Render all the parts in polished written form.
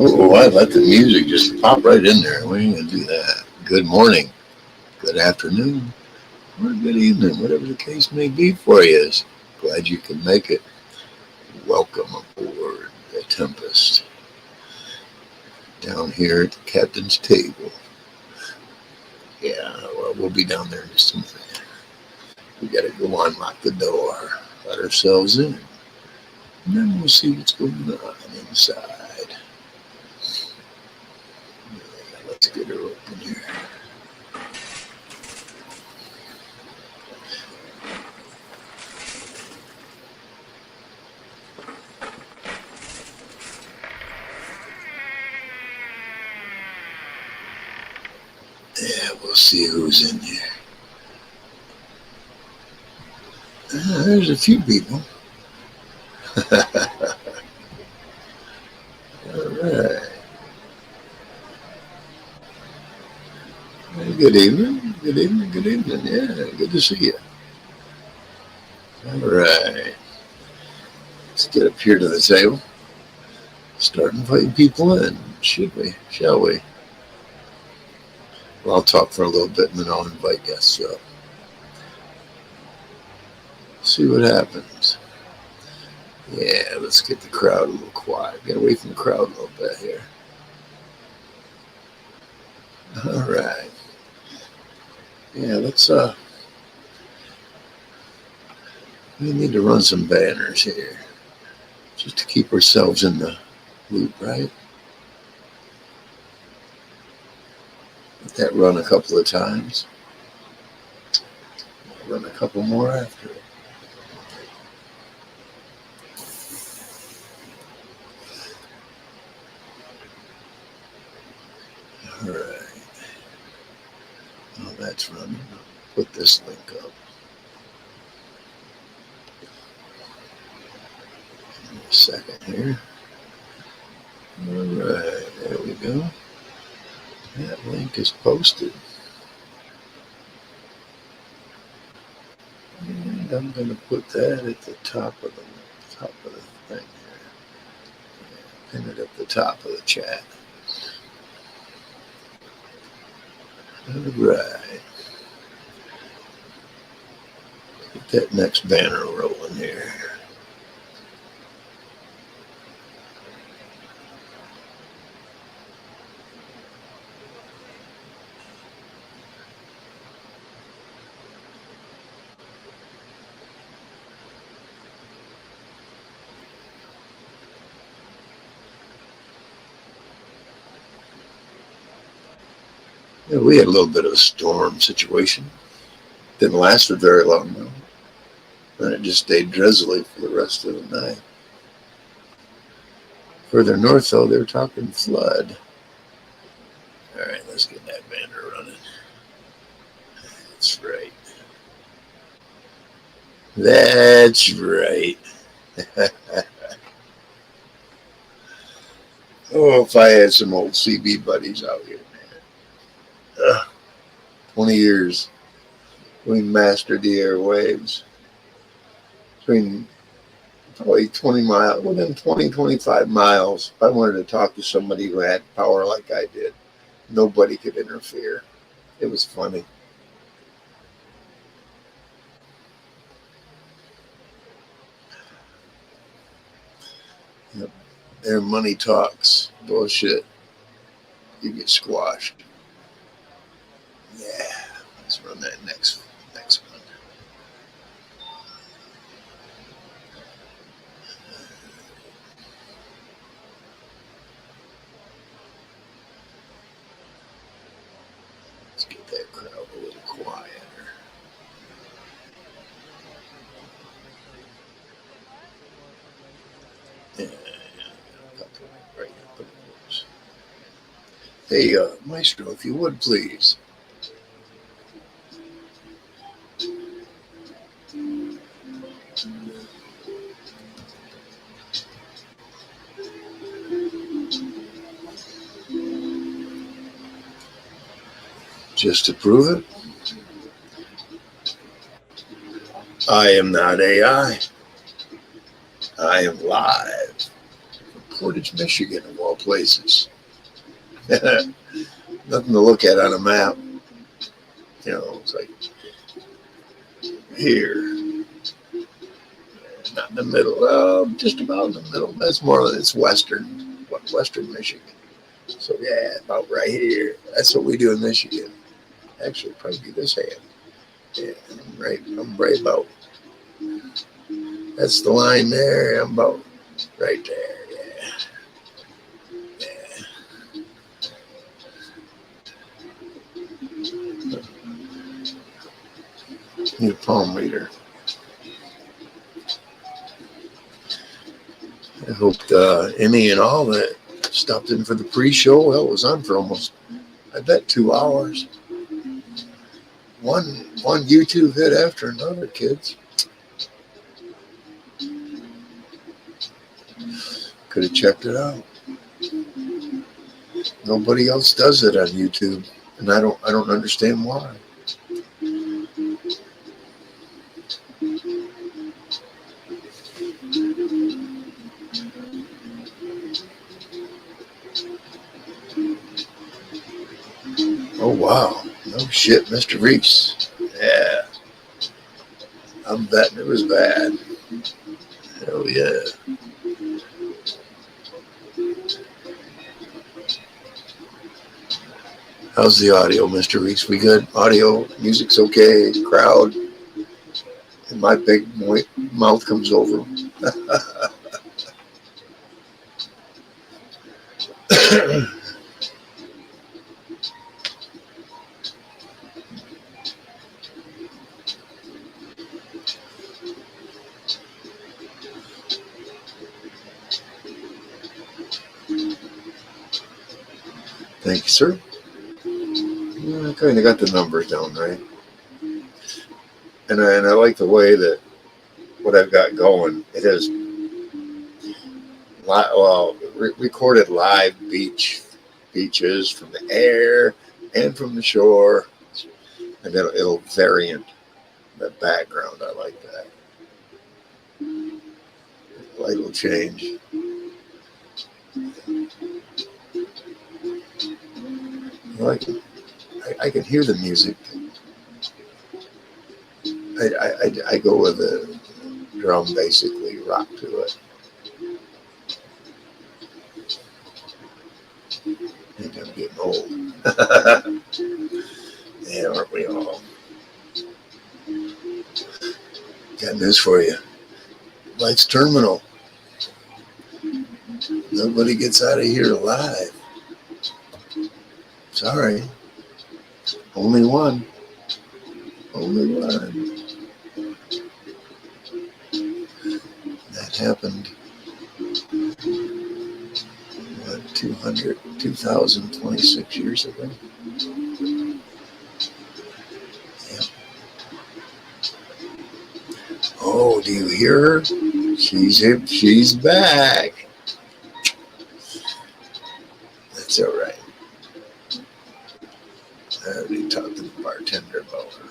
Oh, I let the music just pop right in there. We ain't gonna do that. Good morning, good afternoon, or good evening, whatever the case may be for you. Glad you can make it. Welcome aboard the Tempest down here at the captain's table. Yeah, well, we'll be down there in just a minute. We gotta go unlock the door, let ourselves in, and then we'll see what's going on inside. Yeah, let's get her open here. Yeah, we'll see who's in here. There's a few people. All right. Hey, good evening. Good evening. Good evening. Yeah, good to see you. All right. Let's get up here to the table. Start inviting people in, should we? Shall we? Well, I'll talk for a little bit and then I'll invite guests up. See what happens. Yeah, let's get the crowd a little quiet. Get away from the crowd a little bit here. All right. Yeah, we need to run some banners here just to keep ourselves in the loop, right? Let that run a couple of times. Run a couple more after it. All right. Oh, that's running. I'll put this link up. In a second here. All right, there we go. That link is posted. And I'm going to put that at the top of the thing here. Yeah, pin it at the top of the chat. All right. Get that next banner rolling here. Yeah, we had a little bit of a storm situation. Didn't last for very long though. And it just stayed drizzly for the rest of the night. Further north though, they were talking flood. All right, let's get that banner running. That's right. That's right. Oh, if I had some old CB buddies out here, man. 20 years we mastered the airwaves. Between probably 20 miles, within 20, 25 miles, if I wanted to talk to somebody who had power like I did, nobody could interfere. It was funny. Yep. Their money talks. Bullshit. You get squashed. Yeah. Let's run that next one. Let's get that crowd a little quieter. Yeah. Right. Hey, Maestro, if you would please. Just to prove it, I am not AI. I am live from Portage, Michigan, of all places. Nothing to look at on a map. You know, it's like here, not in the middle. Well, just about in the middle. That's more. It's western Michigan. So yeah, about right here. That's what we do in Michigan. Actually, probably this hand. Yeah, I'm right about. That's the line there. I'm about right there. Yeah. Need a palm reader. I hope any and all that stopped in for the pre-show. Well, it was on for almost, I bet, 2 hours. One YouTube hit after another, kids. Could have checked it out. Nobody else does it on YouTube, and I don't understand why. Oh wow, no shit, Mr. Reese. Yeah, I'm betting it was bad. Hell yeah. How's the audio, Mr. Reese? We good? Audio, music's okay, crowd, and my big mouth comes over. Thank you, sir. I kind of got the numbers down right. And I like the way that what I've got going. It has recorded live beaches from the air and from the shore, and it'll variant the background. I like that. The light will change. I like it. I can hear the music. I go with the drum, basically, rock to it. I think I'm getting old. Yeah, aren't we all? Got news for you. Life's terminal. Nobody gets out of here alive. Sorry. Only one. Only one. That happened, 2,026 years ago. Yeah. Oh, do you hear her? She's back. That's all right. I already talked to the bartender about her.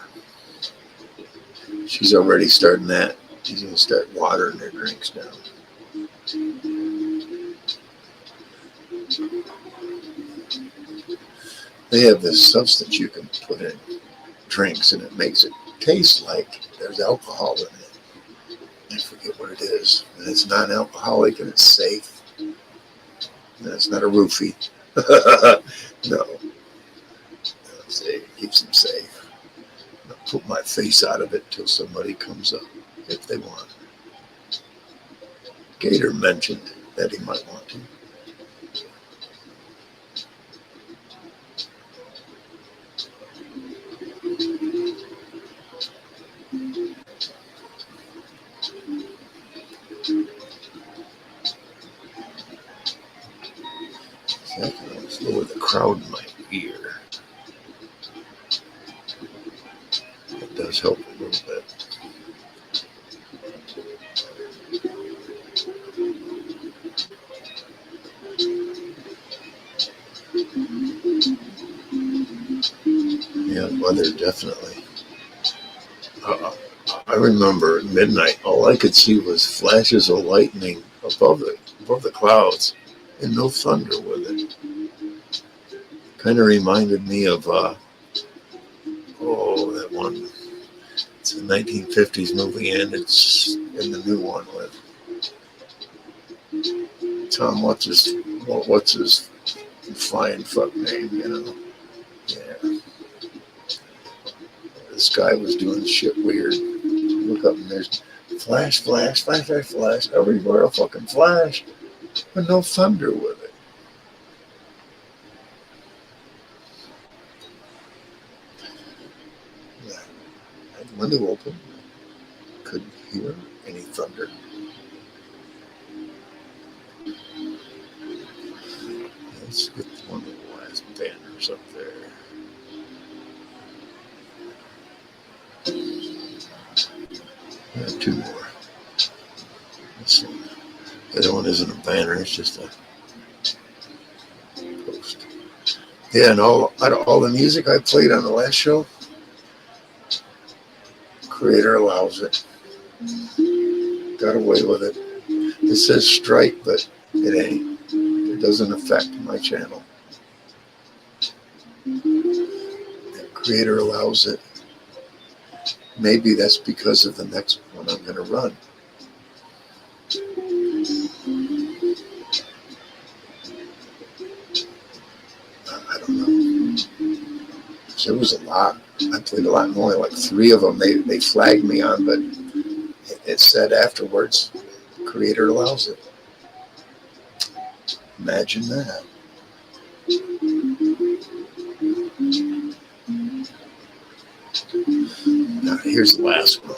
She's already starting that. She's going to start watering her drinks down. They have this substance you can put in drinks, and it makes it taste like there's alcohol in it. I forget what it is. And it's non-alcoholic, and it's safe. And it's not a roofie. No. It keeps them safe. I'll put my face out of it till somebody comes up, if they want. Gator mentioned that he might want to. Let's lower the crowd in my ear. That does help a little bit. Yeah, weather definitely. I remember at midnight, all I could see was flashes of lightning above above the clouds, and no thunder with it. Kind of reminded me of, that one. It's a 1950s movie, and it's in the new one with Tom. What's his flying fuck name? Yeah. This guy was doing shit weird. Look up and there's flash, flash, flash, flash, flash. Everywhere a fucking flash, but no thunder with it. Yeah. I had the window open. Couldn't hear any thunder. Let's get one of the last banners up there. Two more. This one. The other one isn't a banner, it's just a post. Yeah, and all the music I played on the last show, Creator allows it. Got away with it. It says strike, but it ain't. It doesn't affect my channel. Creator allows it. Maybe that's because of the next one I'm going to run. I don't know. There was a lot. I played a lot, and only like 3 of them they flagged me on, but it said afterwards, Creator allows it. Imagine that. Now, here's the last one.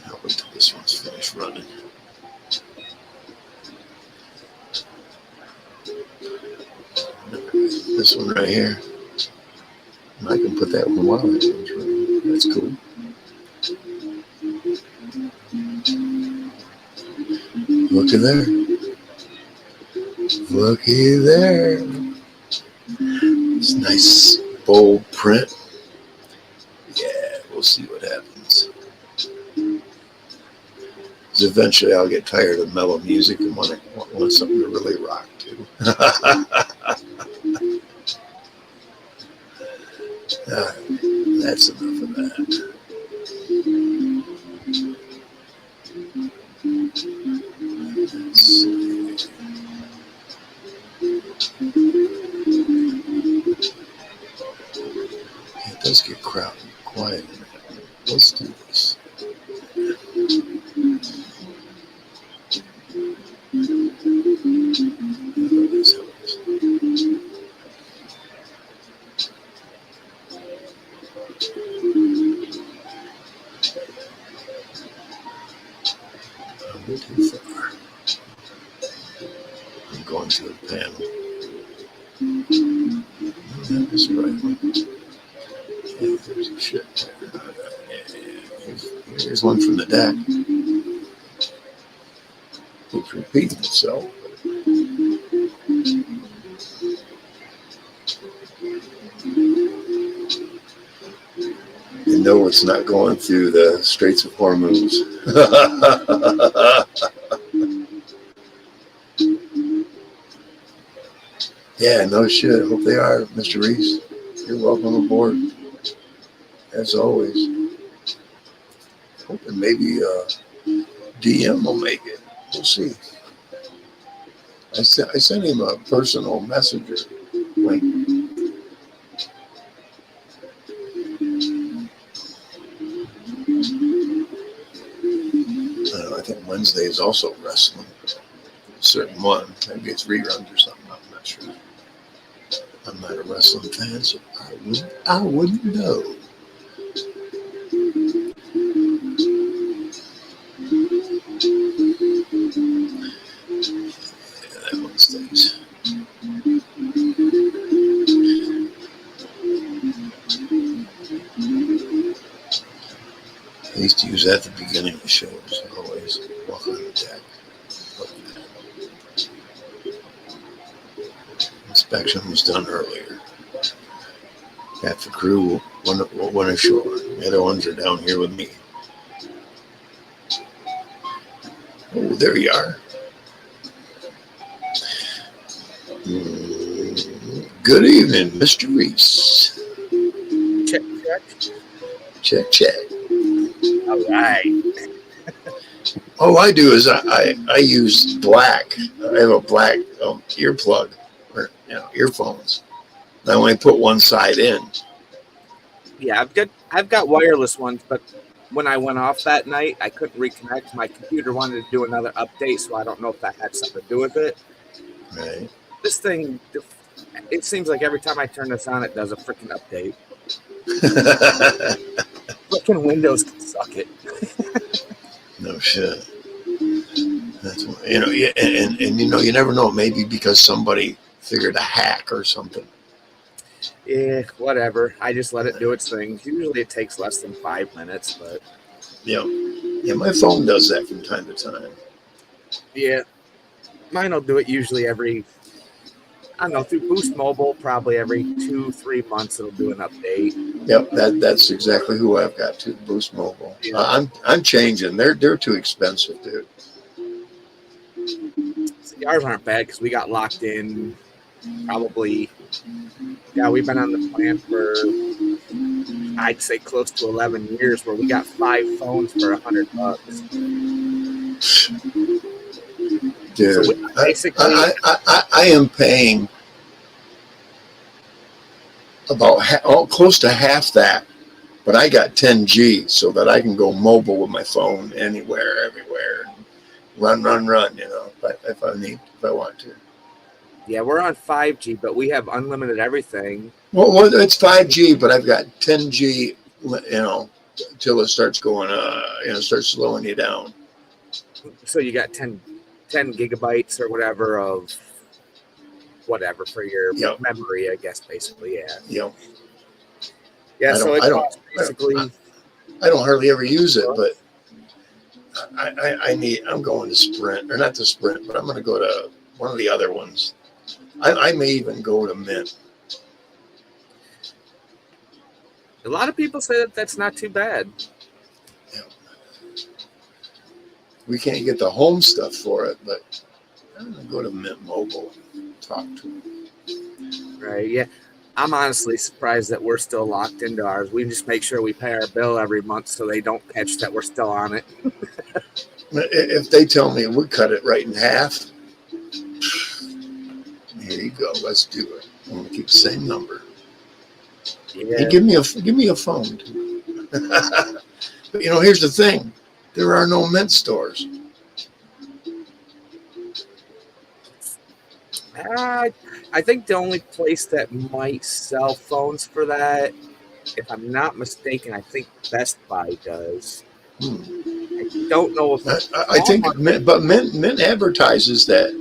I'll wait till this one's finished running. This one right here. I can put that one while that one's running. That's cool. Looky there. Looky there. It's nice, bold print. Yeah, we'll see what happens. Because eventually I'll get tired of mellow music and want something to really rock to. That's enough of that. Let's see. It does get crowded, quiet in there. Let's do this. Too far. I'm going to a panel. That was the right one. Yeah, there's a shit there. Here's one from the deck. Keeps repeating itself. You know it's not going through the Straits of Hormuz. Yeah, no shit. Hope they are, Mr. Reese. You're welcome aboard. As always. Hoping maybe DM will make it. We'll see. I sent him a personal messenger link. I think Wednesday is also wrestling. A certain one. Maybe it's reruns or something. I'm not sure. I'm not a wrestling fan, so I wouldn't know. Yeah, that one stays. I used to use that at the beginning of the shows. Always walk on the deck. Inspection was done earlier. Half the crew went ashore. The other ones are down here with me. Oh, there you are. Good evening, Mr. Reese. Check, check. Check, check. All right. All I do is I use black. I have a black earplug or earphones. I only put one side in. Yeah, I've got wireless ones, but when I went off that night, I couldn't reconnect. My computer wanted to do another update, so I don't know if that had something to do with it. Right. This thing, it seems like every time I turn this on, it does a freaking update. Freaking Windows can suck it. No shit. That's yeah, and you never know. Maybe because somebody figured a hack or something. Yeah, whatever. I just let it do its thing. Usually it takes less than 5 minutes, but Yeah, my phone does that from time to time. yeah, mine will do it usually every, I don't know, through Boost Mobile, probably every 2-3 months it'll do an update. Yep, that's exactly who I've got to Boost Mobile. Yeah. I'm changing. They're too expensive, dude. See, ours aren't bad because we got locked in probably, yeah, we've been on the plan for, I'd say close to 11 years, where we got 5 phones for $100. Dude, So basically, I am paying about close to half that, but I got 10G so that I can go mobile with my phone anywhere, everywhere, run, if I want to. yeah, we're on 5G, but we have unlimited everything. Well, it's 5G, but I've got 10G, until it starts going, starts slowing you down. So you got 10 gigabytes or whatever of whatever for your memory, I guess, basically, yeah. Yep. Yeah, so it costs basically. I don't hardly ever use it, but I'm going to Sprint, or not to Sprint, but I'm going to go to one of the other ones. I may even go to Mint. A lot of people say that that's not too bad. Yeah. We can't get the home stuff for it, but I'm going to go to Mint Mobile and talk to them. Right, yeah. I'm honestly surprised that we're still locked into ours. We just make sure we pay our bill every month so they don't catch that we're still on it. If they tell me we cut it right in half, here you go. Let's do it. I'm going to keep the same number. Yeah. Hey, give me a phone. But here's the thing: there are no Mint stores. I think the only place that might sell phones for that, if I'm not mistaken, I think Best Buy does. I don't know if I think, but Mint advertises that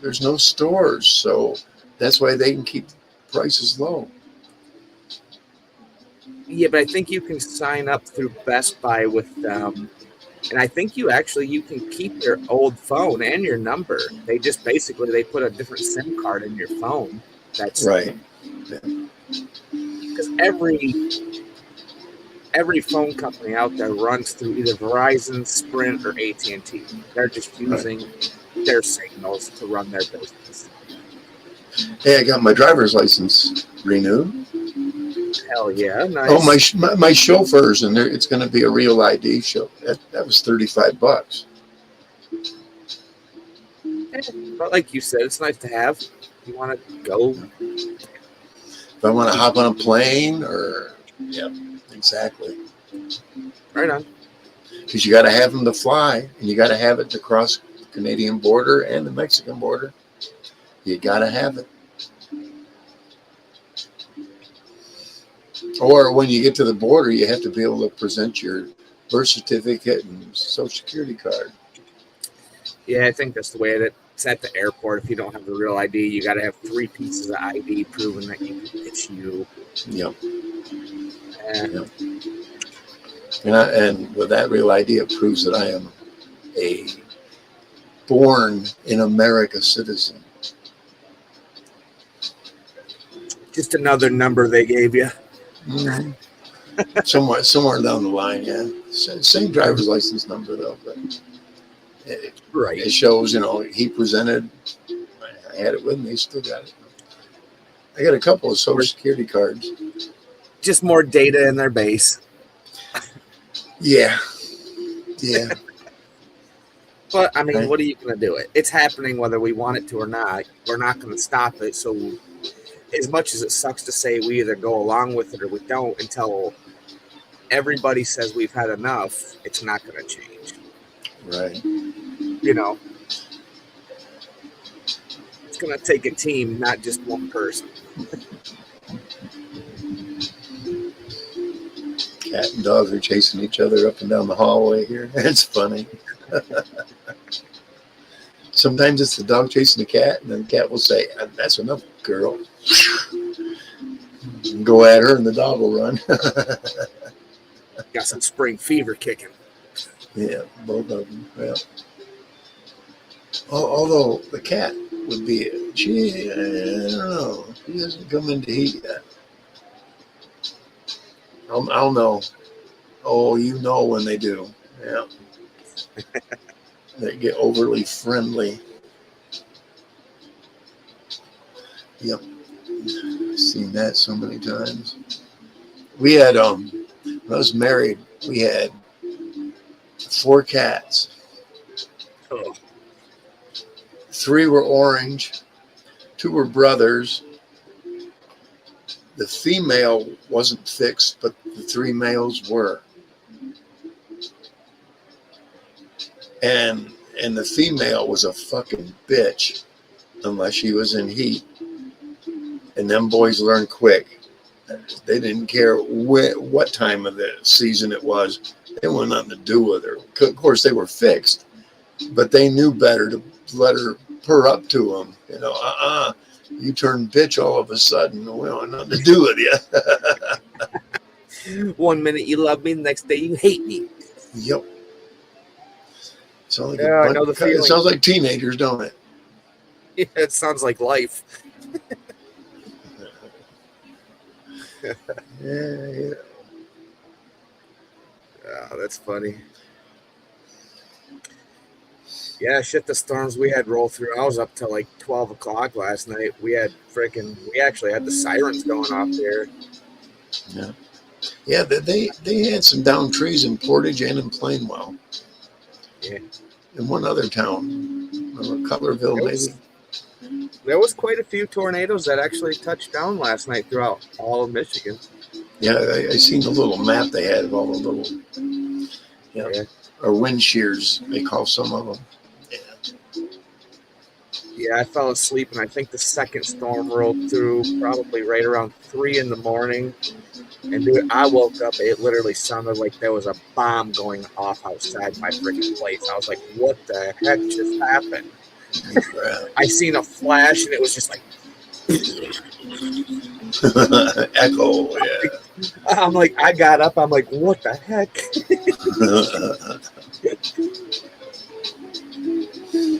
there's no stores, so that's why they can keep prices low. Yeah, but I think you can sign up through Best Buy with them. And I think you can keep your old phone and your number. They just they put a different SIM card in your phone. That's right. Because every phone company out there runs through either Verizon, Sprint, or AT&T. They're just using their signals to run their business. Hey, I got my driver's license renewed. Hell yeah, nice. Oh, my chauffeur's in there. It's going to be a real ID show. That was $35. But like you said, it's nice to have. You want to go. If I want to hop on a plane exactly. Right on. Because you got to have them to fly, and you got to have it to cross the Canadian border and the Mexican border. You got to have it. Or when you get to the border, you have to be able to present your birth certificate and social security card. Yeah, I think that's the way it's at the airport. If you don't have the real ID, you got to have 3 pieces of ID proving that it's you. Yep. Yep. And with that real ID, it proves that I am a born in America citizen. Just another number they gave you. Mm-hmm. somewhere down the line, yeah. Same driver's license number though, but it shows, he presented had it with me. Still got it. I got a couple of Social Security cards. Just more data in their base. Yeah. Yeah. But, I mean, Right. what are you going to do? It's happening whether we want it to or not. We're not going to stop it. So, as much as it sucks to say we either go along with it or we don't until everybody says we've had enough, it's not going to change. Right. You know, it's going to take a team, not just one person. Cat and dog are chasing each other up and down the hallway here. It's funny. Sometimes it's the dog chasing the cat, and then the cat will say, "That's enough, girl." And go at her, and the dog will run. Got some spring fever kicking. Yeah, both of them. Yeah. Although the cat would be, I don't know. He hasn't come into heat yet. I'll know. Oh, you know when they do. Yeah. They get overly friendly. Yep. I've seen that so many times. We had, when I was married, we had 4 cats. Oh. 3 were orange, 2 were brothers. The female wasn't fixed, but the 3 males were. And the female was a fucking bitch unless she was in heat. And them boys learned quick. They didn't care what time of the season it was. They wanted nothing to do with her. Of course, they were fixed, but they knew better to let her purr up to them. You know, you turn bitch all of a sudden. We don't have nothing to do with you. 1 minute you love me, the next day you hate me. Yep. Sounds like I know the feeling. It sounds like teenagers, don't it? Yeah, it sounds like life. Yeah. Oh, that's funny. Yeah, shit, the storms we had roll through. I was up till like 12 o'clock last night. We actually had the sirens going off there. Yeah. Yeah, they had some downed trees in Portage and in Plainwell. Yeah. In one other town, Cutlerville, maybe. There was quite a few tornadoes that actually touched down last night throughout all of Michigan. Yeah, I seen the little map they had of all the little, or wind shears, they call some of them. Yeah, I fell asleep, and I think the second storm rolled through probably right around 3 in the morning. And dude, I woke up, it literally sounded like there was a bomb going off outside my freaking place. I was like, what the heck just happened? I seen a flash, and it was just like... Echo, yeah. I'm like, I got up, I'm like, what the heck?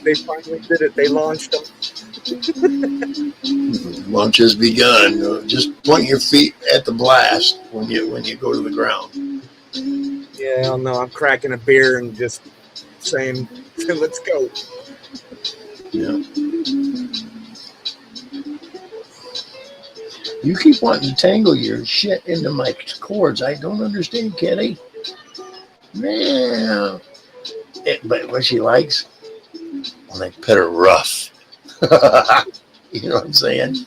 They finally did it. They launched them. Launch has begun. Just point your feet at the blast when you go to the ground. Yeah, I don't know. I'm cracking a beer and just saying, let's go. Yeah. You keep wanting to tangle your shit into my cords. I don't understand, Kitty. Yeah. But what she likes, when I pet her rough. You know what I'm saying?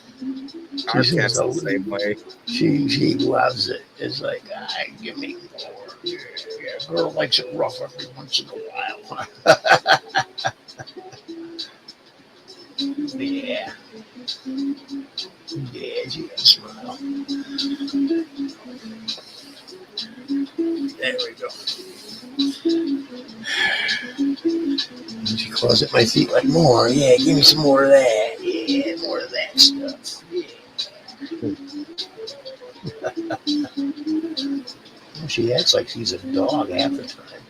Our cat's the same way. She loves it. It's like, give me more. Yeah, girl likes it rough every once in a while. Yeah. Yeah, she got a smile. There we go. She claws at my feet like, more. Yeah, give me some more of that. Yeah, more of that stuff. Yeah. She acts like she's a dog half the time.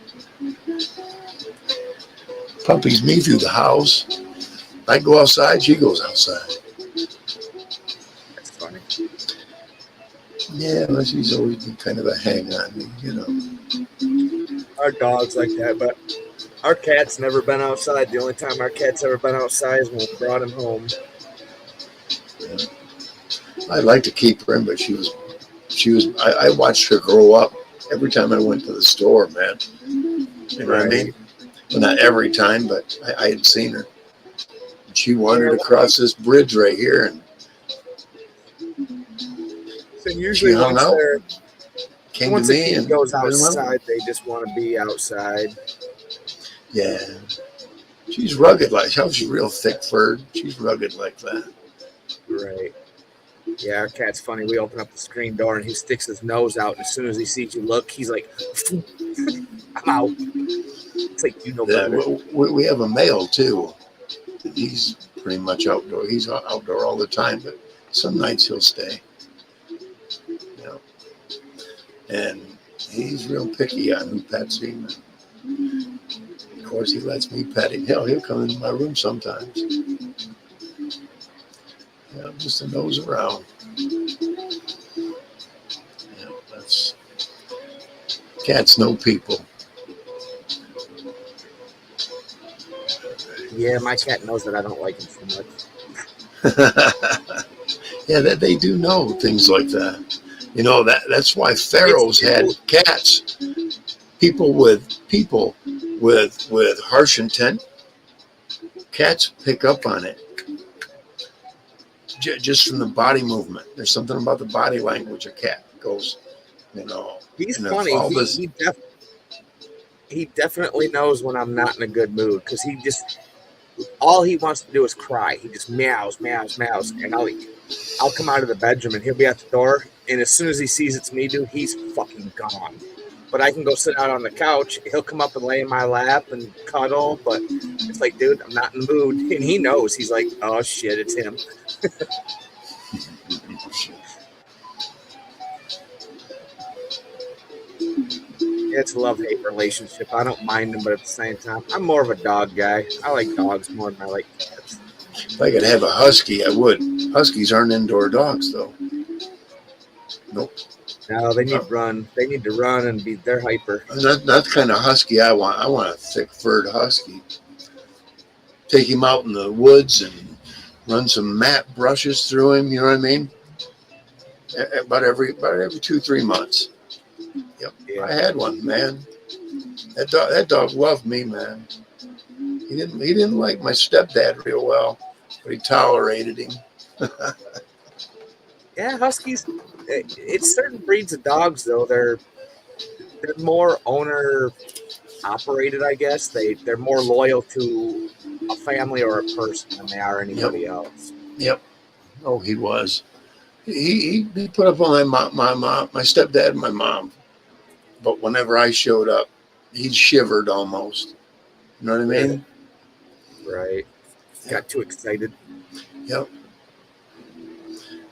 Puppies me through the house. I go outside, she goes outside. That's funny. Yeah, but she's always been kind of a hang on me, you know. Our dog's like that, but our cat's never been outside. The only time our cat's ever been outside is when we brought him home. I'd like to keep her in, but I watched her grow up every time I went to the store, man. You know what I mean? Well, not every time, but I had seen her. She wandered across this bridge right here, and so she usually hung out, came once to a me, kid and goes I went, outside, they just want to be outside. yeah. She's rugged like how she's real thick furred. She's rugged like that. Right. Yeah, our cat's funny. We open up the screen door and he sticks his nose out, and as soon as he sees you look, he's like, I'm out. It's like, you know Yeah, better. we have a male too. He's pretty much outdoor. He's outdoor all the time, but some nights he'll stay. You know, and he's real picky on who pets him. Of course, he lets me pet him. Hell, he'll come into my room sometimes. Yeah, just to nose around. Yeah, that's cats know people. Yeah, my cat knows that I don't like him so much. Yeah, that they do know things like that. You know that's why pharaohs had cats. People with harsh intent, cats pick up on it just from the body movement. There's something about the body language a cat goes. You know, He's and funny. He definitely knows when I'm not in a good mood because all he wants to do is cry. He just meows, meows, meows, and I'll come out of the bedroom and he'll be at the door, and as soon as he sees it's me, dude, he's fucking gone. But I can go sit out on the couch. He'll come up and lay in my lap and cuddle, but it's like, dude, I'm not in the mood, and he knows. He's like, oh shit, it's him. It's a love-hate relationship. I don't mind them, but at the same time, I'm more of a dog guy. I like dogs more than I like cats. If I could have a husky, I would. Huskies aren't indoor dogs, though. Nope. No, they need to run. They need to run and they're hyper. That's the kind of husky I want. I want a thick-furred husky. Take him out in the woods and run some mat brushes through him. You know what I mean? About every 2-3 months. Yep, yeah. I had one, man. That dog loved me, man. He didn't like my stepdad real well, but he tolerated him. Yeah, huskies. It's certain breeds of dogs though. They're more owner operated, I guess. They're more loyal to a family or a person than they are anybody else. Yep. Oh, he was. He put up on my mom, my stepdad, and my mom. But whenever I showed up, he shivered almost. You know what I mean? Right. Got too excited. Yep.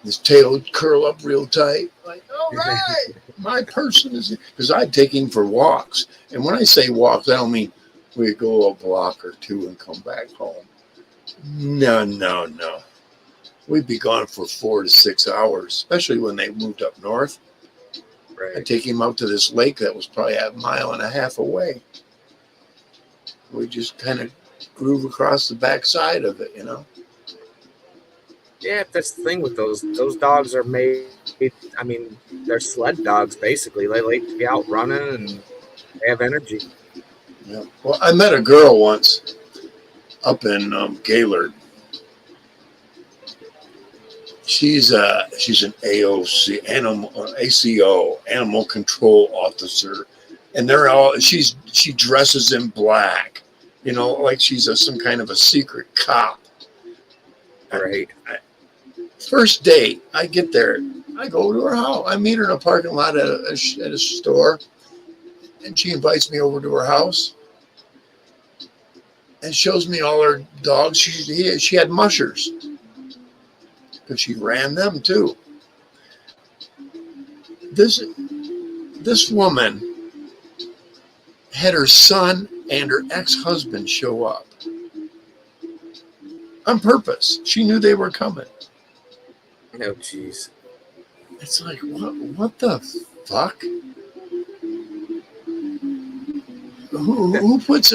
His tail would curl up real tight. Like, all right, my person is... Because I'd take him for walks. And when I say walks, I don't mean we go a block or two and come back home. No. We'd be gone for 4 to 6 hours, especially when they moved up north. Right. I'd take him out to this lake that was probably a mile and a half away. We just kind of groove across the backside of it, you know? Yeah, that's the thing with those dogs are made. I mean, they're sled dogs basically. They like to be out running and they have energy. Yeah. Well, I met a girl once up in Gaylord. She's an AOC ACO animal control officer, and she dresses in black, you know, like she's some kind of a secret cop. Right. First date, I get there, I go to her house. I meet her in a parking lot at a store, and she invites me over to her house and shows me all her dogs. She had mushers because she ran them too. This woman had her son and her ex-husband show up on purpose. She knew they were coming. Oh, jeez. It's like, what the fuck? Who puts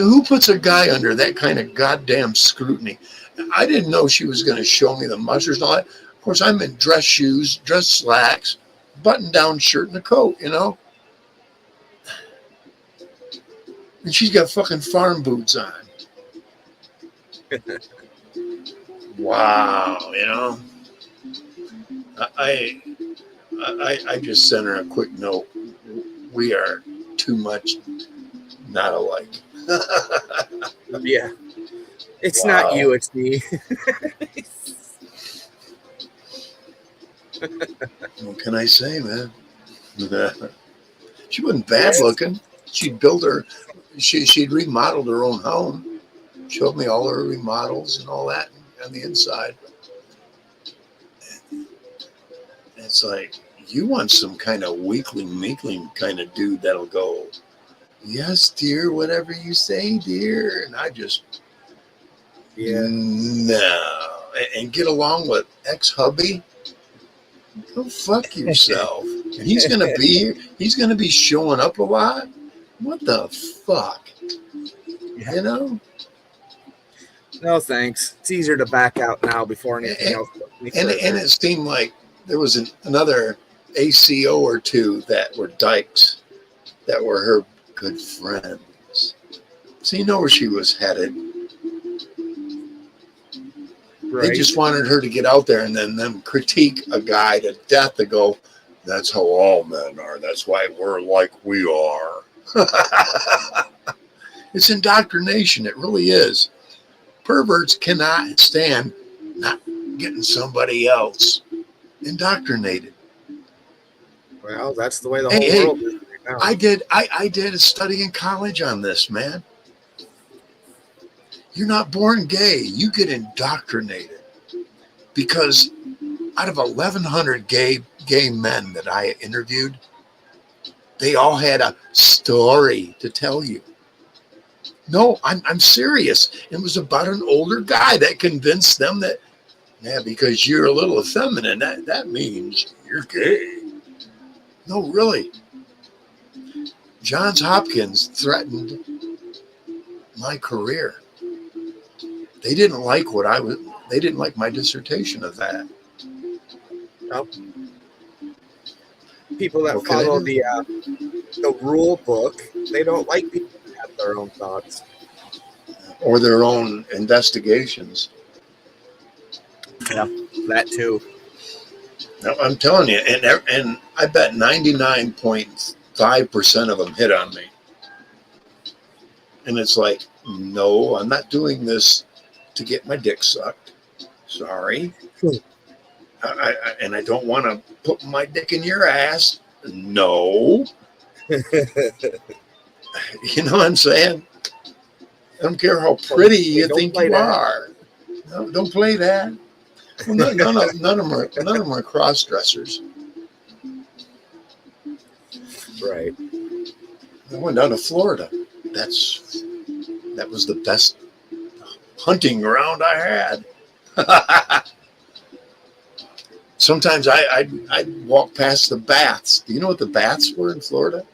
a guy under that kind of goddamn scrutiny? I didn't know she was going to show me the mushers and all that. Of course, I'm in dress shoes, dress slacks, button-down shirt and a coat, you know. And she's got fucking farm boots on. Wow, you know. I just sent her a quick note. We are too much not alike. Yeah. It's Wow. not you, it's me. What can I say, man? She wasn't bad looking. She'd built her, she'd remodeled her own home. Showed me all her remodels and all that on the inside. And it's like, you want some kind of weakling kind of dude that'll go, yes, dear, whatever you say, dear. And I just, no. And get along with ex-hubby. Go fuck yourself. And he's going to be here. He's going to be showing up a lot. What the fuck? Yeah. You know? No, thanks. It's easier to back out now before anything else. And it seemed like there was another ACO or two that were dykes that were her good friends. So you know where she was headed. Right. They just wanted her to get out there and then them critique a guy to death to go, that's how all men are. That's why we're like we are. It's indoctrination. It really is. Perverts cannot stand not getting somebody else indoctrinated. Well, that's the way the whole world is right now. I did a study in college on this, man. You're not born gay. You get indoctrinated. Because out of 1,100 gay men that I interviewed, they all had a story to tell you. No, I'm serious. It was about an older guy that convinced them that, yeah, because you're a little effeminate, that means you're gay. No, really. Johns Hopkins threatened my career. They didn't like they didn't like my dissertation of that. Well, people that follow the rule book, they don't like people that have their own thoughts. Or their own investigations. Yeah, that too. No, I'm telling you, and I bet 99.5% of them hit on me. And it's like, no, I'm not doing this to get my dick sucked. Sorry. And I don't want to put my dick in your ass. No. You know what I'm saying? I don't care how pretty you think you are. No, don't play that. Well, none of them are cross dressers. Right. I went down to Florida. That was the best hunting ground I had. Sometimes I'd walk past the baths. Do you know what the baths were in Florida?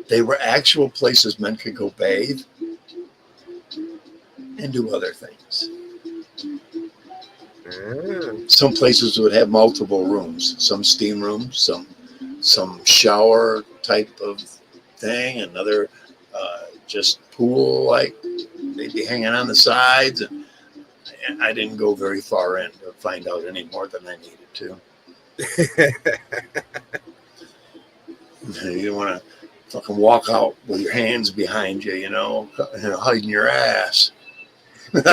They were actual places men could go bathe and do other things. Some places would have multiple rooms, some steam rooms, some shower type of thing, another just pool, like they'd be hanging on the sides. And I didn't go very far in to find out any more than I needed to. You don't want to fucking walk out with your hands behind you, hiding your ass. Not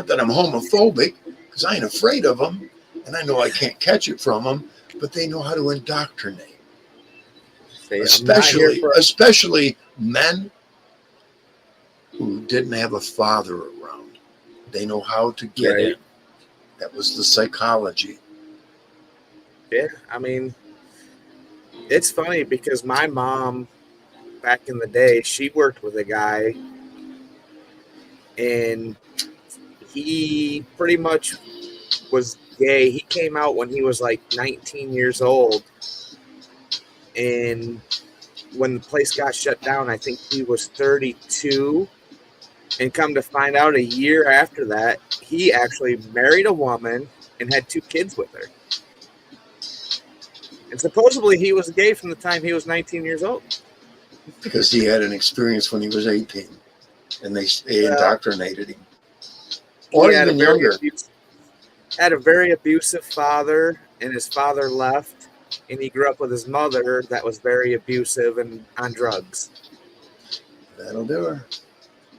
that I'm homophobic, because I ain't afraid of them, and I know I can't catch it from them, but they know how to indoctrinate. Especially men who didn't have a father around. They know how to get in. That was the psychology. Yeah, I mean, it's funny because my mom, back in the day, she worked with a guy, and he pretty much was gay. He came out when he was like 19 years old, and when the place got shut down, I think he was 32, And come to find out, a year after that, he actually married a woman and had 2 kids with her. And supposedly he was gay from the time he was 19 years old. Because he had an experience when he was 18, and they Well, indoctrinated him. Or he even younger. Had a very abusive father, and his father left, and he grew up with his mother that was very abusive and on drugs. That'll do her.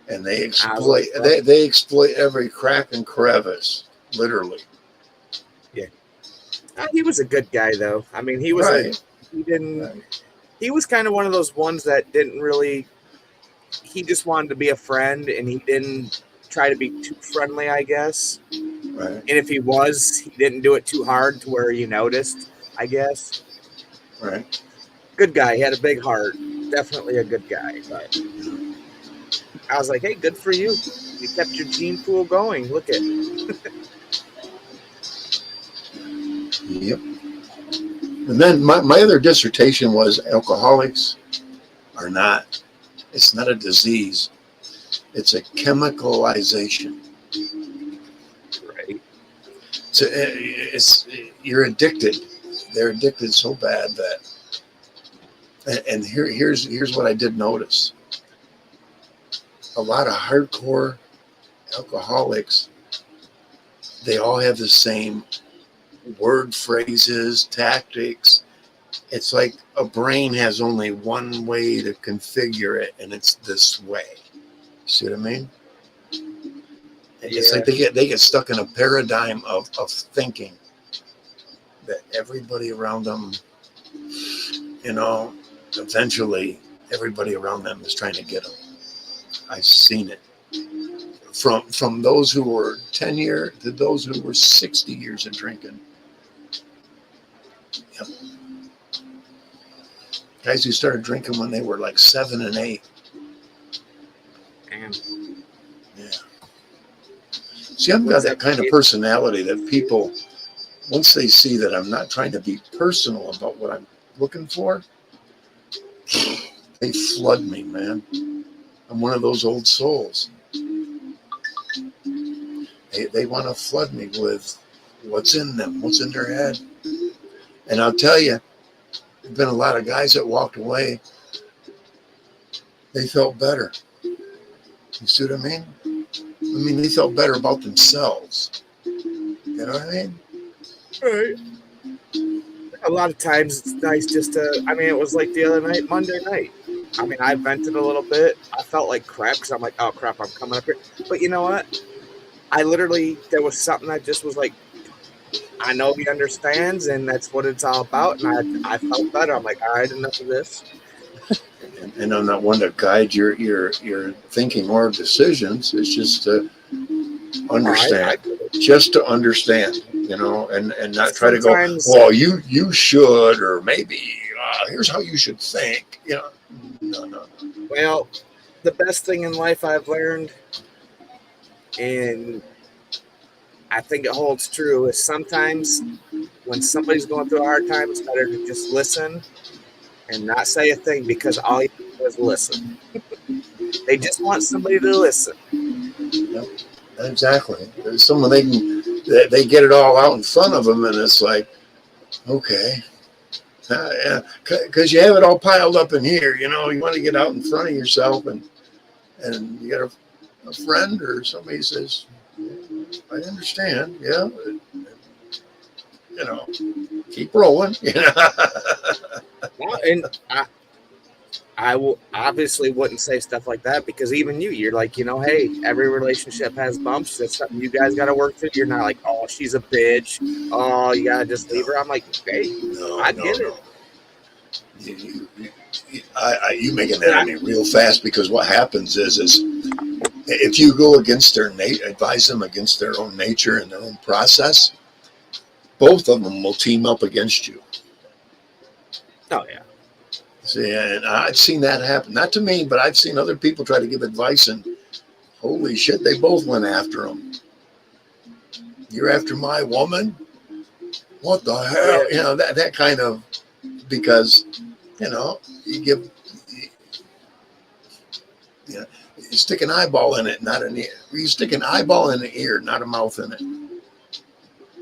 And they I was exploit like, well, they exploit every crack and crevice, literally. yeah. He was a good guy, though. I mean, he was Right. he didn't. Right. He was kind of one of those ones that didn't really. He just wanted to be a friend, and he didn't try to be too friendly, I guess. Right. And if he was, he didn't do it too hard to where you noticed, I guess. Right. Good guy. He had a big heart. Definitely a good guy. But I was like, hey, good for you. You kept your gene pool going. Look at Yep. And then my other dissertation was alcoholics are not, it's not a disease. It's a chemicalization. right. So you're addicted. They're addicted so bad that, and here's what I did notice. A lot of hardcore alcoholics, they all have the same word phrases, tactics. It's like a brain has only one way to configure it, and it's this way. See what I mean? It's like they get stuck in a paradigm of thinking that everybody around them, eventually everybody around them is trying to get them. I've seen it. From those who were 10 years to those who were 60 years of drinking. Yep. Guys who started drinking when they were like 7 and 8. And Yeah. See, I've got that kind of personality that people, once they see that I'm not trying to be personal about what I'm looking for, they flood me, man. I'm one of those old souls. They want to flood me with what's in them, what's in their head. And I'll tell you, there've been a lot of guys that walked away. They felt better. You see what I mean? They felt better about themselves. You know what I mean? right. A lot of times it's nice just to, it was like the other night, Monday night. I vented a little bit. I felt like crap because I'm like, oh crap, I'm coming up here. But you know what? There was something that just was like, I know he understands, and that's what it's all about. And I felt better. I'm like, all right, enough of this. And I'm not one to guide your thinking or decisions. It's just to understand, just to understand, and not try to go, well, you should, or maybe here's how you should think. No. Well, the best thing in life I've learned, and I think it holds true, is sometimes when somebody's going through a hard time, it's better to just listen and not say a thing, because all you do is listen. They just want somebody to listen. Yep, exactly. There's someone they get it all out in front of them, and it's like, okay, because you have it all piled up in here. You want to get out in front of yourself, and you got a friend or somebody says, I understand, yeah, keep rolling. Well, and I will obviously wouldn't say stuff like that, because even you're like, hey, every relationship has bumps. That's something you guys got to work through. You're not like, oh, she's a bitch. Oh, you got to just leave her. I'm like, hey, I get it. You making that on me real fast, because what happens is if you go against their advise them against their own nature and their own process, both of them will team up against you. Oh yeah. See, and I've seen that happen. Not to me, but I've seen other people try to give advice, and holy shit, they both went after them. You're after my woman? What the hell? Yeah. That kind of, because, you give, You stick an eyeball in it, not an ear. You stick an eyeball in the ear, not a mouth in it.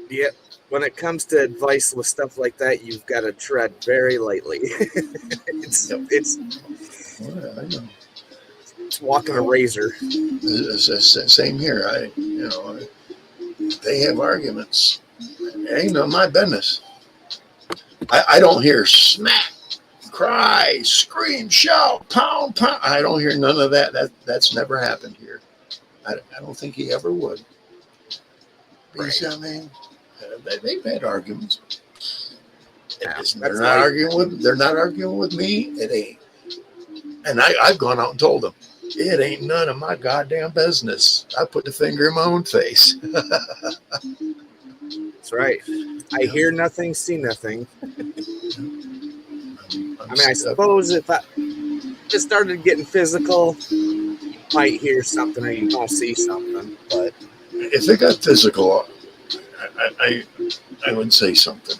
Yeah. When it comes to advice with stuff like that, you've got to tread very lightly. it's Yep. it's Well, I know. it's walking a razor. Same here. They have arguments. It ain't none of my business. I don't hear smack, cry, scream, shout, pound, pound. I don't hear none of that. That's never happened here. I don't think he ever would. Because, Right. I mean, they've had arguments. Yeah, They're not arguing with me. It ain't. And I've gone out and told them, it ain't none of my goddamn business. I put the finger in my own face. That's right. I hear nothing, see nothing. I suppose if I just started getting physical, you might hear something or you won't see something. But if it got physical, I would say something.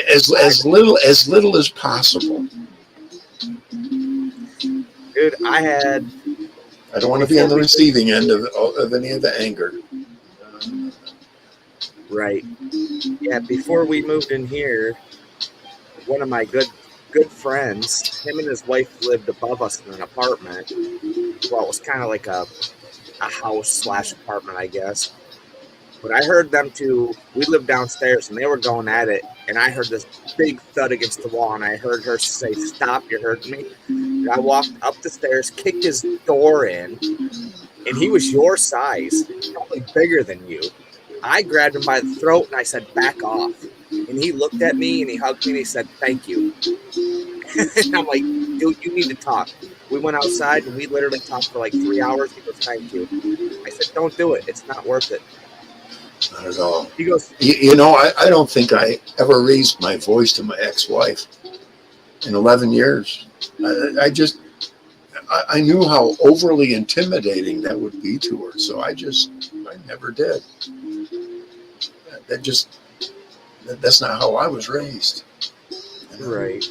As little as possible. Dude, I don't want to be on the receiving end of any of the anger. Right. Yeah, before we moved in here, one of my good friends, him and his wife lived above us in an apartment. Well, it was kind of like a house / apartment, I guess. But I heard them two, we lived downstairs, and they were going at it, and I heard this big thud against the wall, and I heard her say, "Stop, you heard me?" And I walked up the stairs, kicked his door in, and he was your size, probably bigger than you. I grabbed him by the throat, and I said, "Back off." And he looked at me, and he hugged me, and he said, "Thank you." And I'm like, "Dude, you need to talk." We went outside, and we literally talked for like 3 hours. He goes, "Thank you." I said, "Don't do it. It's not worth it." Not at all. He goes, I don't think I ever raised my voice to my ex-wife in 11 years. I knew how overly intimidating that would be to her, so I never did. That's not how I was raised. right.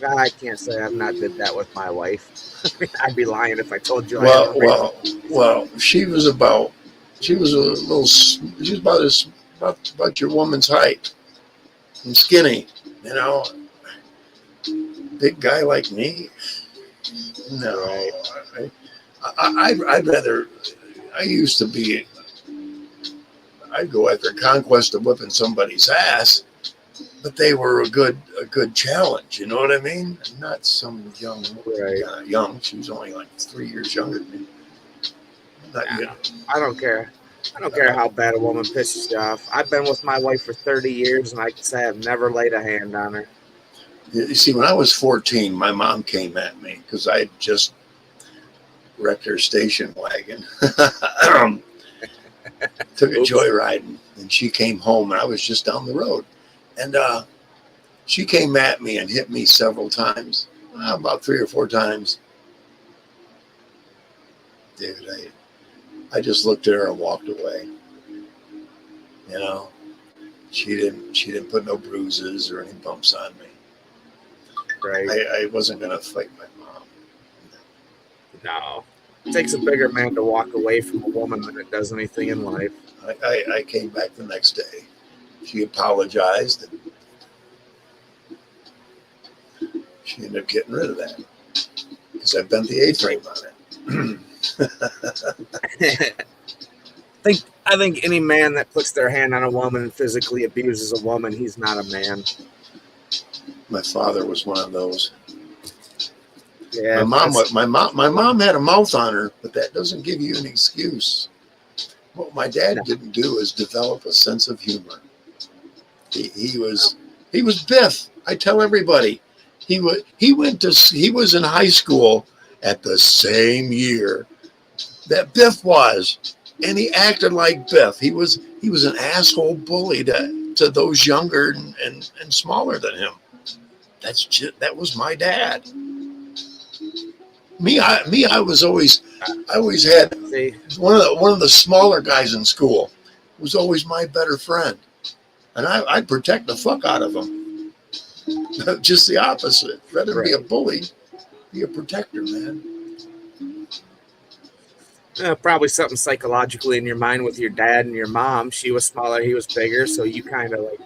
I can't say I've not did that with my wife. I'd be lying if I told you. Well, she was about about your woman's height and skinny, big guy like me. No, right. I'd rather. I'd go after conquest of whipping somebody's ass, but they were a good challenge. You know what I mean? Not some young. Right. Young. She was only like 3 years younger than me. I don't care. I don't care how bad a woman pisses you off. I've been with my wife for 30 years, and I can say I've never laid a hand on her. You see, when I was 14, my mom came at me because I had just wrecked her station wagon. Took a joyride, and she came home, and I was just down the road. And she came at me and hit me several times, about 3 or 4 times. David, I just looked at her and walked away. She didn't put no bruises or any bumps on me. Right. I wasn't gonna fight my mom. No. It takes a bigger man to walk away from a woman than it does anything in life. I came back the next day. She apologized, and she ended up getting rid of that because I bent the A-frame on it. I think any man that puts their hand on a woman and physically abuses a woman, he's not a man. My father was one of those. Yeah, my mom had a mouth on her, but that doesn't give you an excuse. What my dad didn't do is develop a sense of humor. He was Biff. I tell everybody, he was in high school at the same year that Biff was, and he acted like Biff. He was an asshole bully to those younger and smaller than him. That was my dad. I always had one of the smaller guys in school was always my better friend, and I'd protect the fuck out of him. Just the opposite. Rather be a bully. Be a protector, man. Probably something psychologically in your mind with your dad and your mom. She was smaller, he was bigger, so you kind of like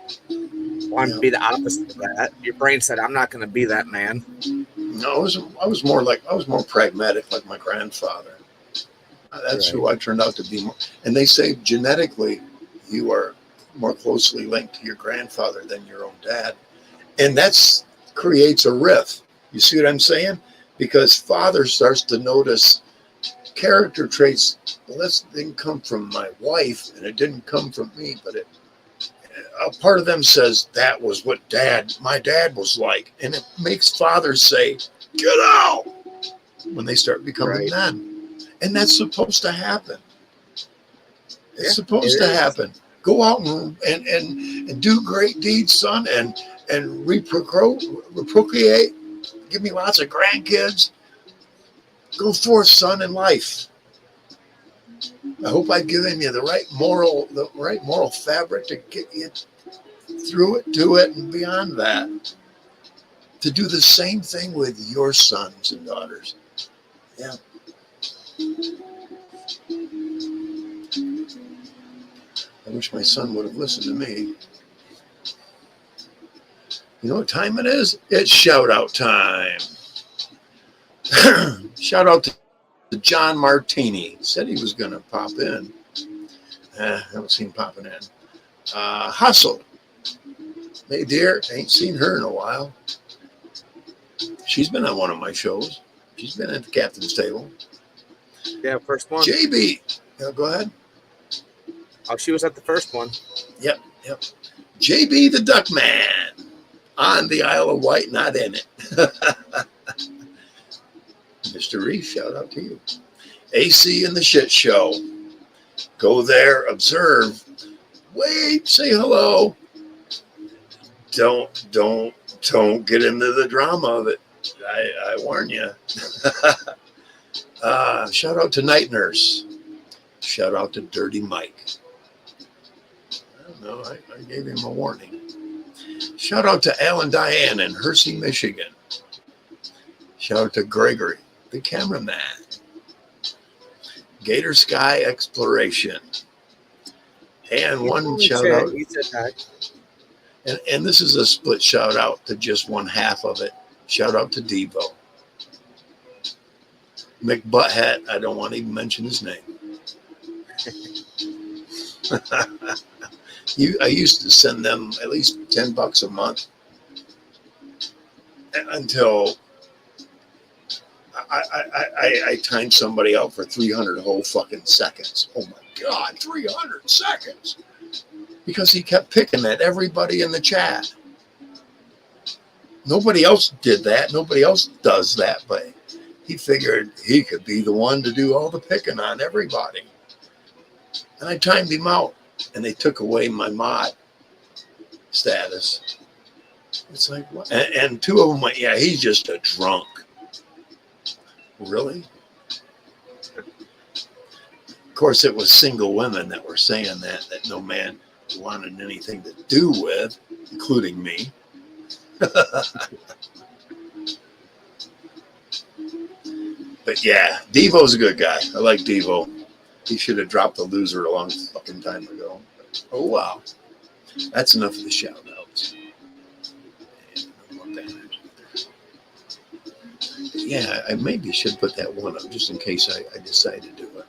wanted to be the opposite of that. Your brain said, "I'm not going to be that man." No, I was more pragmatic, like my grandfather. That's Right. who I turned out to be. And they say genetically, you are more closely linked to your grandfather than your own dad, and that's creates a rift. You see what I'm saying? Because father starts to notice character traits. Well, this didn't come from my wife, and it didn't come from me, but a part of them says that was what my dad was like, and it makes fathers say, "Get out!" when they start becoming Right. men. And that's supposed to happen. It's Yeah, supposed it to is. happen. Go out and do great deeds, son, and reprocreate. Give me lots of grandkids. Go forth, son, in life. I hope I've given you the right moral fabric to get you through it, to it, and beyond that. To do the same thing with your sons and daughters. Yeah. I wish my son would have listened to me. You know what time it is? It's shout out time. Shout out to John Martini. Said he was going to pop in. I haven't seen him popping in. Hustle. Hey, dear. Ain't seen her in a while. She's been on one of my shows. She's been at the captain's table. Yeah, first one. JB. Go ahead. Oh, she was at the first one. Yep. JB the Duck Man. On the Isle of Wight, not in it. Mr. Reese, shout out to you. AC in the Shit Show. Go there, observe, wait, say hello. Don't get into the drama of it. I warn you. Shout out to Night Nurse. Shout out to Dirty Mike. I don't know. I gave him a warning. Shout out to Alan Diane in Hersey, Michigan. Shout out to Gregory, the cameraman. Gator Sky Exploration. And one shout out. And this is a split shout out to just one half of it. Shout out to Devo. McButthead, I don't want to even mention his name. I used to send them at least $10 a month until I timed somebody out for 300 whole fucking seconds. Oh my God, 300 seconds. Because he kept picking at everybody in the chat. Nobody else did that. Nobody else does that, but he figured he could be the one to do all the picking on everybody. And I timed him out, and they took away my mod status. It's like, what? And two of them went, yeah, he's just a drunk. Really? Of course, it was single women that were saying that no man wanted anything to do with, including me. But yeah, Devo's a good guy. I like Devo. He should have dropped the loser a long fucking time ago. But, oh wow. That's enough of the shout outs. Yeah, I maybe should put that one up just in case I decide to do it.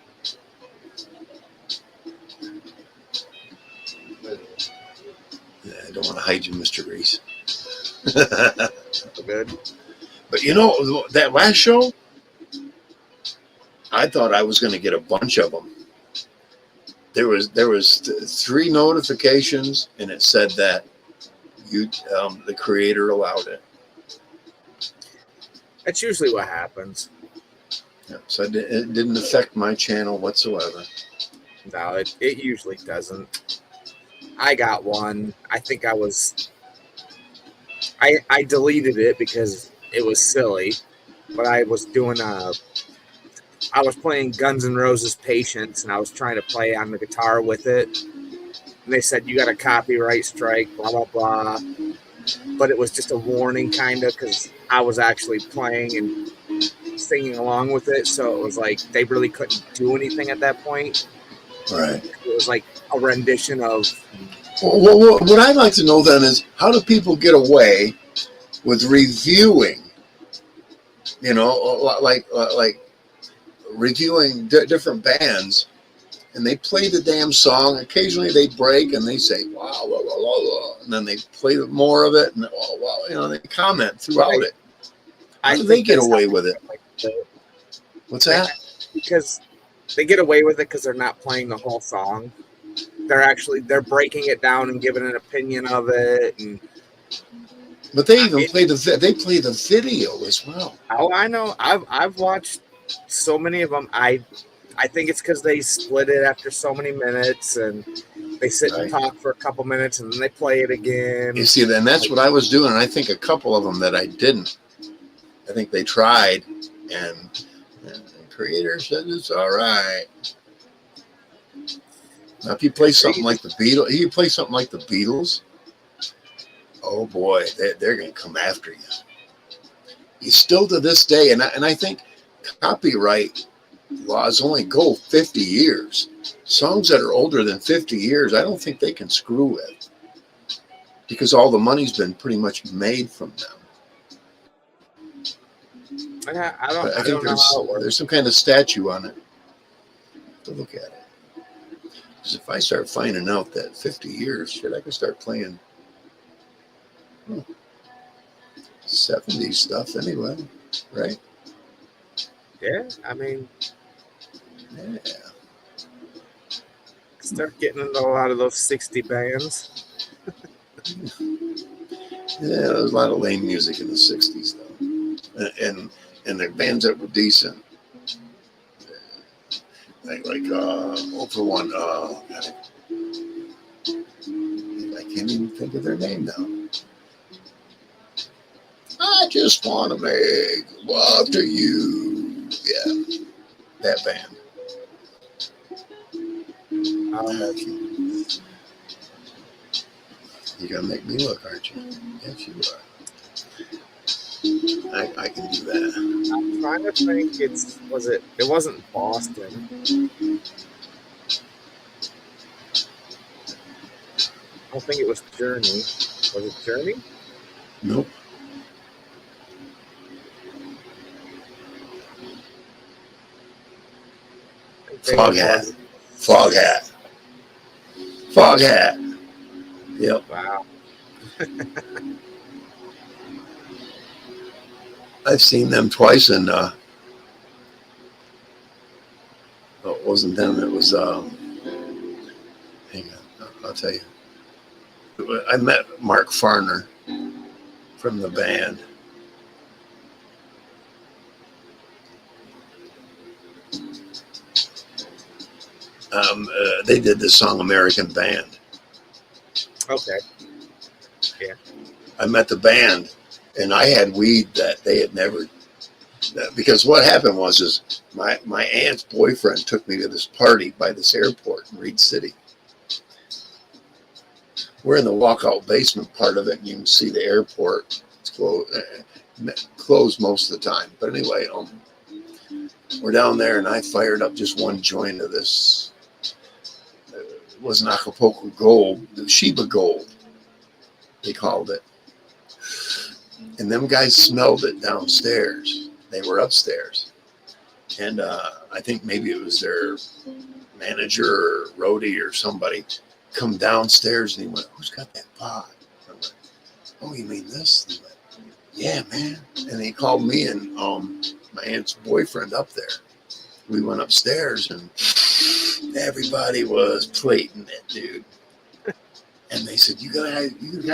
Yeah, I don't want to hide you, Mr. Reese. Good. But you know, that last show, I thought I was going to get a bunch of them. There was 3 notifications, and it said that the creator allowed it. That's usually what happens. Yeah, so it didn't affect my channel whatsoever. No, it usually doesn't. I got one. I think I deleted it because it was silly, but I was playing Guns N' Roses Patience, and I was trying to play on the guitar with it. And they said, you got a copyright strike, blah, blah, blah. But it was just a warning, kind of, because I was actually playing, and singing along with it. So it was like they really couldn't do anything at that point. Right. It was like a rendition of. Well, what I'd like to know then is how do people get away with reviewing? You know, like reviewing different bands, and they play the damn song. Occasionally they break and they say wow, blah, blah, blah, blah, and then they play more of it, and oh wow, you know, they comment throughout it. How do they get away with it? What's that? Because they get away with it because they're not playing the whole song. They're breaking it down and giving an opinion of it, and but they even play the video as well. Oh, I know. I've watched so many of them. I think it's because they split it after so many minutes, and they sit and talk for a couple minutes, and then they play it again. You see, then that's what I was doing, and I think a couple of them that I didn't. I think they tried, and the creator said it's all right. Now, if you play something like the Beatles, oh boy, they're going to come after you. You still to this day, and I think copyright laws only go 50 years. Songs that are older than 50 years, I don't think they can screw with, because all the money's been pretty much made from them. I think there's some kind of statue on it. To look at it. Because if I start finding out that 50 years, shit, I can start playing 70s stuff anyway, right? Yeah, I mean, yeah. Start getting into a lot of those 60 bands. Yeah, there was a lot of lame music in the 60s, though. And the bands that were decent. For one, I can't even think of their name now. I just want to make love to you. Yeah, that band. You're going to make me look, aren't you? Yes, you are. I can do that. I'm trying to think. It wasn't Boston. I don't think it was Journey. Was it Journey? Nope. Foghat. Yep. Wow. I've seen them twice, and it wasn't them. It was hang on, I'll tell you. I met Mark Farner from the band. They did the song "American Band." Okay. Yeah. I met the band, and I had weed that they had never. Because what happened was my aunt's boyfriend took me to this party by this airport in Reed City. We're in the walkout basement part of it, and you can see the airport. It's closed most of the time. But anyway, we're down there, and I fired up just one joint of this. It wasn't Acapulco Gold, the Sheba Gold, they called it. And them guys smelled it downstairs. They were upstairs. And I think maybe it was their manager or roadie or somebody come downstairs, and he went, "Who's got that pot?" I went, "Oh, you mean this?" And he went, "Yeah, man." And he called me and my aunt's boyfriend up there. We went upstairs, and everybody was plating it, dude. And they said, you got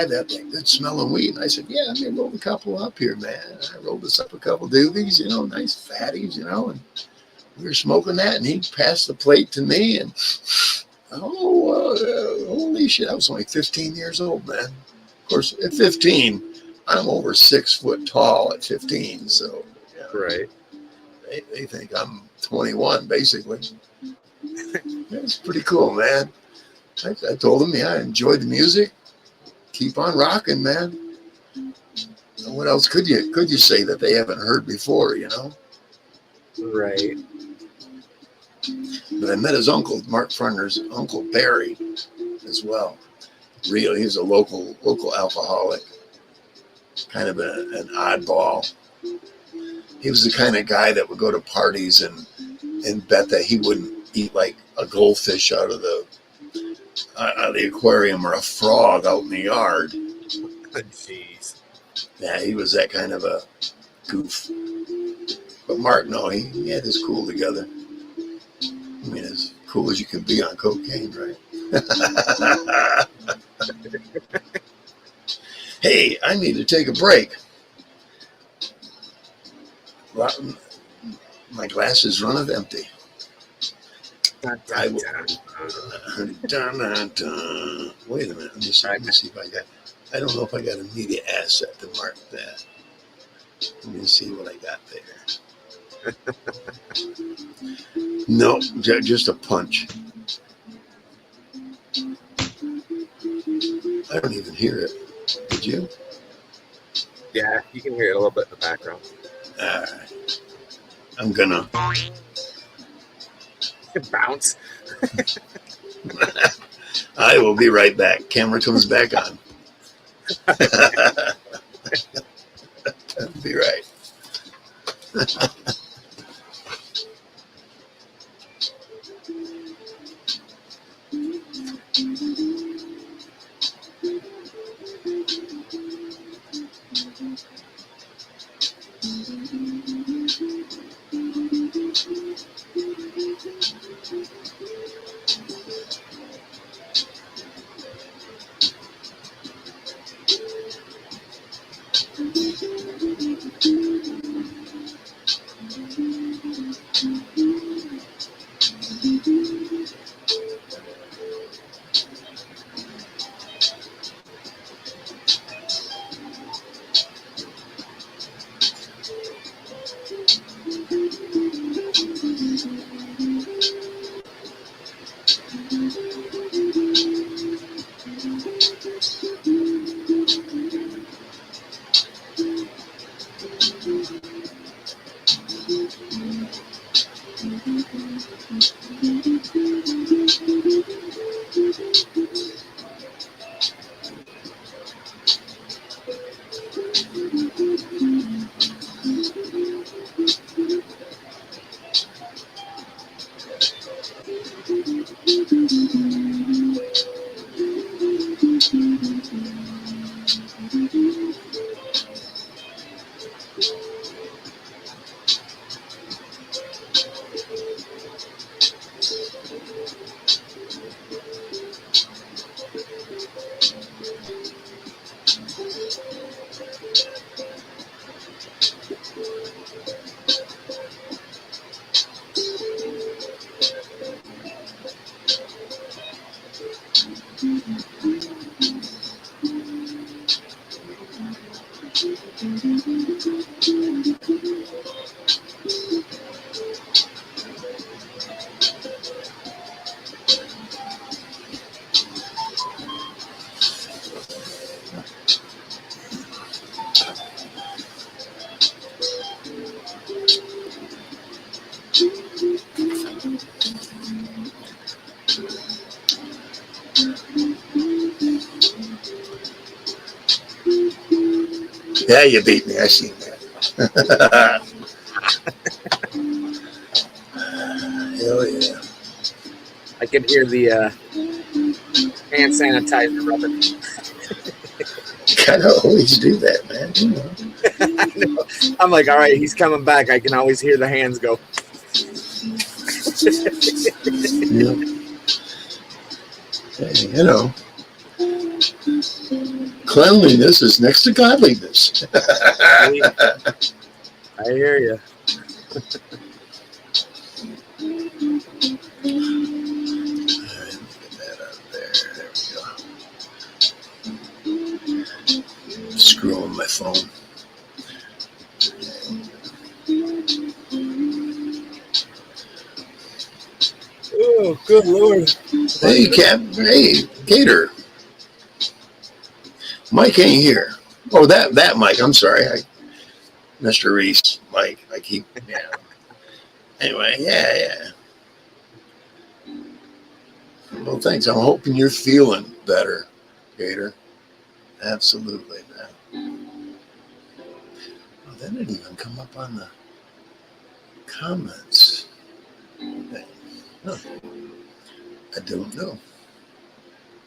that good smelling weed. And I said, yeah, I rolled a couple up here, man. I rolled us up a couple doobies, nice fatties, and we were smoking that, and he passed the plate to me, and holy shit, I was only 15 years old, man. Of course, at 15, I'm over 6 foot tall at 15, so. Yeah. Right. They think I'm 21, basically. It's pretty cool, man. I told them, yeah, I enjoyed the music. Keep on rocking, man. What else could you say that they haven't heard before, Right. But I met his uncle, Mark Frunder's uncle Barry, as well. Real, he's a local alcoholic, kind of an oddball. He was the kind of guy that would go to parties and bet that he wouldn't eat like a goldfish out of the aquarium or a frog out in the yard. Jeez. Yeah, he was that kind of a goof. But Mark, no, he had his cool together. I mean, as cool as you can be on cocaine, right? Hey, I need to take a break. My glasses runneth empty. Dun, I dun, will. dun. Wait a minute. Let me see if I got. I don't know if I got a media asset to mark that. Let me see what I got there. No, just a punch. I don't even hear it. Did you? Yeah, you can hear it a little bit in the background. All right. I'm gonna Bounce. I will be right back. Camera comes back on. Be right. Yeah, you beat me. I seen that. Hell yeah. I can hear the hand sanitizer rubbing. Gotta always do that, man. You know. I know. I'm like, all right, he's coming back. I can always hear the hands go. Yeah. Hey, you know, cleanliness is next to godliness. I hear you. Screw on my phone. Oh, good Lord. Hey, hey, Gator. Mike ain't here. Oh, that Mike. I'm sorry. Mr. Reese, Mike. I keep, yeah. Anyway, yeah. Well, thanks. I'm hoping you're feeling better, Gator. Absolutely, man. Well, that didn't even come up on the comments. Huh. I don't know.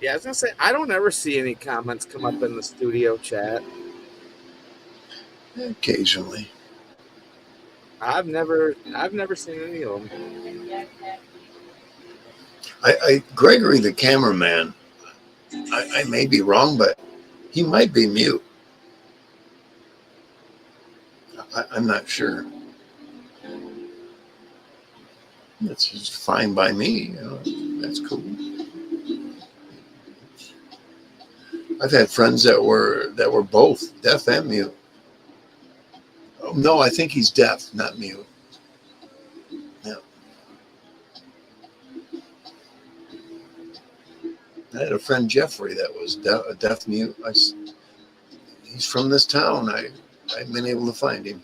Yeah, I was gonna say I don't ever see any comments come up in the studio chat. Occasionally. I've never seen any of them. Gregory, the cameraman, I may be wrong, but he might be mute. I'm not sure. That's just fine by me. That's cool. I've had friends that were both deaf and mute. Oh, no, I think he's deaf, not mute. Yeah. I had a friend, Jeffrey, that was a deaf mute. He's from this town. I've been able to find him.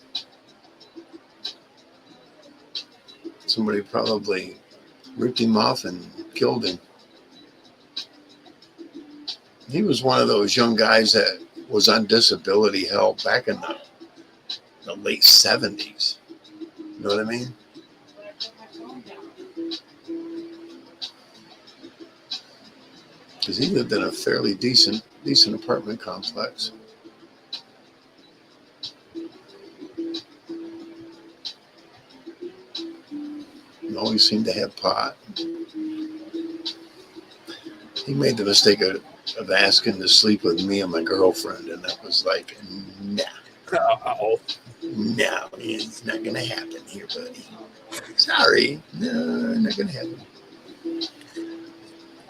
Somebody probably ripped him off and killed him. He was one of those young guys that was on disability help back in the late 70s. You know what I mean? Because he lived in a fairly decent apartment complex. He always seemed to have pot. He made the mistake of asking to sleep with me and my girlfriend, and that was like, nah. Uh-oh. No, it's not going to happen here, buddy. Sorry. No, not going to happen.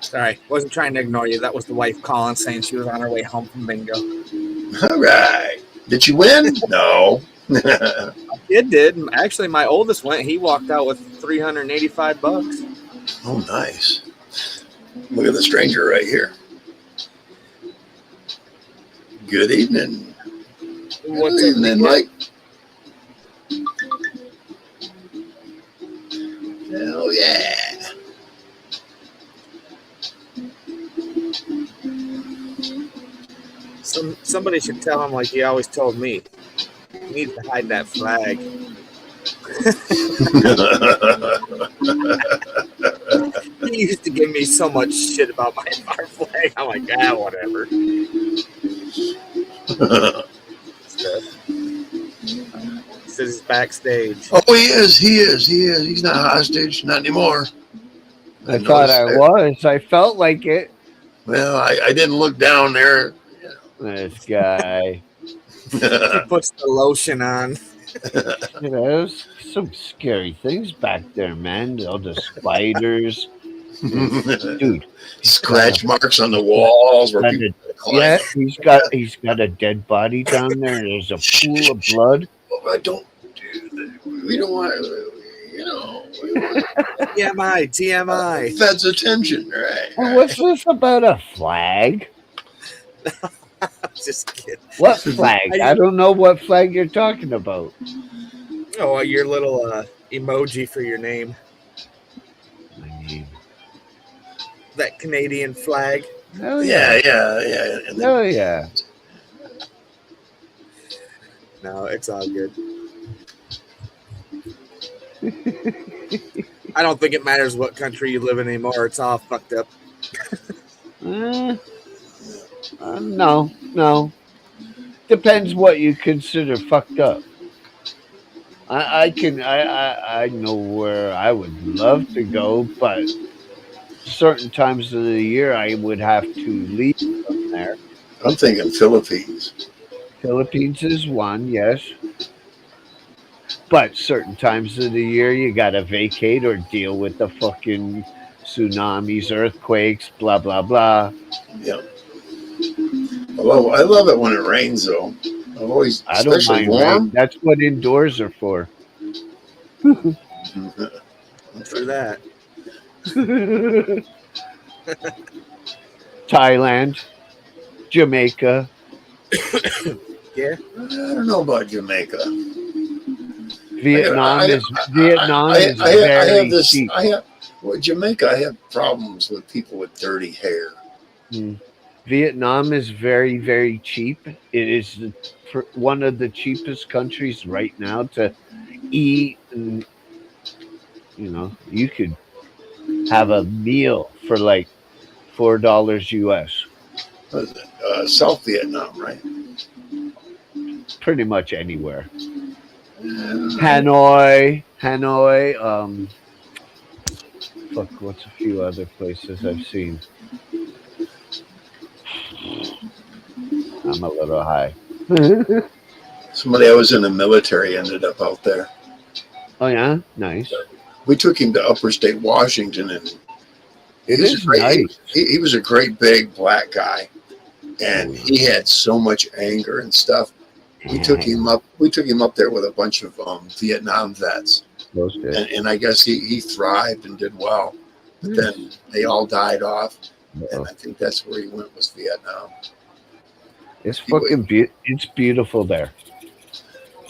Sorry, wasn't trying to ignore you. That was the wife calling, saying she was on her way home from bingo. All right. Did you win? No. It did. Actually, my oldest went. He walked out with $385. Oh, nice. Look at the stranger right here. Good evening. What's Good evening, Mike. Hell yeah. Somebody should tell him like he always told me. He needs to hide that flag. He used to give me so much shit about our flag. I'm like, whatever. He says he's backstage. Oh, he is. He's not hostage. Not anymore. I thought I was. I felt like it. Well, I didn't look down there. This guy. He puts the lotion on. There's some scary things back there, man. All the spiders. Dude. Scratch marks on the walls. Where people yeah, he's got a dead body down there. There's a pool of blood. I don't do that. We don't want, TMI. Fed's attention, right? Well, what's this about a flag? Just kidding. What flag? I don't know what flag you're talking about. Oh, your little emoji for your name. My name. That Canadian flag. Oh yeah. Oh yeah. No, it's all good. I don't think it matters what country you live in anymore. It's all fucked up. No. Depends what you consider fucked up. I know where I would love to go, but certain times of the year I would have to leave from there. I'm thinking Philippines. Philippines is one, yes. But certain times of the year you gotta vacate or deal with the fucking tsunamis, earthquakes, blah blah blah. Yeah. I love it when it rains though. I don't mind warm. rain. That's what indoors are for. For that. Thailand, Jamaica. Yeah. I don't know about Jamaica. Vietnam is I have very this. cheap. I have well, Jamaica. I have problems with people with dirty hair. Mm. Vietnam is very, very cheap. It is one of the cheapest countries right now to eat, and you could have a meal for like $4 US. What is it? South Vietnam, right? Pretty much anywhere. Uh, Hanoi. Fuck. What's a few other places I've seen? I'm a little high. Somebody I was in the military ended up out there. Oh yeah, nice. We took him to Upper State Washington, and It is nice. he was a great big black guy, and he had so much anger and stuff. We took him up. We took him up there with a bunch of Vietnam vets, and I guess he thrived and did well. But then they all died off, and I think that's where he went, was Vietnam. It's fucking it's beautiful there.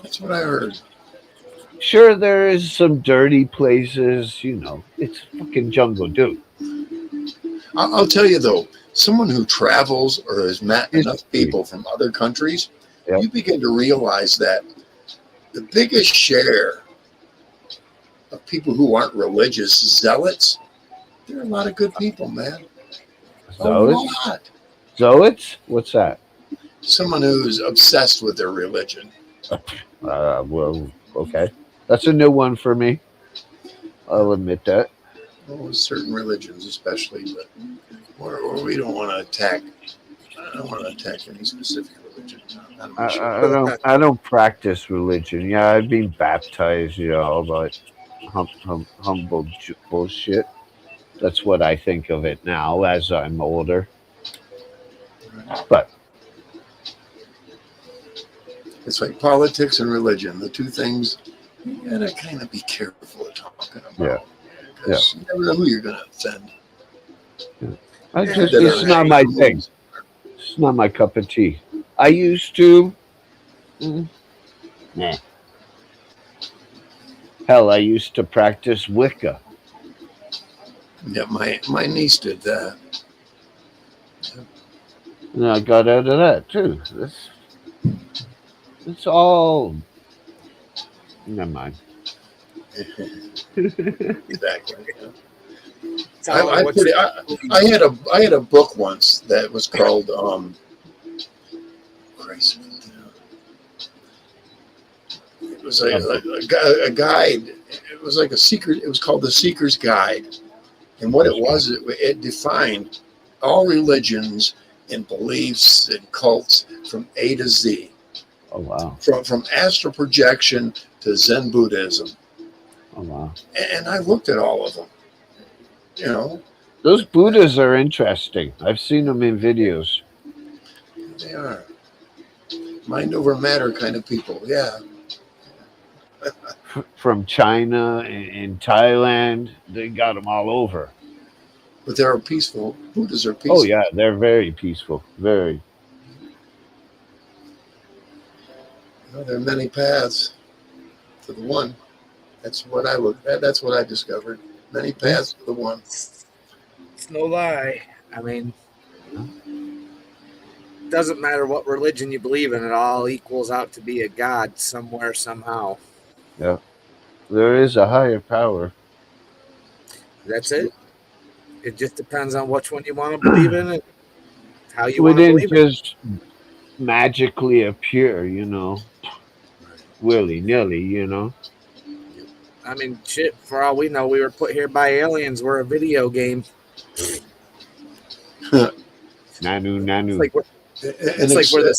That's what I heard. Sure, there is some dirty places. It's fucking jungle, dude. I'll tell you though, someone who travels or has met enough people from other countries, you begin to realize that the biggest share of people who aren't religious zealots, there are a lot of good people, man. Zealots? A lot. Zealots? What's that? Someone who's obsessed with their religion. Well, okay. That's a new one for me. I'll admit that. Well, certain religions, especially, but or we don't want to attack. I don't want to attack any specific religion. I don't practice religion. Yeah, I've been baptized. All that humble bullshit. That's what I think of it now as I'm older. But it's like politics and religion, the two things you gotta kind of be careful of talking about. Yeah. Because you never know who you're gonna offend. It's not my thing. It's not my cup of tea. I used to. Nah. Hell, I used to practice Wicca. Yeah, my niece did that. And I got out of that too. It's all. Never mind. Exactly. I had a book once that was called Christ. It was a guide. It was like a secret. It was called The Seeker's Guide, and what it was, it defined all religions and beliefs and cults from A to Z. Oh wow! From astral projection to Zen Buddhism. Oh wow! And I looked at all of them. Those Buddhas are interesting. I've seen them in videos. They are mind over matter kind of people. Yeah. From China and Thailand, they got them all over. But they're peaceful. Buddhas are peaceful. Oh yeah, they're very peaceful. Very. There are many paths to the one. That's what I looked at. That's what I discovered. Many paths to the one. It's no lie. I mean, it doesn't matter what religion you believe in. It all equals out to be a god somewhere, somehow. Yeah. There is a higher power. That's it. It just depends on which one you want to believe in and how you want to believe it. Just magically appear, willy-nilly, I mean, shit, for all we know, we were put here by aliens. We're a video game. Nanu. It's like we're the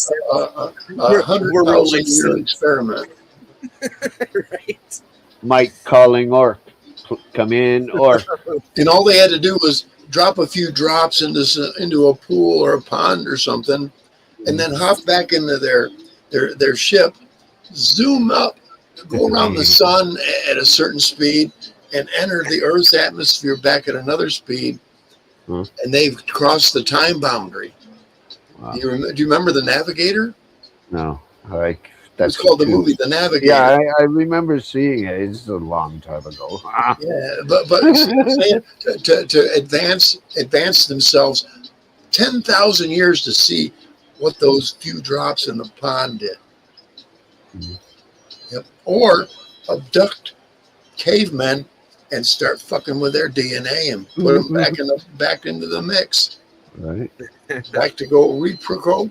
100,000-year experiment. Right. Mike calling Orc. Come in, Orc. And all they had to do was drop a few drops into a pool or a pond or something, and then hop back into their ship, zoom up, go around the sun at a certain speed, and enter the Earth's atmosphere back at another speed, and they've crossed the time boundary. Wow. Do you remember the Navigator? No, was called the movie The Navigator. Yeah, I remember seeing it. It's a long time ago. Yeah, but you see what I'm saying? To advance themselves 10,000 years to see what those few drops in the pond did. Mhm. Yep. Or abduct cavemen and start fucking with their DNA and put them back into the mix. Right. Back to go reprocreate,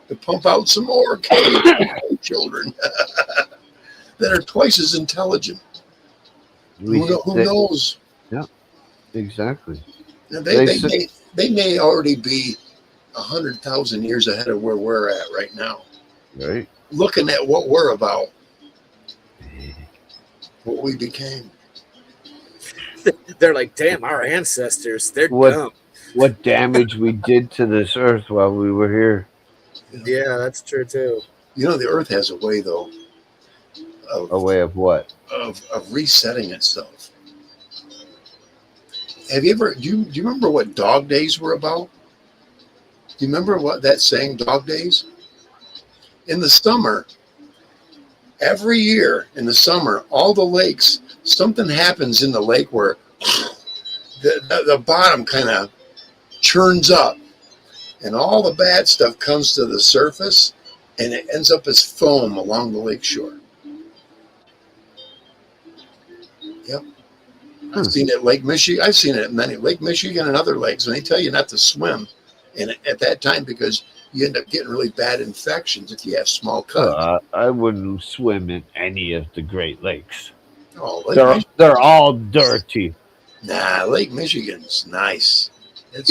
to pump out some more cave children that are twice as intelligent. Who knows? Yeah, exactly. They may already be 100,000 years ahead of where we're at right now. Right. Looking at what we're about, what we became. They're like, damn, our ancestors, they're dumb. What damage we did to this earth while we were here. Yeah, that's true too. The earth has a way, though. A way of what? Of resetting itself. Have you ever, do you remember what dog days were about? Do you remember what that saying, dog days? In the summer, every year in the summer, all the lakes, something happens in the lake where the bottom kind of churns up and all the bad stuff comes to the surface and it ends up as foam along the lake shore. Yep. I've seen it at Lake Michigan. I've seen it at many Lake Michigan and other lakes, and they tell you not to swim at that time because you end up getting really bad infections if you have small cuts. I wouldn't swim in any of the Great Lakes. Oh, they're all dirty. Nah, Lake Michigan's nice. It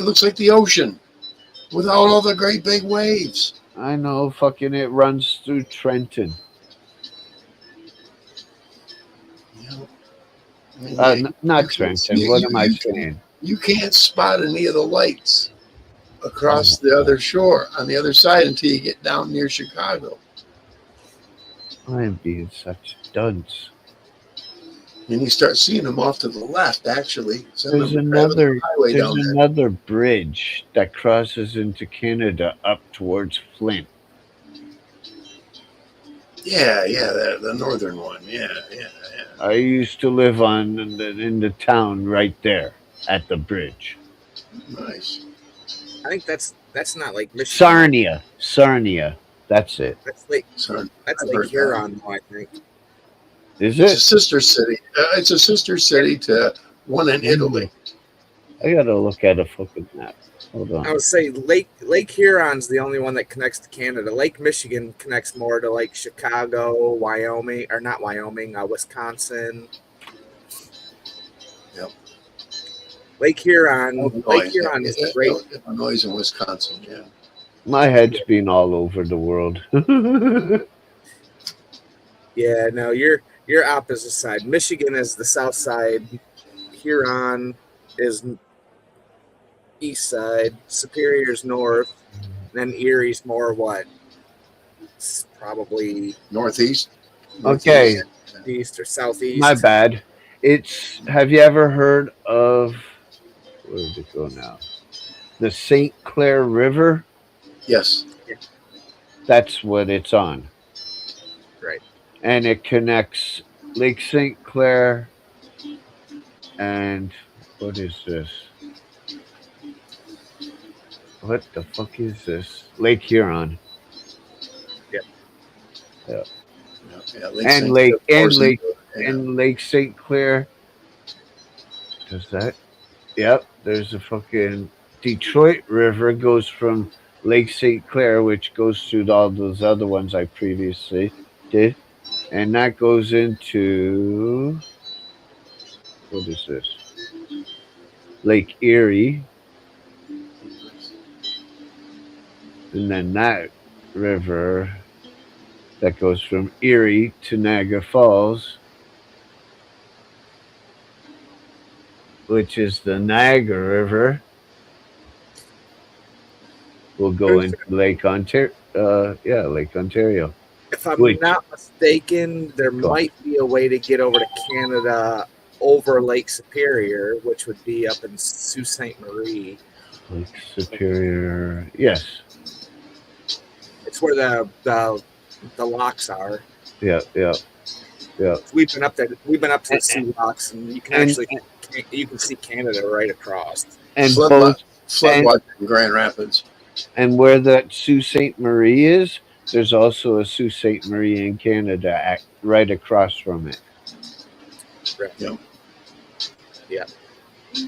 looks like the ocean without all the great big waves. I know, fucking it runs through Trenton. Not Trenton. What am I saying? You can't spot any of the lights across the other shore on the other side until you get down near Chicago. I am being such a dunce. And you start seeing them off to the left, actually. There's another bridge that crosses into Canada up towards Flint. Yeah, the northern one. Yeah. I used to live in the town right there at the bridge. Nice. I think that's not like Michigan. Sarnia. That's it. That's Lake Huron, I think. Is it? It's a sister city. It's a sister city to one in Italy. I gotta look at a fucking map. Hold on. I would say Lake Huron's the only one that connects to Canada. Lake Michigan connects more to like Chicago, Wyoming, or not Wyoming, Wisconsin. Yep. Lake Huron is great. Illinois and Wisconsin, yeah. My head's been all over the world. Yeah, no, you're opposite side. Michigan is the south side. Huron is east side. Superior's north. And then Erie's more what? It's probably northeast. Okay. East or southeast. My bad. Have you ever heard of, where did it go now? The St. Clair River? Yes. Yeah. That's what it's on. Right. And it connects Lake St. Clair and what is this? What the fuck is this? Lake Huron. Yep. Yeah. Yeah, Lake St. Clair. Does that? Yep. There's a fucking Detroit River goes from Lake St. Clair, which goes through all those other ones I previously did. And that goes into, what is this? Lake Erie. And then that river that goes from Erie to Niagara Falls, which is the Niagara River, will go into Lake Ontario. Lake Ontario. If I'm not mistaken, there might be a way to get over to Canada over Lake Superior, which would be up in Sault Ste. Marie. Lake Superior, yes. It's where the locks are. Yeah. We've been up there. We've been up to the And- sea locks, and you can and- actually you can see Canada right across. And Flood and- watch in Grand Rapids. and where that Sault Ste. Marie is, there's also a Sault Ste. Marie in Canada right across from it. Right. Yep. Yeah.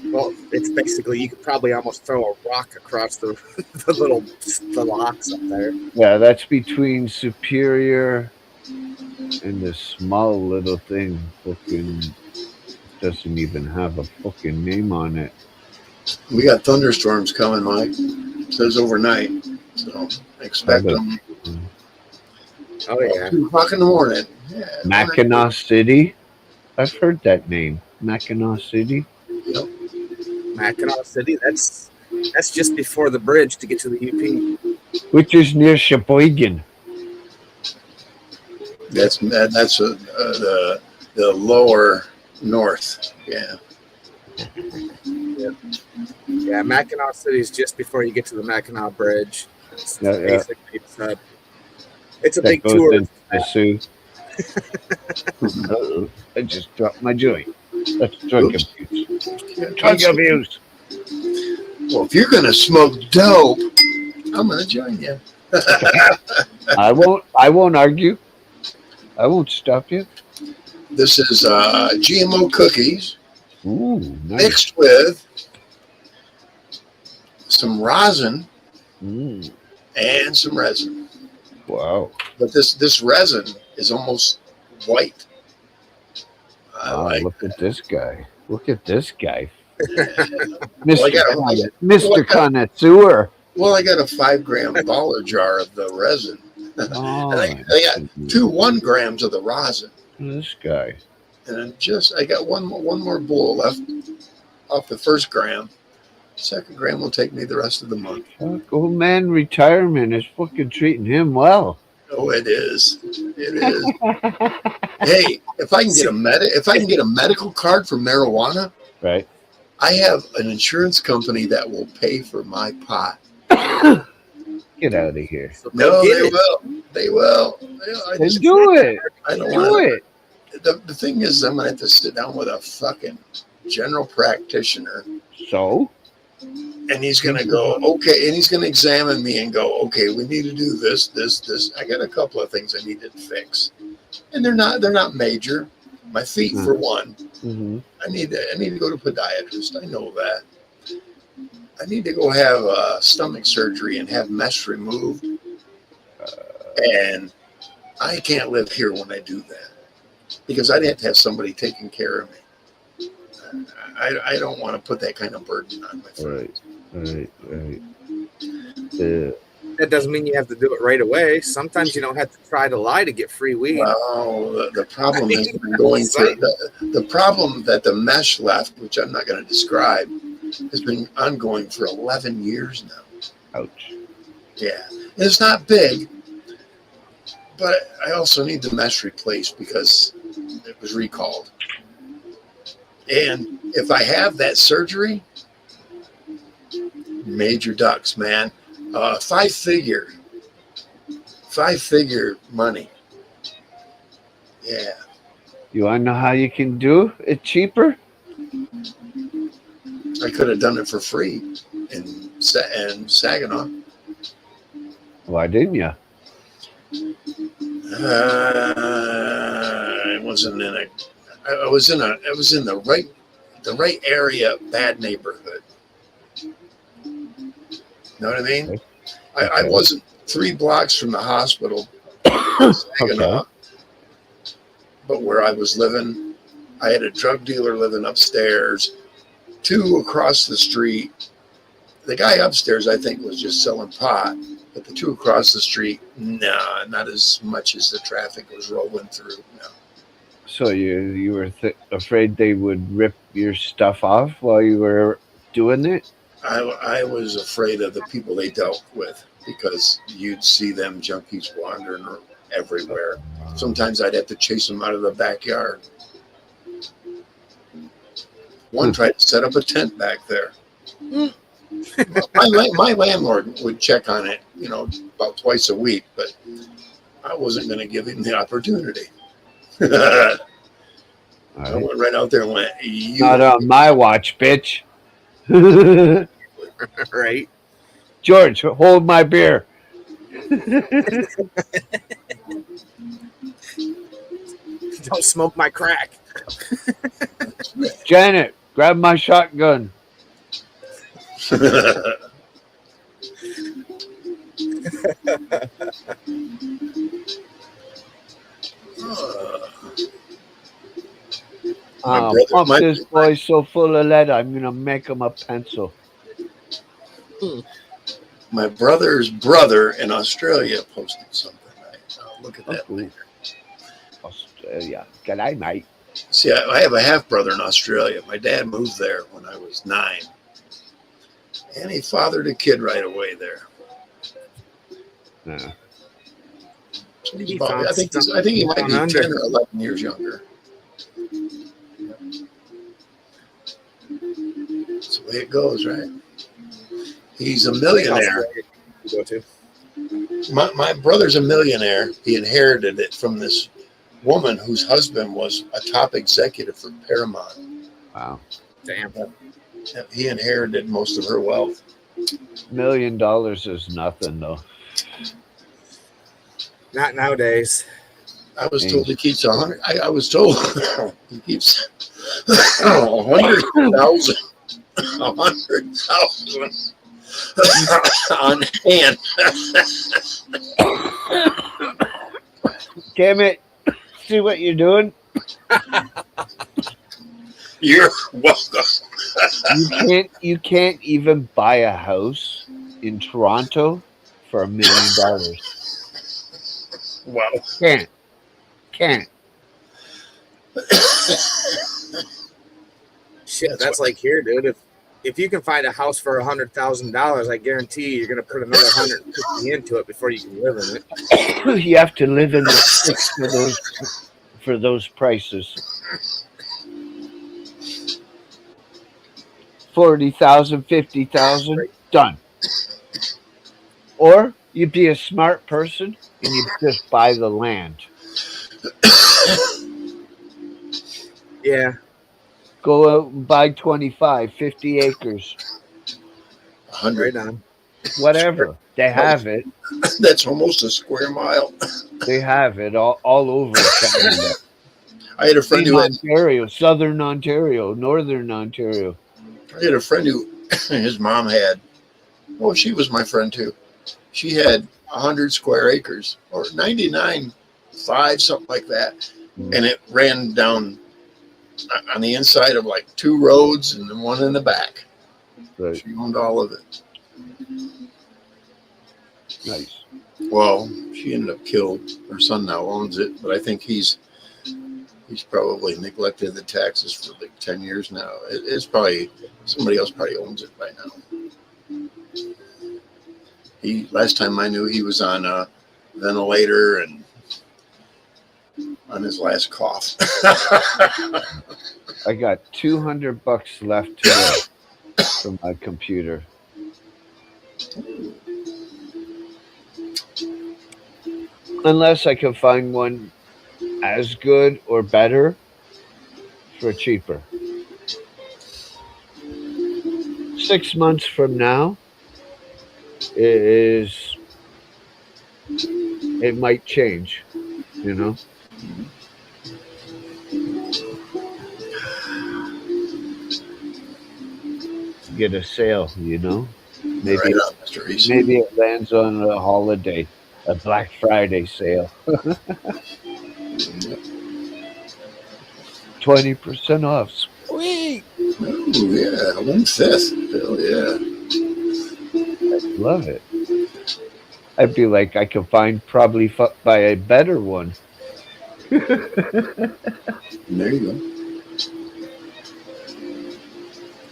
Well, it's basically you could probably almost throw a rock across the the locks up there. Yeah, that's between Superior and this small little thing. Fucking doesn't even have a fucking name on it. We got thunderstorms coming, Mike. It says overnight, so expect them. Oh yeah. 2 o'clock in the morning. Yeah, Mackinac City. I've heard that name. Mackinac City. Yep. Mackinac City. That's just before the bridge to get to the UP. Which is near Sheboygan. That's the lower north. Yeah. Yeah, Mackinac City is just before you get to the Mackinac Bridge. It's Yeah. basically it's a That big goes tour. into the Sioux. Uh-oh. I just dropped my joint. That's drug Oops. abuse. Can't Drug touch it. abuse. Well, if you're gonna smoke dope, I'm gonna join you. I won't argue. I won't stop you. This is GMO cookies Ooh, nice. mixed with some rosin Mm, and some resin. wow. But this resin is almost white. I Wow, like look at this guy. Look at this guy. Well, Mr. Mr. Connoisseur. Well, I got a 5-gram baller jar of the resin. Oh, I got 2 1 grams of the rosin. this guy. And I got one more bowl left off the first gram. Second gram will take me the rest of the month. Fuck, old man retirement is fucking treating him well. Oh, it is. It is. Hey, if I can get a medical card for marijuana, Right. I have an insurance company that will pay for my pot. Get out of here. So No, get they it. will. They will. I Then just, do it. I don't Do want it. the thing is, I'm gonna have to sit down with a fucking general practitioner, So? and he's gonna go, okay, and he's gonna examine me and go, okay, we need to do this. I got a couple of things I need to fix, and they're not major. My feet, for one. Mm-hmm. I need to go to podiatrist. I know that. I need to go have stomach surgery and have mesh removed, and I can't live here when I do that because I'd have to have somebody taking care of me. I don't want to put that kind of burden on my friend. Right. That doesn't mean you have to do it right away. Sometimes you don't have to try to lie to get free weed. Well, the problem has been going through the problem that the mesh left, which I'm not going to describe, has been ongoing for 11 years now. Ouch. Yeah, and it's not big, but I also need the mesh replaced because it was recalled. And if I have that surgery, major ducks, man, 5-figure money. Yeah. You want to know how you can do it cheaper? I could have done it for free in Saginaw. Why didn't you? I wasn't in I was in the right area, bad neighborhood. Know what I mean? Okay. I wasn't 3 blocks from the hospital, Saginaw, but where I was living, I had a drug dealer living upstairs, 2 across the street. The guy upstairs, I think, was just selling pot, but the 2 across the street, nah, not as much as the traffic was rolling through. No. So you were afraid they would rip your stuff off while you were doing it? I was afraid of the people they dealt with because you'd see them junkies wandering everywhere. Sometimes I'd have to chase them out of the backyard. One tried to set up a tent back there. My landlord would check on it, about twice a week, but I wasn't going to give him the opportunity. I All right. went right out there and went, Not on my watch, bitch. Right? George, hold my beer. Don't smoke my crack. Janet, grab my shotgun. Pump this boy so full of lead, I'm going to make him a pencil. My brother's brother in Australia posted something. I'll look at that later. Australia. G'day, mate. See, I have a half brother in Australia. My dad moved there when I was 9, and he fathered a kid right away there. Yeah. So I think he might be 10 or 11 years younger. That's the way it goes, right? He's a millionaire. My brother's a millionaire. He inherited it from this woman whose husband was a top executive for Paramount. Wow. Damn. He inherited most of her wealth. $1 million is nothing, though. Not nowadays. I was told he keeps 100. I was told he keeps 100,000. 100,000 on hand. Damn it. See what you're doing? You're welcome. You can't even buy a house in Toronto for $1 million. Wow. Can't. Shit, that's like here, dude. If you can find a house for $100,000, I guarantee you're gonna put another 150 into it before you can live in it. You have to live in the sticks for those prices. 40,000, 50,000, done. Or you be a smart person and you just buy the land. Yeah. Go out and buy 25, 50 acres. 100. Right on. Whatever. They have it. That's almost a square mile. They have it all over Canada. I had a friend in who had Ontario, Southern Ontario, Northern Ontario. I had a friend who his mom had. Well, she was my friend too. She had 100 square acres, or 99.5, something like that, and it ran down on the inside of like 2 roads and then one in the back. Right. She owned all of it. Nice. Well, she ended up killed. Her son now owns it, but I think he's probably neglected the taxes for like 10 years now. It's probably somebody else probably owns it by now. Last time I knew, he was on a ventilator and on his last cough. I got $200 left today from my computer. Unless I can find one as good or better for cheaper. 6 months from now, it might change, you know. Get a sale, you know. Maybe Right on, Mr. Reese. maybe it lands on a holiday, a Black Friday sale. 20% off. Sweet. Oh yeah, 1/5. Hell yeah. Love it. I'd be like, I could probably buy a better one. There you go.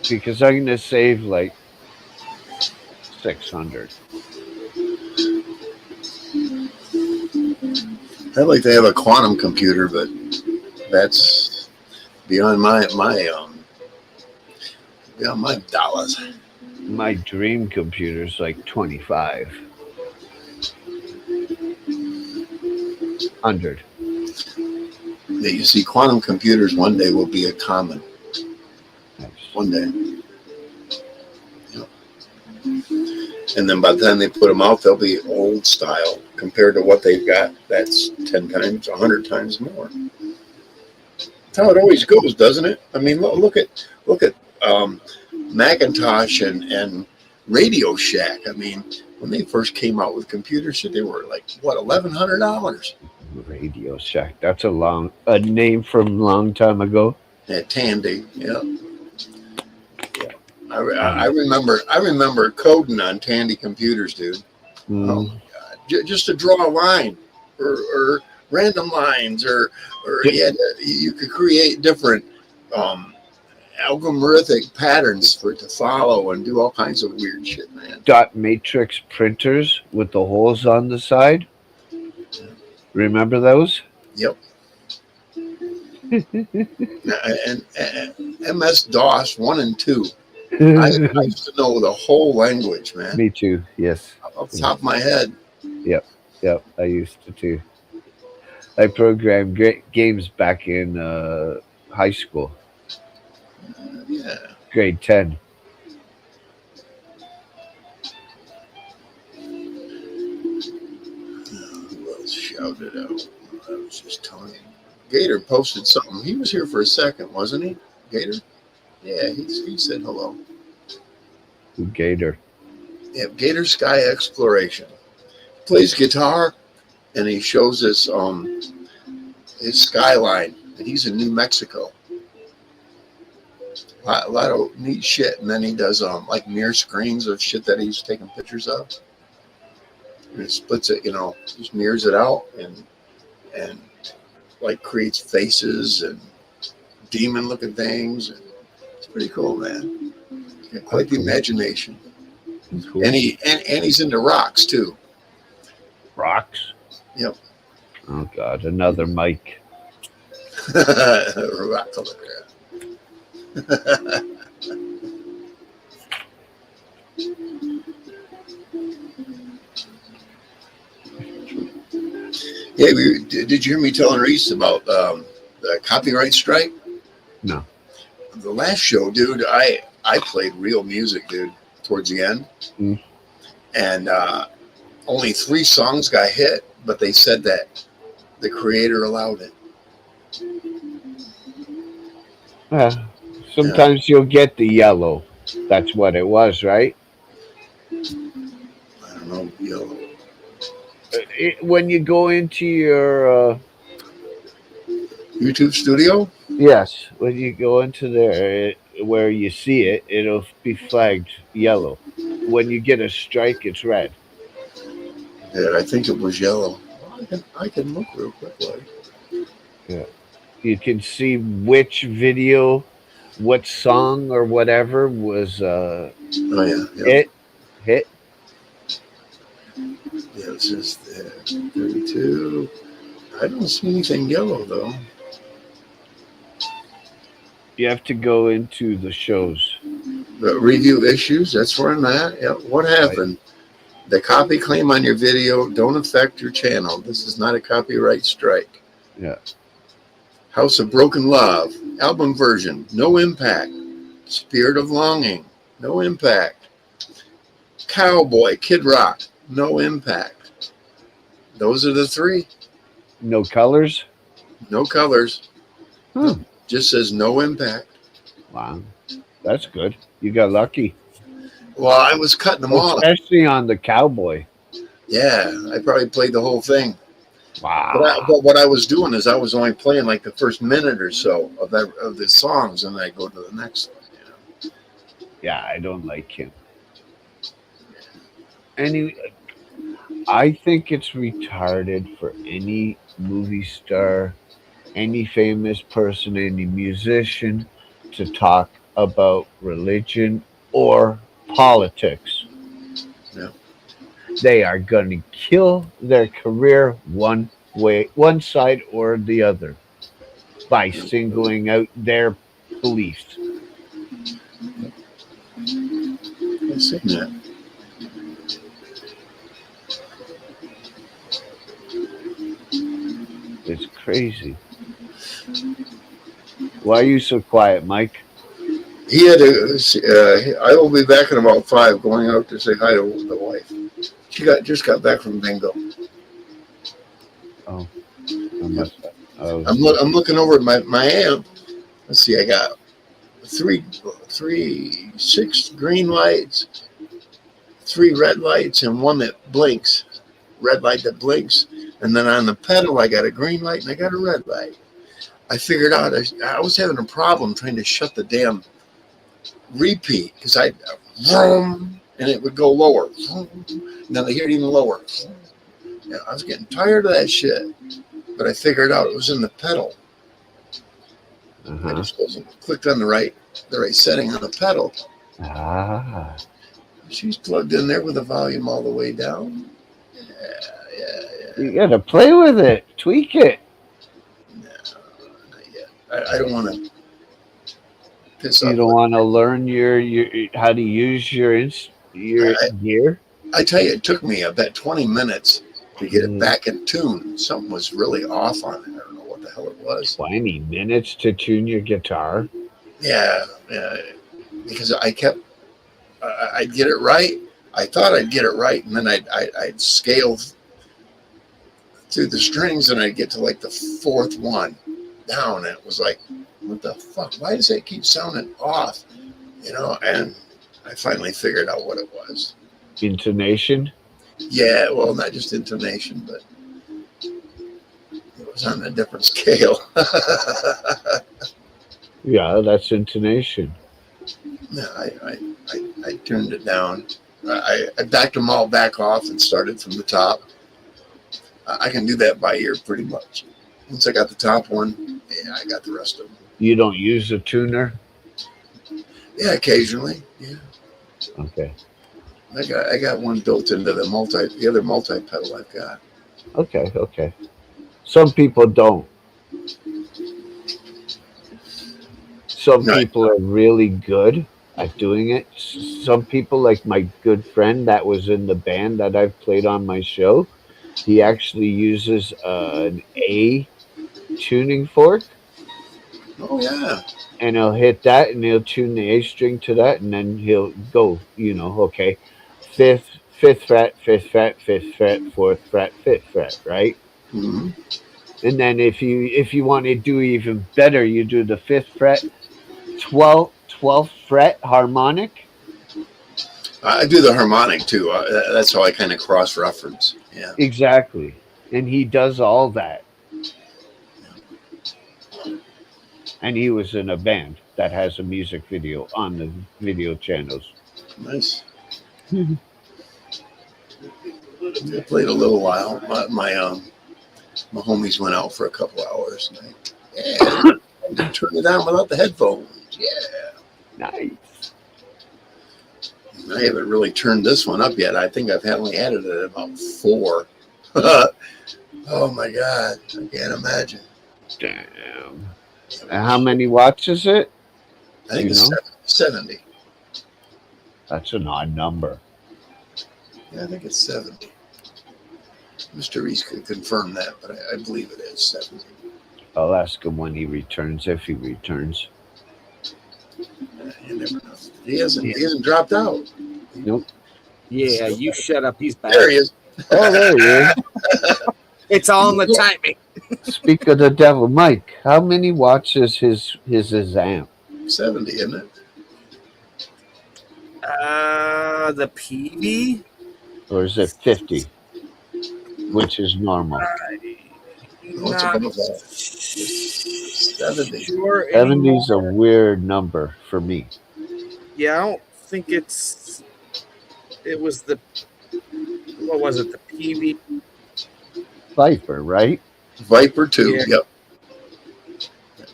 Because I'm gonna save like 600. I'd like to have a quantum computer, but that's beyond my dollars. My dream computer is like 2,500. Yeah, you see, quantum computers one day will be a common. Nice. One day. And then by the time they put them out, they'll be old style compared to what they've got. That's 10 times, 100 times more. That's how it always goes, doesn't it? I mean, look at Macintosh and Radio Shack. I mean, when they first came out with computers, they were like what, $1,100 Radio Shack. That's a name from a long time ago. at Tandy. Yeah, yeah. I Um, remember. I remember coding on Tandy computers, dude. Oh mm, my God! Just to draw a line, or random lines, or d- you could create different um, algorithmic patterns for it to follow and do all kinds of weird shit, man. dot matrix printers with the holes on the side. Remember those? Yep. And MS DOS 1 and 2. I used to know the whole language, man, Me too. Yes. off the Yes. top of my head. Yep. Yep. I used to too. I programmed great games back in high school, Yeah. grade 10. Who else shouted out? I was just telling him. Gator posted something. He was here for a second, wasn't he? Gator? Yeah, he said hello. Gator. Yeah, Gator Sky Exploration. Plays guitar and he shows us his skyline. And he's in New Mexico. A lot of neat shit. And then he does like mirror screens of shit that he's taking pictures of. And he splits it, just mirrors it out and like creates faces and demon looking things. And it's pretty cool, man. Yeah, quite the imagination. Cool. And he's into rocks too. Rocks. Yep. Oh God, another mic. Rock color. Yeah, did you hear me telling Reese about the copyright strike? No. The last show, dude, I played real music, dude, towards the end. Mm. And only 3 songs got hit, but they said that the creator allowed it. Sometimes you'll get the yellow. That's what it was, right? I don't know, yellow. When you go into your YouTube studio? yes, when you go into there where you see it, it'll be flagged yellow. When you get a strike, it's red. Yeah, I think it was yellow. I can look real quick. Yeah, you can see which video, what song or whatever was Oh yeah. hit. Yeah, it says 32. I don't see anything yellow though. You have to go into the shows. But review issues, that's where I'm at. Yeah. What happened? The copy claim on your video don't affect your channel. This is not a copyright strike. Yeah. House of Broken Love, album version, no impact. Spirit of Longing, no impact. Cowboy, Kid Rock, no impact. Those are the 3. No colors. No colors. Huh. Just says no impact. Wow, that's good. You got lucky. Well, I was cutting them off. Especially on the cowboy. Yeah, I probably played the whole thing. Wow. But what I was doing is I was only playing like the first minute or so of the songs, and then I go to the next one. Yeah, I don't like him. I think it's retarded for any movie star, any famous person, any musician to talk about religion or politics. Yeah. They are going to kill their career one side or the other by singling out their beliefs. I've seen that. It's crazy. Why are you so quiet, Mike? He had to. I will be back in about 5, going out to say hi to the wife. She just got back from bingo. Oh, I must. I'm looking over at my amp. Let's see. I got three 6 green lights, 3 red lights, and 1 that blinks. Red light that blinks, and then on the pedal I got a green light and I got a red light. I figured out I was having a problem trying to shut the damn repeat because I vroom and it would go lower. Vroom, and then I hear it even lower. Yeah, I was getting tired of that shit, but I figured out it was in the pedal. I just wasn't clicked on the right setting on the pedal. Ah. She's plugged in there with the volume all the way down. Yeah. You gotta play with it, tweak it. No, not yet. I don't want to piss You off. don't want to learn your how to use your gear. I tell you, it took me about 20 minutes to get it back in tune. Something was really off on it. I don't know what the hell it was. 20 minutes to tune your guitar? Yeah, because I'd get it right. I thought I'd get it right, and then I'd scale through the strings, and I'd get to like the 4th one down, and it was like, what the fuck? Why does that keep sounding off? And I finally figured out what it was. Intonation? Yeah, well, not just intonation, but it was on a different scale. Yeah, that's intonation. No, I turned it down. I backed them all back off and started from the top. I can do that by ear pretty much. Once I got the top one, yeah, I got the rest of them. You don't use a tuner? Yeah, occasionally. Yeah. Okay. I got one built into the other multi pedal I've got. Okay. Some people don't. Some people are really good at doing it. Some people, like my good friend that was in the band that I've played on my show, he actually uses an A tuning fork. Oh, yeah. And he'll hit that and he'll tune the A string to that, and then he'll go, okay, fifth fret, 5th fret, 4th fret, 5th fret, right? Mm-hmm. And then if you want to do even better, you do the 5th fret, 12th fret harmonic. I do the harmonic too. That's how I kind of cross-reference. Yeah. Exactly. And he does all that. And he was in a band that has a music video on the video channels. Nice. I played a little while. My homies went out for a couple hours. And I turned it on without the headphones. Yeah. Nice. I haven't really turned this one up yet. I think I've only added it about 4. Oh my God. I can't imagine. Damn. How many watts is it? I think it's 70. That's an odd number. Yeah, I think it's 70. Mr. Reese could confirm that, but I believe it is 70. I'll ask him when he returns, if he returns. You never know. He hasn't dropped out. Nope. Yeah, you shut up. He's back. There he is. Oh, there he is. It's all in the timing. Speak of the devil, Mike. How many watts is his amp? 70, isn't it? The PV? Or is it 50? Which is normal. What's above that? 70. Sure 70 is a weird number for me. Yeah, I don't think it was what was it? The PV? Viper, right? Viper 2, Yeah. Yep.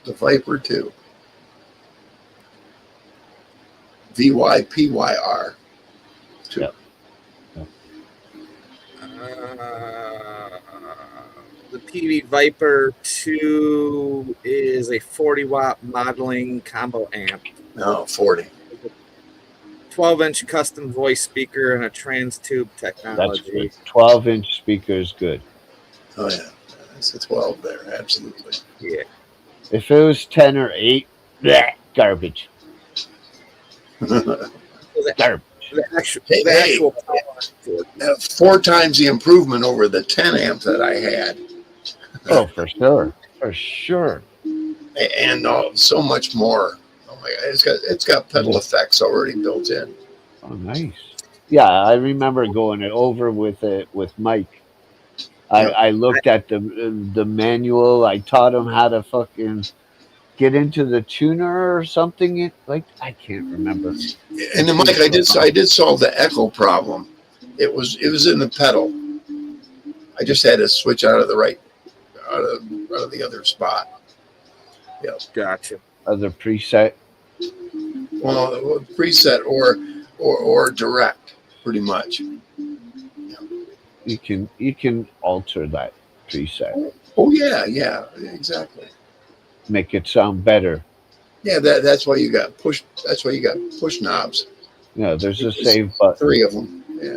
The Viper 2. VYPYR 2. Yep. The PV Viper 2 is a 40-watt modeling combo amp. No, 40. 12-inch custom voice speaker and a trans tube That's technology. good. 12-inch speaker is good. Oh yeah, that's a 12 there. Absolutely. Yeah. If it was 10 or 8, bleh, garbage. The, Garbage. Hey, the actual power. 4 times the improvement over the 10 amp that I had, Oh, for sure. For sure. and so much more. Oh my God, it's got pedal effects already built in. Oh, nice. Yeah, I remember going over with it with Mike. I looked at the manual. I taught him how to fucking get into the tuner or something. Like I can't remember. And then, Mike, I did solve the echo problem. It was in the pedal. I just had to switch out of the other spot. Yeah. Gotcha. Other preset. Well, preset or direct, pretty much. You can alter that preset. Oh yeah, exactly. Make it sound better. Yeah, that's why you got push. That's why you got push knobs. Yeah, there's a save button. 3 of them. Yeah.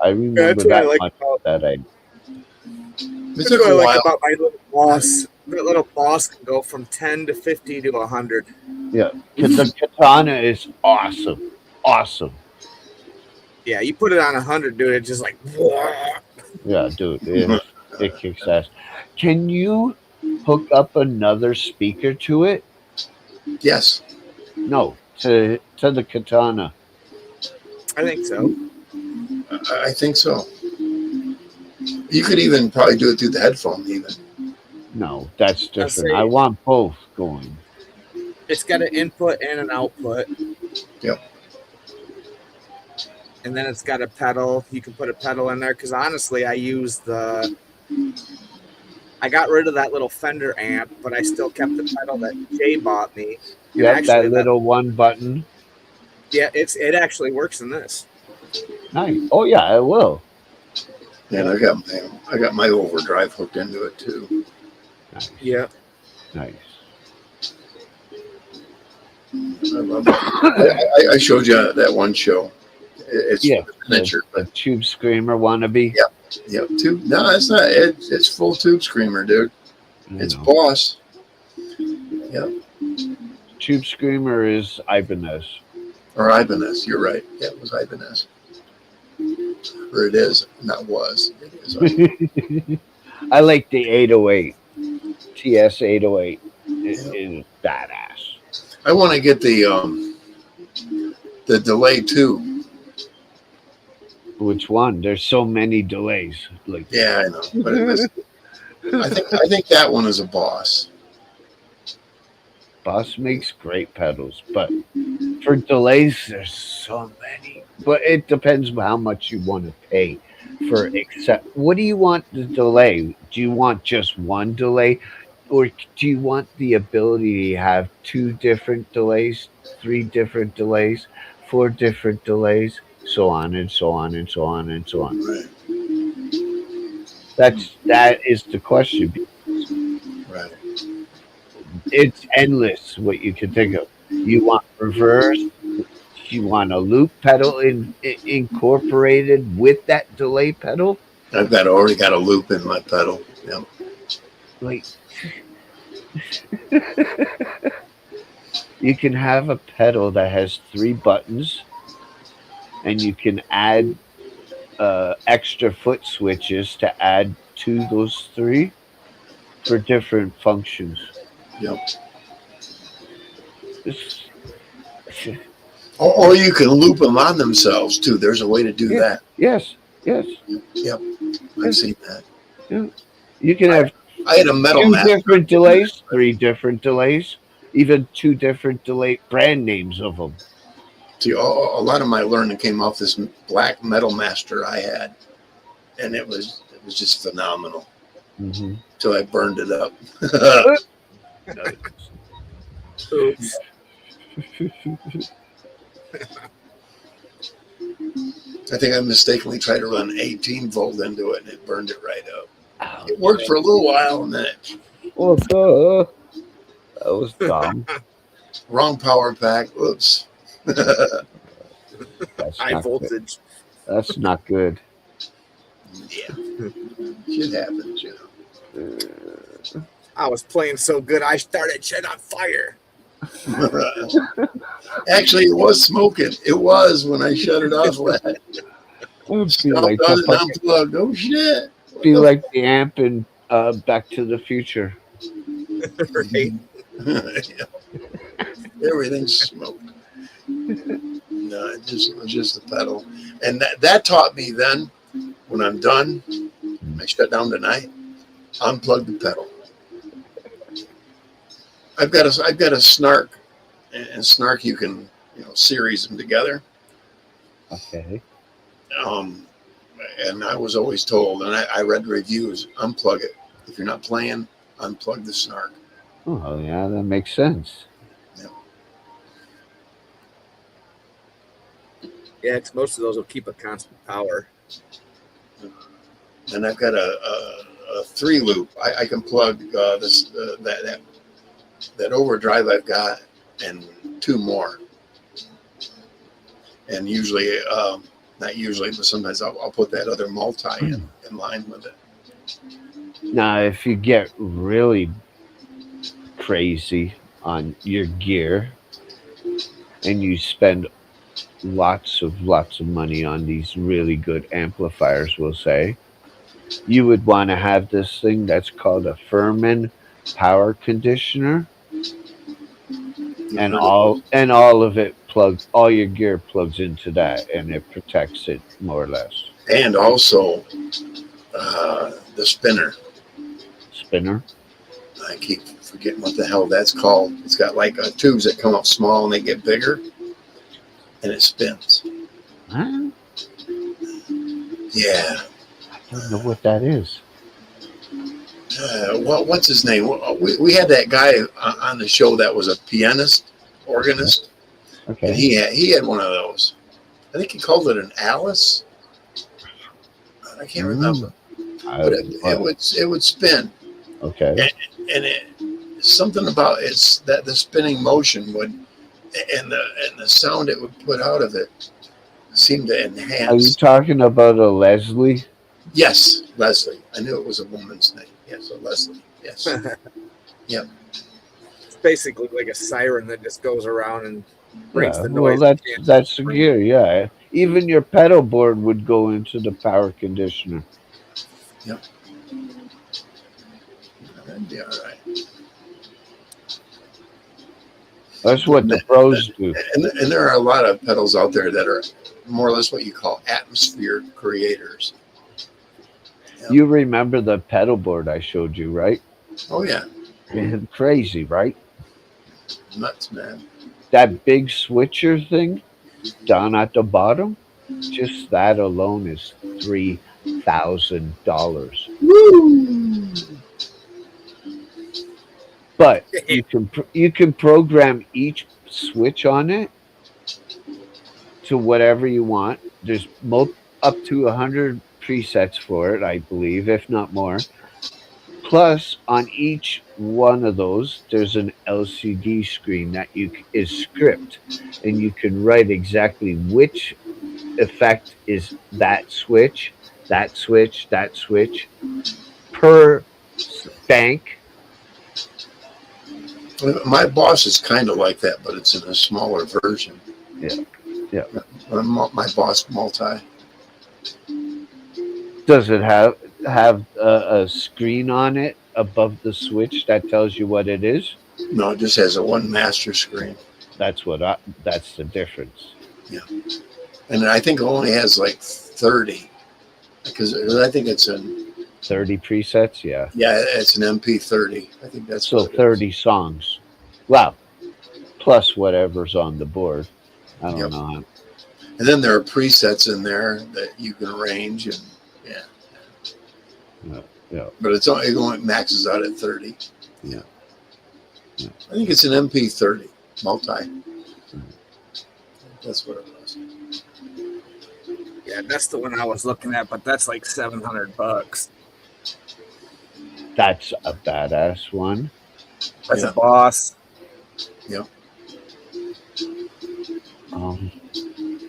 I remember That's what I that like much. about- That I It That's took what I a like while. about my little boss. That little boss can go from 10 to 50 to 100. yeah. The katana is awesome. Awesome. Yeah, you put it on 100, dude. It's just like, Yeah, dude, it kicks ass. Can you hook up another speaker to it? Yes, No, to the katana. I think so. I think so. You could even probably do it through the headphone, even. No, that's different. say- I want both going. It's got an input and an output. Yep. And then it's got a pedal. You can put a pedal in there because honestly, I got rid of that little Fender amp, but I still kept the pedal that Jay bought me. Yeah, actually, that little one button. Yeah, it actually works in this. Nice. Oh yeah, it will. And I got my overdrive hooked into it too. Nice. Yeah. Nice. I love it. I showed you that one show. It's miniature, The Tube Screamer wannabe. yeah, tube. No, it's not. It's full tube screamer, dude. It's Boss. Yeah, Tube Screamer is Ibanez. or Ibanez. You're right. Yeah, it was Ibanez. Or it is, not was. It is. I like the 808. TS 808. It is badass. I want to get the delay too. Which one? There's so many delays. Like Yeah, I know. But I think that one is a Boss. Boss makes great pedals, but for delays, there's so many. But it depends on how much you want to pay for. Except, what do you want the delay? Do you want just one delay, or do you want the ability to have 2 different delays, 3 different delays, 4 different delays, so on and so on and so on and so on? Right. That is the question. Right. It's endless what you can think of. You want reverse, you want a loop pedal incorporated with that delay pedal. I've already got a loop in my pedal. Yeah. Like you can have a pedal that has 3 buttons, and you can add extra foot switches to add to those 3 for different functions. Yep. It's- Or you can loop them on themselves too. There's a way to do that. Yes. Yep. I've seen that. You can have I had a metal 2 master. different delays, 3 different delays, even 2 different delay brand names of them. See, a lot of my learning came off this black metal master I had, and it was just phenomenal. Mm-hmm. Till I burned it up. Oops. I think I mistakenly tried to run 18 volt into it, and it burned it right up. It worked for a little while, and then Oh, duh. That was dumb. wrong power pack. Oops. That's High not good. voltage. That's not good. Yeah, shit happens, you I was playing so good, I started shit on fire. know. Actually, it was smoking. It was when I shut it off. It would be Stopped like on the and fucking, unplugged. Oh shit! What be the? like the amp in Back to the Future. Right? Yeah. Everything's smoked. No, it was just the pedal, and that taught me then. When I'm done, I shut down tonight. Unplug the pedal. I've got a snark, and snark you can series them together. Okay. Um, and I was always told, and I read reviews, unplug it. If you're not playing, unplug the snark. Oh yeah, that makes sense. Yeah, because most of those will keep a constant power. And I've got a 3-loop. I can plug that overdrive I've got and 2 more. And usually, not usually, but sometimes I'll put that other multi in line with it. Now, if you get really crazy on your gear and you spend lots of money on these really good amplifiers, we'll say, you would want to have this thing that's called a Furman power conditioner, You've and heard of those? all of it plugs, all your gear plugs into that, and it protects it more or less. And also the spinner. Spinner. I keep forgetting what the hell that's called. It's got like tubes that come up small and they get bigger, and it spins. Huh? Yeah. I don't know what that is. What's his name? We had that guy on the show that was a pianist, organist, and Okay. he had one of those. I think he called it an Alice. I can't remember, but it would spin, Okay. and something about it's that the spinning motion would, and the sound it would put out of it seemed to Are you enhance. talking about a Leslie? Yes, Leslie. I knew it was a woman's name. Yes, a Leslie. Yes. Yep. It's basically like a siren that just goes around and brings Yeah. the Well, noise. that's the gear. Yeah. Even your pedal board would go into the power conditioner. Yep. That'd be all right. That's what the pros do. And there are a lot of pedals out there that are more or less what you call atmosphere creators. Yep. You remember the pedal board I showed you, right? Oh yeah, Man, crazy, right? nuts, man. That big switcher thing down at the bottom, just that alone is $3,000. Woo! But you can program each switch on it to whatever you want. There's up to 100 presets for it, I believe, if not more. Plus, on each one of those, there's an LCD screen that is script, and you can write exactly which effect is that switch, that switch, that switch per bank. My boss is kind of like that, but it's in a smaller version. Yeah. My boss multi. Does it have a screen on it above the switch that tells you what it is? No, it just has a one master screen. That's that's the difference. Yeah, and I think it only has like 30 because I think it's an 30 presets, yeah. Yeah, it's an MP30. I think that's So what it 30 songs. Wow. Plus whatever's on the board. I don't Yep. know. And then there are presets in there that you can arrange, and Yeah. but it only maxes out at 30. Yeah. I think it's an MP30 multi. That's what it was. Yeah, that's the one I was looking at, but that's like $700. That's a badass one. That's Yeah. a boss. Yep. Um,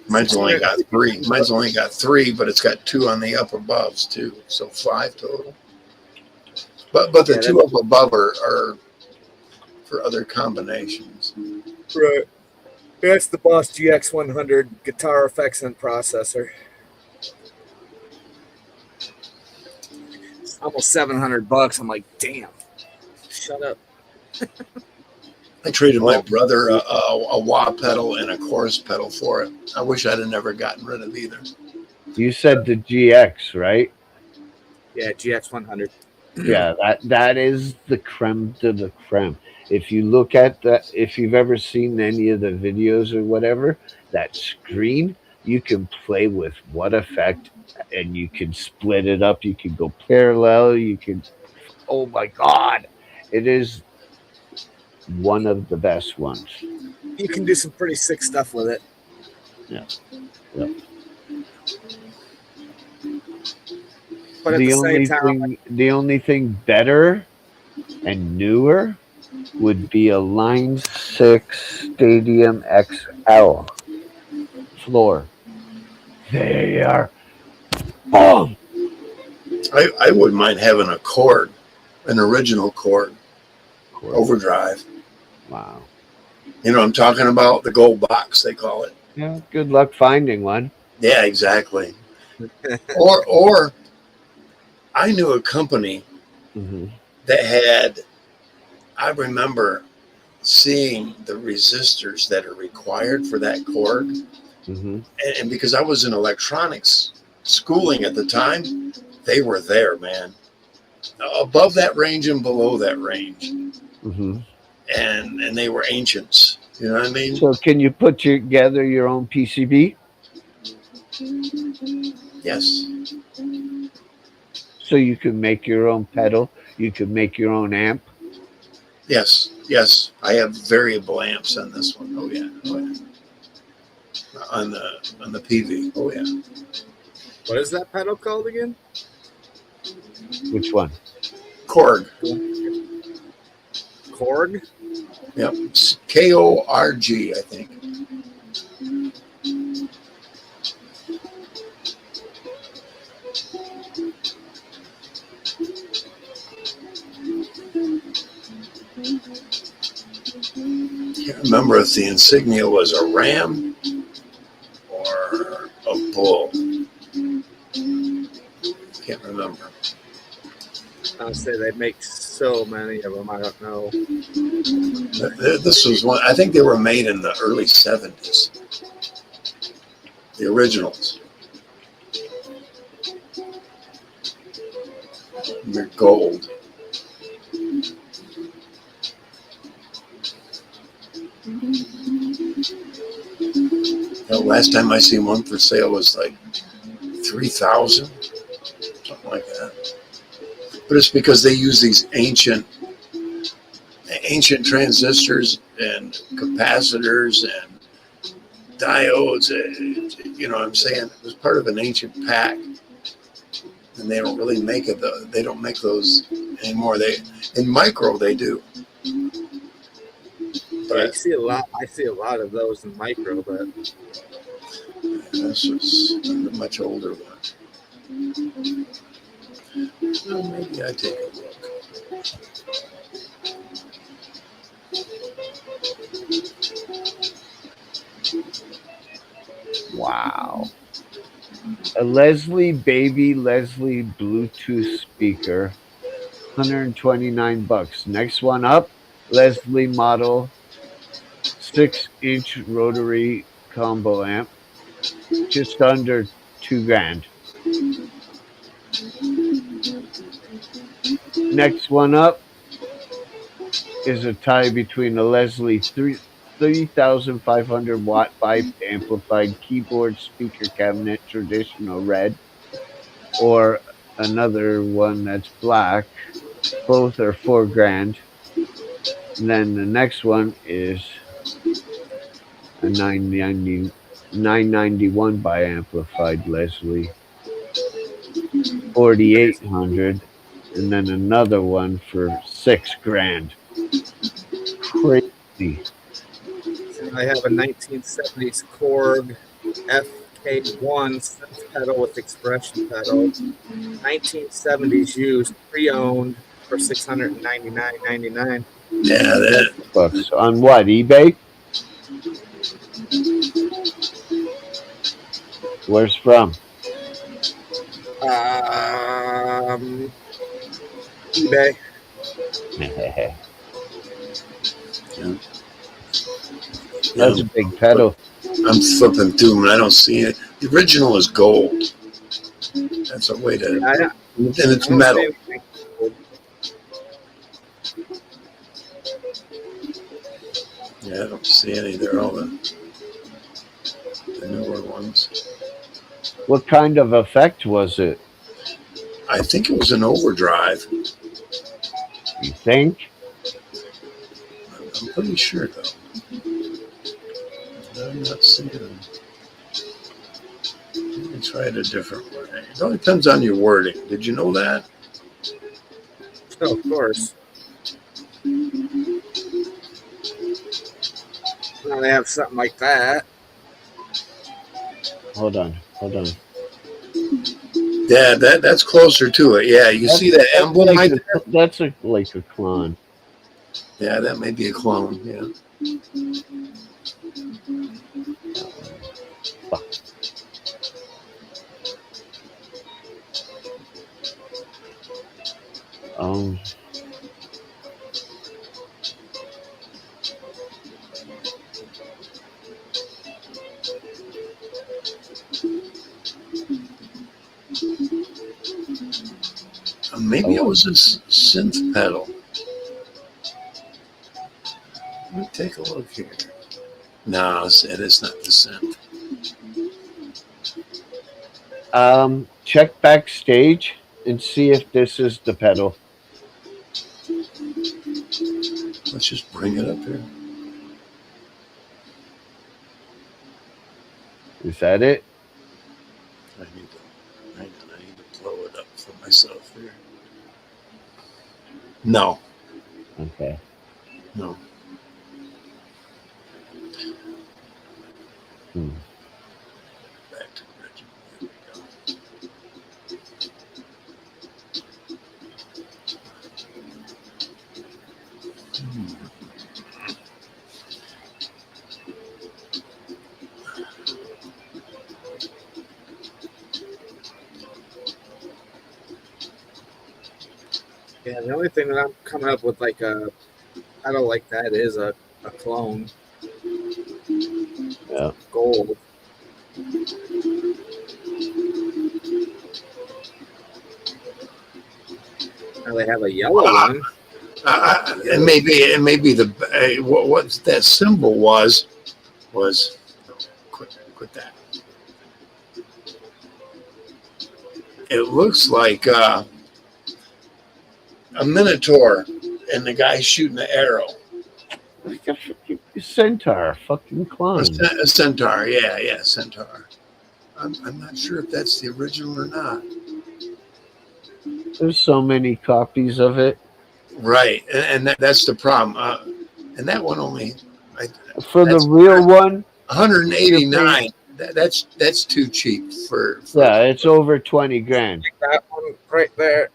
Mine's only got 3. Mine's only got 3, but it's got 2 on the up aboves too, so 5 total. But the Yeah, 2 up above are for other combinations. right. That's the Boss GX100 guitar effects and processor. It's almost $700. I'm like, damn. Shut up. I traded my brother a wah pedal and a chorus pedal for it. I wish I'd have never gotten rid of either. you said the GX, right? Yeah, GX100. Yeah, that is the creme de la creme. If you look at that, if you've ever seen any of the videos or whatever, that screen, you can play with what effect, and you can split it up. You can go parallel. You can. Oh my God, it is one of the best ones. You can do some pretty sick stuff with it. Yeah. Yeah. But at the same time, The only thing better and newer would be a Line 6 Stadium XL floor. They are bomb. I wouldn't mind having a Korg, an original Korg overdrive. Wow. You know what I'm talking about? The gold box, they call it. Yeah, good luck finding one. Yeah, exactly. or I knew a company that had, I remember seeing the resistors that are required for that Korg. And because I was in electronics schooling at the time, they were there, man. Above that range and below that range. And they were ancients. You know what I mean? So can you put together your own PCB? Yes. So you can make your own pedal. You can make your own amp. Yes. Yes. I have variable amps on this one. Oh yeah. Oh yeah. On the PV. Oh yeah. what is that pedal called again? Which one? Korg. Korg? Yep. It's Korg, I think. Can't remember if the insignia was a ram or a bull. Can't remember. I'll say they make so many of them. I don't know. This was one. I think they were made in the early 70s. The originals. They're gold. The last time I seen one for sale was like 3,000, something like that. But it's because they use these ancient transistors and capacitors and diodes. You know what I'm saying? It was part of an ancient pack, and they don't really make it. They don't make those anymore. In micro they do. But yeah, I see a lot of those in micro, but this was a much older one. Well, maybe I take a look. Wow. A Leslie Bluetooth speaker, $129. Next one up, Leslie model 6-inch rotary combo amp, just under $2,000. Next one up is a tie between a Leslie 3,500 watt 5 amplified keyboard speaker cabinet, traditional red, or another one that's black. Both are $4,000. And then the next one is a 991 by amplified Leslie, 4,800, and then another one for $6,000. Crazy. I have a 1970s Korg FK1 synth pedal with expression pedal. 1970s used, pre-owned for $699.99. Yeah, that. Bucks on what? eBay? Where's from? eBay. That's a big pedal. I'm flipping through them and I don't see it. The original is gold. That's a way to, I and it's don't metal. see anything. Yeah, I don't see any. They're all the newer ones. What kind of effect was it? I think it was an overdrive. You think? I'm pretty sure though. I'm not seeing them. Let me try it a different way. It all depends on your wording. Did you know that? Oh, of course. Now they have something like that. Hold on. Yeah, that's closer to it. Yeah, you see that emblem right there? That's like a clone. Yeah, that may be a clone. Yeah. Fuck. Maybe it was a synth pedal. Let me take a look here. No, it is not the synth. Check backstage and see if this is the pedal. Let's just bring it up here. Is that it? I need to blow it up for myself here. No. Okay. No. Back to the original. Here we go. Yeah, the only thing that I'm coming up with like a pedal like that is a clone. Yeah. Gold. Now they have a yellow one. It may be the what that symbol was quit that. It looks like a minotaur and the guy shooting the arrow. Like a fucking centaur, fucking clone. A centaur, yeah, centaur. I'm not sure if that's the original or not. There's so many copies of it. Right, and that's the problem. And that one only For the real one, 189. That's too cheap for yeah, it's over 20 grand. That one right there.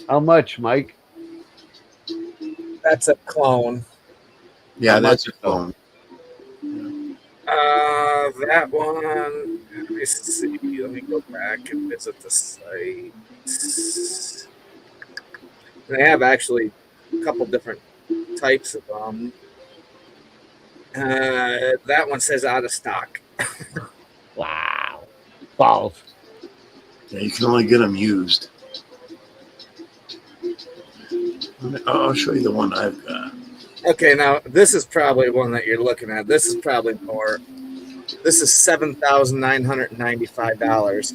How much, Mike? That's a clone. Yeah, that's a clone. That one. Let me see. Let me go back and visit the site. They have actually a couple different types of them. That one says out of stock. Wow. Balls. Yeah, you can only get them used. I'll show you the one I've got. Okay, now this is probably one that you're looking at. This is probably more. This is $7,995.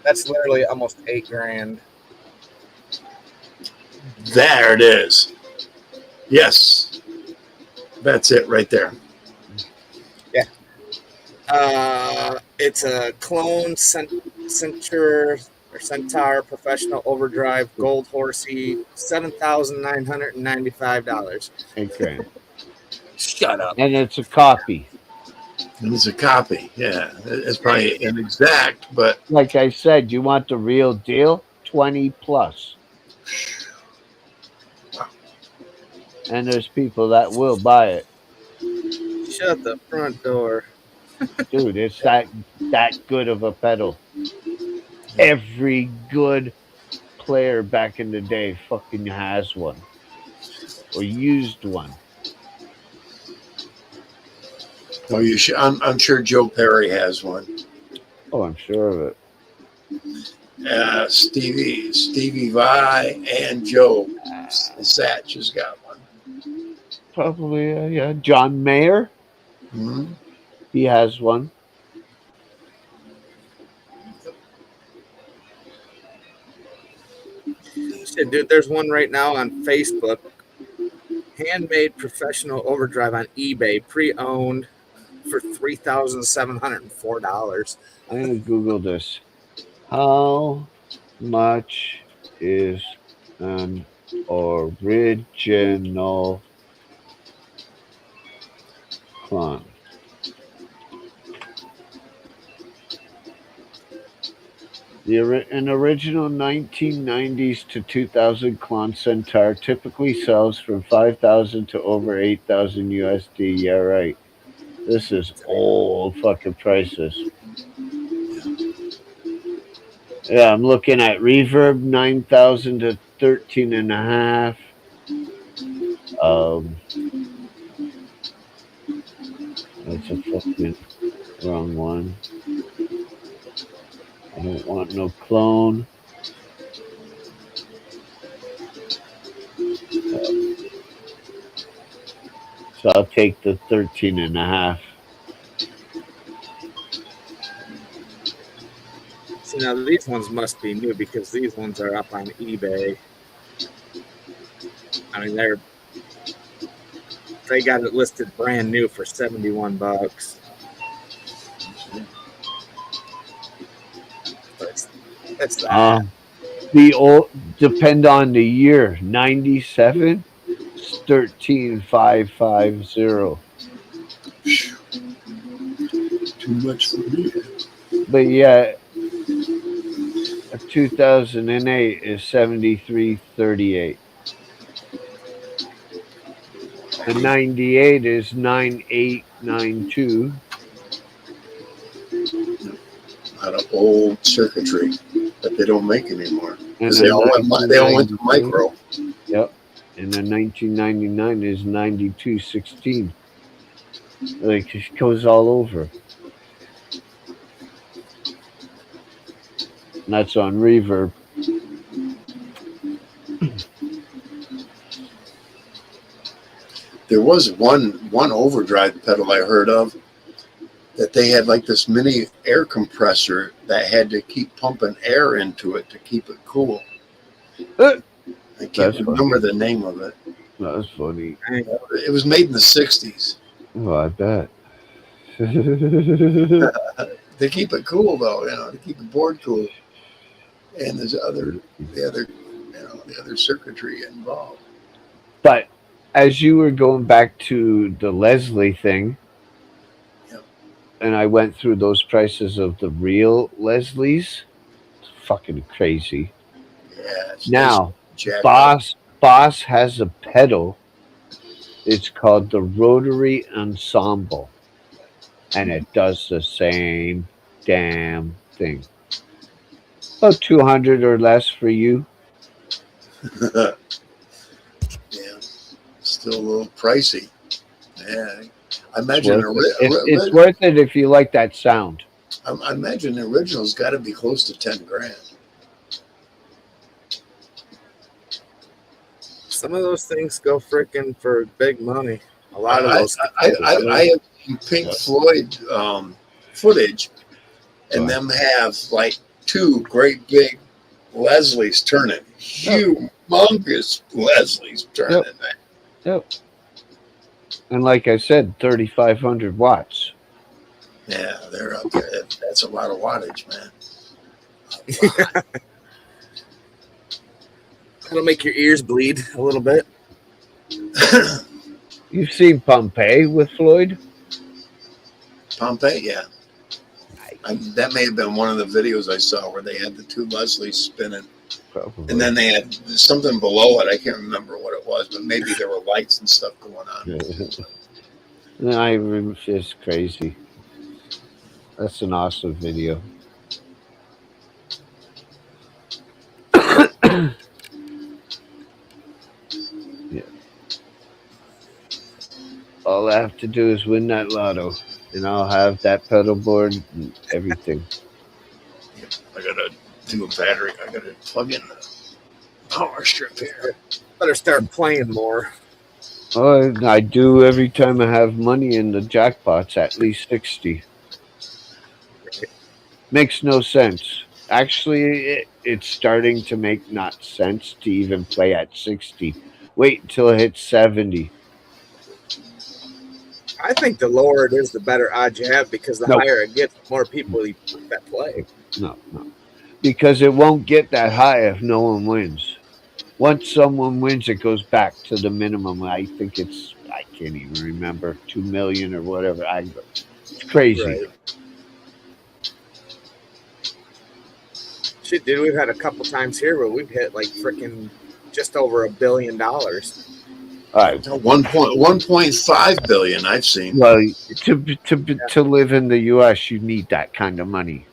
That's literally almost $8 grand. There it is. Yes, that's it right there. Yeah. It's a clone center Their Centaur Professional Overdrive Gold Horsey, $7,995. $8,000. Shut up. And it's a copy. And it's a copy. Yeah, it's probably an exact, but Like I said, you want the real deal? 20 plus. And there's people that will buy it. Shut the front door. Dude, it's that good of a pedal. Every good player back in the day fucking has one. Or used one. oh, you should. I'm sure Joe Perry has one. Oh, I'm sure of it. Stevie Vai, and Joe Satch has got one. Probably, yeah. John Mayer, Mm-hmm. he has one. Shit, dude, there's one right now on Facebook. Handmade Professional Overdrive on eBay, pre-owned for $3,704. I'm going to Google this. How much is an original clone? An original 1990s to 2000 clone Centaur typically sells from 5,000 to over 8,000 USD. Yeah, right. This is old fucking prices. Yeah, I'm looking at Reverb 9,000 to 13 and a half. That's a fucking wrong one. I don't want no clone. So I'll take the 13 and a half. See, now these ones must be new because these ones are up on eBay. I mean, they got it listed brand new for $71. That's that. The old depend on the year. 97, 13,550. Too much for me. But yeah, 2008 is 73.38. The 98 is 9892. A lot of old circuitry that they don't make anymore And because they all went to micro. Yep. And then 1999 is 9216. Like it goes all over. And that's on Reverb. There was one overdrive pedal I heard of that they had like this mini air compressor that had to keep pumping air into it to keep it cool. I can't remember the name of it. That's funny. It was made in the 60s. Oh, I bet. To keep it cool though, to keep the board cool. And there's the other circuitry involved. But as you were going back to the Leslie thing, and I went through those prices of the real Leslies, it's fucking crazy. Yeah. Now, Boss has a pedal. It's called the Rotary Ensemble, and it does the same damn thing. About 200 or less for you. Yeah, still a little pricey. Yeah, I imagine it's worth it if you like that sound. I imagine the original's got to be close to 10 grand. Some of those things go freaking for big money. A lot of those. I have Pink Floyd footage, and them have like two great big Leslies turning, humongous Leslies turning. Yep. And like I said, 3,500 watts. Yeah, they're up there. That's a lot of wattage, man. That'll make your ears bleed a little bit. You've seen Pompeii with Floyd? Pompeii, yeah. That may have been one of the videos I saw where they had the two Leslies spinning. Probably. And then they had something below it. I can't remember what it was, but maybe there were lights and stuff going on. No, I remember, it's crazy. That's an awesome video. Yeah. All I have to do is win that lotto, and I'll have that pedal board and everything. I gotta do a battery. I gotta plug in the power strip here. Better start playing more. Oh, I do every time I have money in the jackpots, at least 60. Makes no sense. Actually, it's starting to make not sense to even play at 60. Wait until it hits 70. I think the lower it is, the better odds you have, because the No. higher it gets, the more people that play. No. Because it won't get that high if no one wins. Once someone wins, it goes back to the minimum. I think I can't even remember, 2 million or whatever. It's crazy. Right. Shit, dude, we've had a couple times here where we've hit like freaking just over $1 billion. All right. 1.5 billion I've seen. Well, to live in the U.S., you need that kind of money.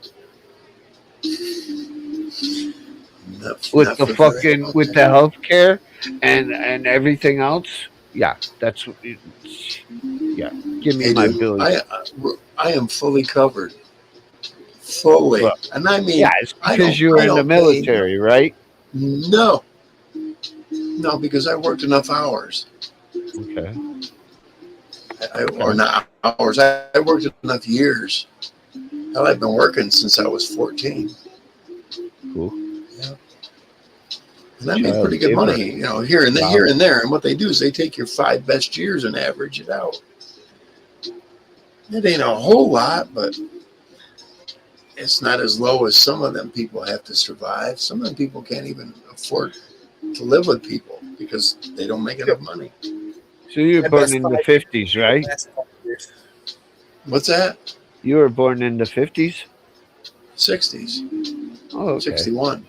With the healthcare and everything else, yeah, that's yeah. Give me my billion. I am fully covered, fully, Well, and I mean, yeah, it's because you're in the military, right? No, because I worked enough hours. Okay. Or not hours. I worked enough years. Hell, I've been working since I was 14. Cool. Yeah. And that made pretty good money, here and there. And what they do is they take your 5 best years and average it out. It ain't a whole lot, but it's not as low as some of them people have to survive. Some of them people can't even afford to live with people because they don't make enough money. So you were born in the 50s, right? What's that? You were born in the 50s? 60s. Oh, okay. 61.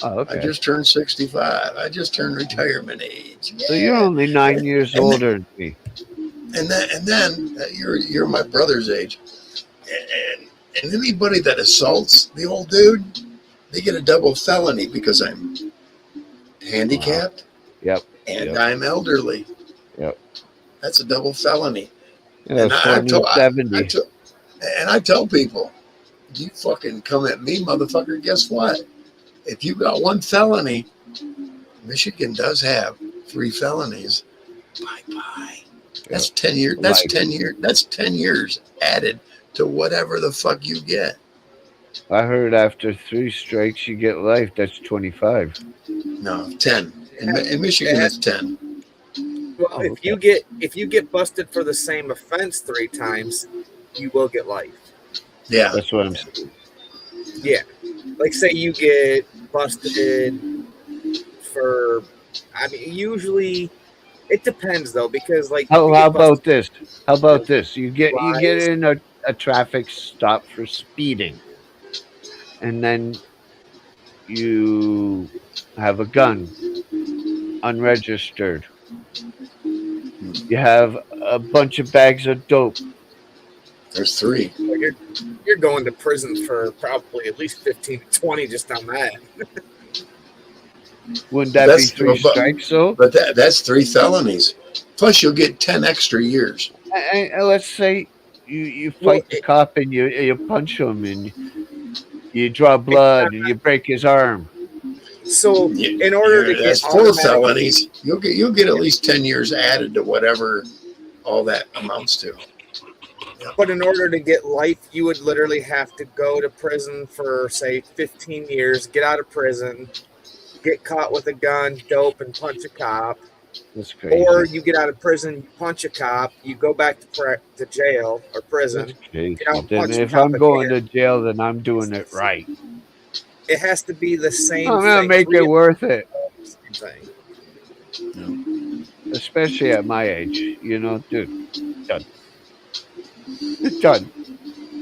Oh, okay. I just turned 65. I just turned retirement age. So you're only 9 years older than me. And then you're my brother's age. And anybody that assaults the old dude, they get a double felony because I'm handicapped. Yep. And I'm elderly. Yep. That's a double felony. Yeah, And I tell people, you fucking come at me, motherfucker, guess what? If you got one felony, Michigan does have 3 felonies. Bye-bye. That's 10 years. That's 10 years. That's 10 years added to whatever the fuck you get. I heard after 3 strikes you get life. That's 25. No, 10. In Michigan, it's 10. Well, if you get busted for the same offense 3 times, you will get life. Yeah, that's what I'm saying. Yeah, like say you get busted for. I mean, usually it depends though, because like how about this? How about this? You get in a traffic stop for speeding, and then you have a gun, unregistered. You have a bunch of bags of dope. There's 3. You're going to prison for probably at least 15 to 20 just on that. Wouldn't that be 3 strikes though? But that's 3 felonies. Plus you'll get 10 extra years. And let's say you fight the cop and you punch him and you draw blood and you break his arm. So in order to get 4 felonies, you'll get at least 10 years added to whatever all that amounts to. But in order to get life, you would literally have to go to prison for, say, 15 years, get out of prison, get caught with a gun, dope, and punch a cop. That's crazy. Or you get out of prison, you punch a cop, you go back to jail or prison. Then if I'm going to jail, then I'm doing it right. It has to be the same I'm gonna thing. make it worth it, Same thing. especially at my age. You know, dude, done, done.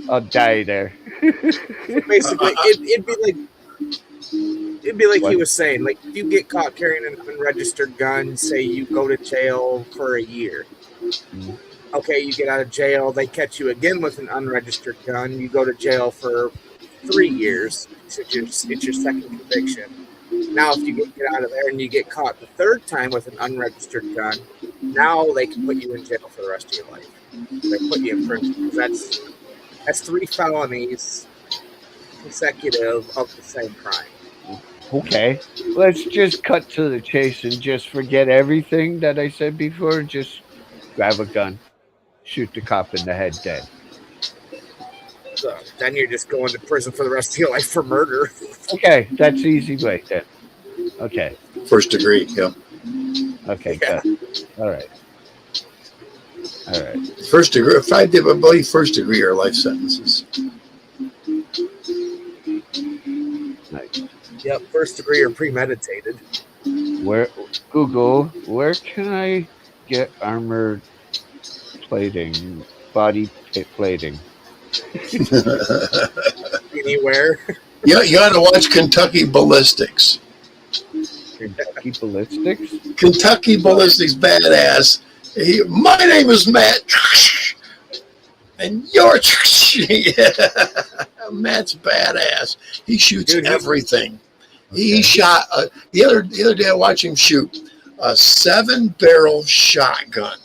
I'll die there. So basically, it'd be like he What? was saying. Like if you get caught carrying an unregistered gun, say you go to jail for a year. Mm. Okay, you get out of jail, they catch you again with an unregistered gun. You go to jail for 3 years. It's your second conviction. Now, if you get out of there and you get caught the third time with an unregistered gun, now they can put you in jail for the rest of your life. They put you in prison because that's 3 felonies consecutive of the same crime. Okay, let's just cut to the chase and just forget everything that I said before. Just grab a gun, shoot the cop in the head, dead. So then you're just going to prison for the rest of your life for murder. Okay, that's the easy way then. Okay, First degree, yeah. okay, Yeah. good. All right. All right. First degree. If I did, I believe first degree are life sentences. Nice. Yep, first degree or premeditated. Where Google, where can I get armored plating, body plating? Anywhere. Yeah, you got to watch Kentucky Ballistics. Kentucky Ballistics? Kentucky Ballistics, badass. My name is Matt, and you're Matt's badass. He shoots Dude, everything. Okay. He shot the other day. I watched him shoot a 7-barrel shotgun.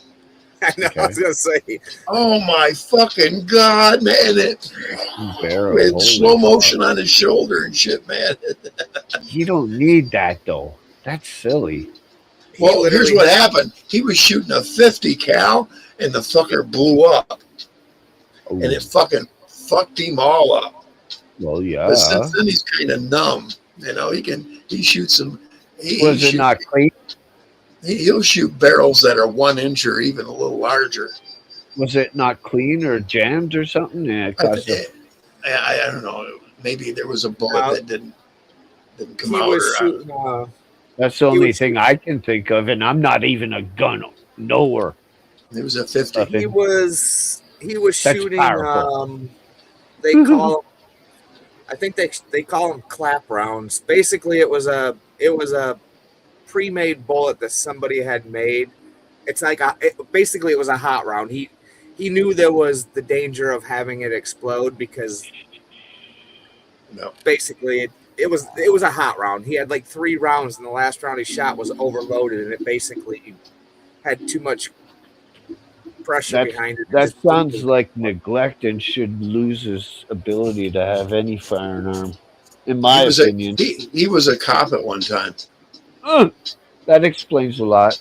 I know. Okay. I was gonna say. Oh my fucking god, man! It Barrel, with holy slow fuck. motion on his shoulder and shit, man. You don't need that though. That's silly. Well, here's what happened. He was shooting a 50 cal, and the fucker blew up, Ooh. and it fucking fucked him all up. Well, yeah. But since then, he's kind of numb. You know, he shoots some. Was it not clean? He'll shoot barrels that are 1 inch or even a little larger. Was it not clean or jammed or something? Yeah, I don't know. Maybe there was a bullet that didn't come out. Was shooting, that's the only thing I can think of, and I'm not even a gun knower. It was a 50. He was shooting. They call them, I think they call them clap rounds. Basically, it was a pre-made bullet that somebody had made. It's like basically it was a hot round. He knew there was the danger of having it explode because basically it was a hot round. He had like 3 rounds, and the last round he shot was overloaded, and it basically had too much pressure behind it. That sounds like neglect and should lose his ability to have any firearm, in my opinion. He was a cop at one time. That explains a lot.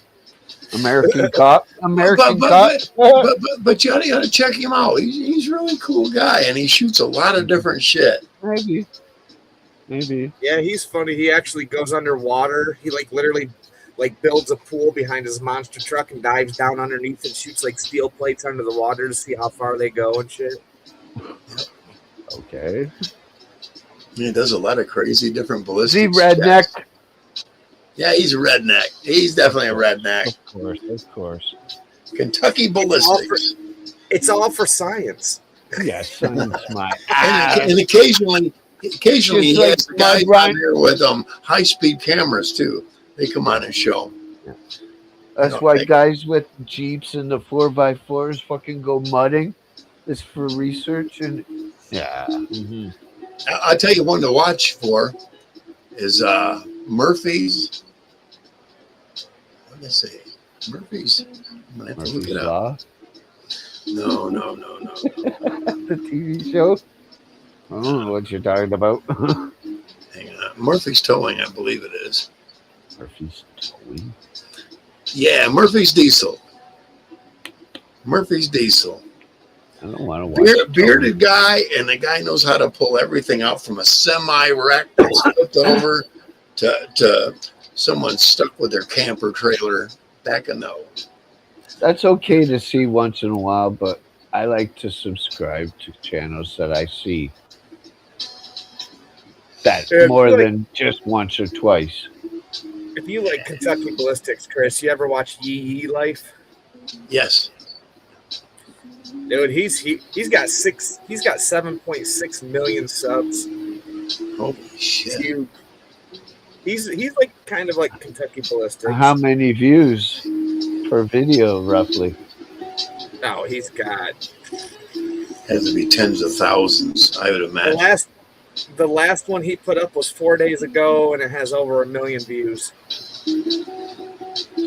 American cop. But you gotta check him out. He's a really cool guy, and he shoots a lot of different shit. Maybe. Yeah, he's funny. He actually goes underwater. He literally builds a pool behind his monster truck and dives down underneath and shoots steel plates under the water to see how far they go and shit. Okay. He does a lot of crazy different ballistics. Is he redneck? Jacks. Yeah, he's a redneck. He's definitely a redneck. Of course. Kentucky Ballistics. It's all for science. Yes, science, my and occasionally he has guys on there with high-speed cameras too. They come on and show. Yeah. That's why guys with Jeeps and the 4x4s fucking go mudding. It's for research and Mm-hmm. I'll tell you one to watch for is Murphy's. What did I say? Murphy's. I'm gonna have to look it up. No. The TV show? I don't know what you're talking about. Hang on. Murphy's Towing, I believe it is. Murphy's Towing? Yeah, Murphy's Diesel. Murphy's Diesel. I don't want to watch bearded guy, and the guy knows how to pull everything out from a semi-wreck that's flipped over to someone stuck with their camper trailer back in the. That's okay to see once in a while, but I like to subscribe to channels that I see. that If more you like, than just once or twice. if you like Kentucky Ballistics, Chris, you ever watch Yee Yee Life? Yes. Dude, he's got 7.6 million subs. Holy He's shit. huge. He's like kind of like Kentucky Ballistics. How many views per video, roughly? No, he's got Has to be tens of thousands, I would the imagine. last one he put up was 4 days ago, and it has over 1 million views.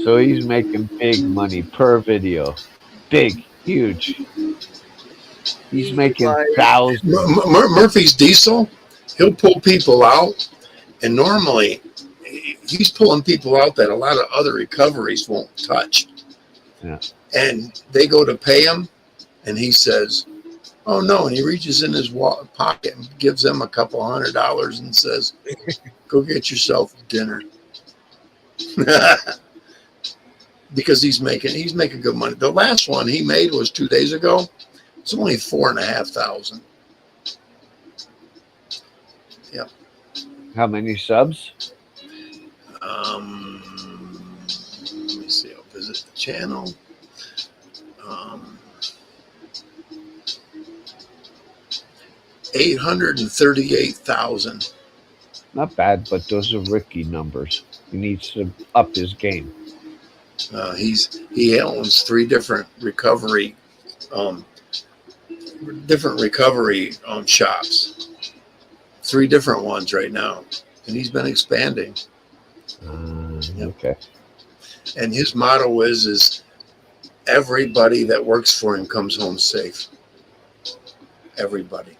So he's making big money per video. Big, huge. He's making Like, thousands. Murphy's Diesel, he'll pull people out, and normally he's pulling people out that a lot of other recoveries won't touch. Yeah. And they go to pay him, and he says, "Oh no!" And he reaches in his pocket and gives them a couple $100 and says, "Go get yourself dinner." Because he's making good money. The last one he made was 2 days ago. It's only 4,500. Yep. How many subs? Let me see. I'll visit the channel. 838,000. Not bad, but those are rookie numbers. He needs to up his game. He owns three different recovery shops. Three different ones right now, and he's been expanding. Yep. Okay. And his motto is everybody that works for him comes home safe. Everybody.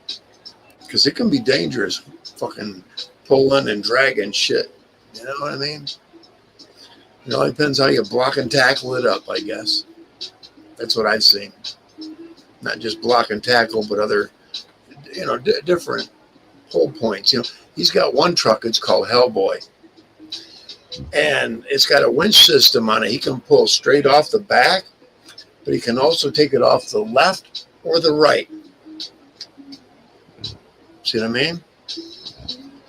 Because it can be dangerous fucking pulling and dragging shit. You know what I mean? It all depends how you block and tackle it up, I guess. That's what I've seen. Not just block and tackle, but other, different hold points. He's got one truck, it's called Hellboy. And it's got a winch system on it. He can pull straight off the back, but he can also take it off the left or the right. See what I mean?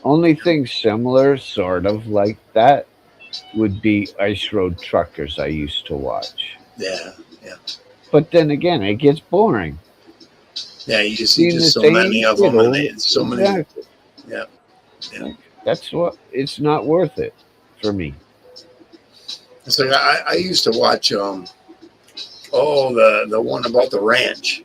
Only thing similar, sort of like that, would be Ice Road Truckers I used to watch. Yeah. But then again, it gets boring. Yeah, you see Seeing just the so many same of them, shit and it's so many. exactly. Yeah. That's what, it's not worth it for me. It's like I used to watch the one about the ranch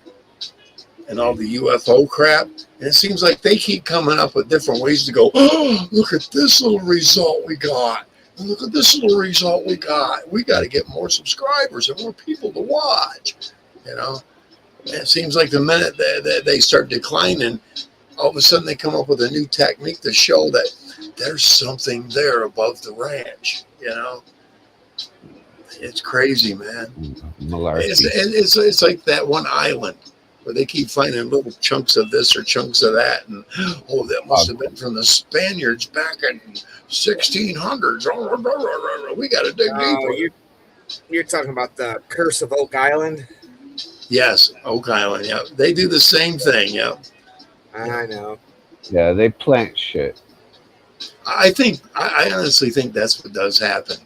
and all the UFO crap. And it seems like they keep coming up with different ways to go, oh, look at this little result we got. And look at this little result we got. We got to get more subscribers and more people to watch. And it seems like the minute they start declining, all of a sudden they come up with a new technique to show that there's something there above the ranch. It's crazy, man. Malarkey. It's like that one island where they keep finding little chunks of this or chunks of that, and that must have been from the Spaniards back in 1600s. We got to dig deeper. You're talking about the Curse of Oak Island? Yes, Oak Island. Yeah, they do the same thing. Yeah, I know. Yeah, they plant shit. I honestly think that's what does happen.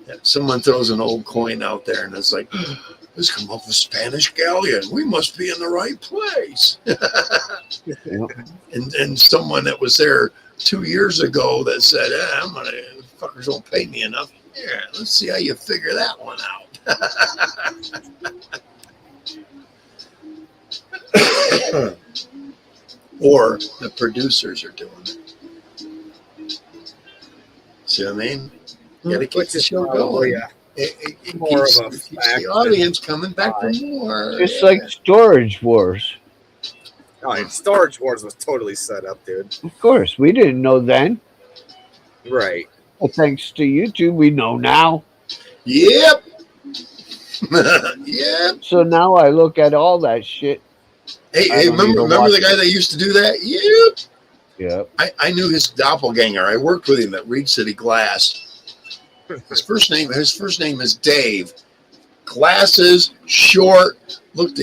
Yeah, someone throws an old coin out there, and it's like, this come off a Spanish galleon. We must be in the right place. And someone that was there 2 years ago that said, fuckers don't pay me enough. Yeah, let's see how you figure that one out. Or the producers are doing it. See what I mean? You got to keep the show going. It keeps the audience coming back for more. Just like Storage Wars. Oh, Storage Wars was totally set up, dude. Of course, we didn't know then. Right. Well, thanks to YouTube, we know now. Yep. Yep. So now I look at all that shit. Hey, remember the guy that used to do that? Yep. Yep. I knew his doppelganger. I worked with him at Reed City Glass. His first name is Dave. Glasses, short, looked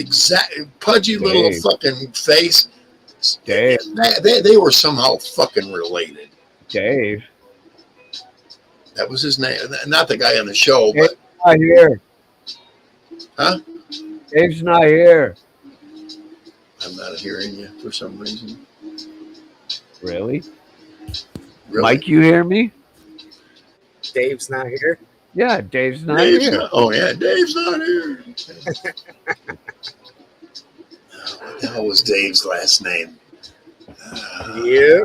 pudgy Dave. Little fucking face. Dave. They were somehow fucking related. Dave. That was his name. Not the guy on the show, Dave's but not here. huh? Dave's not here. I'm not hearing you for some reason. Really? Really? Mike, you hear me? Dave's not here. Yeah, Dave's not Dave's here. not, oh yeah, Dave's not here. What the hell was Dave's last name? Yeah.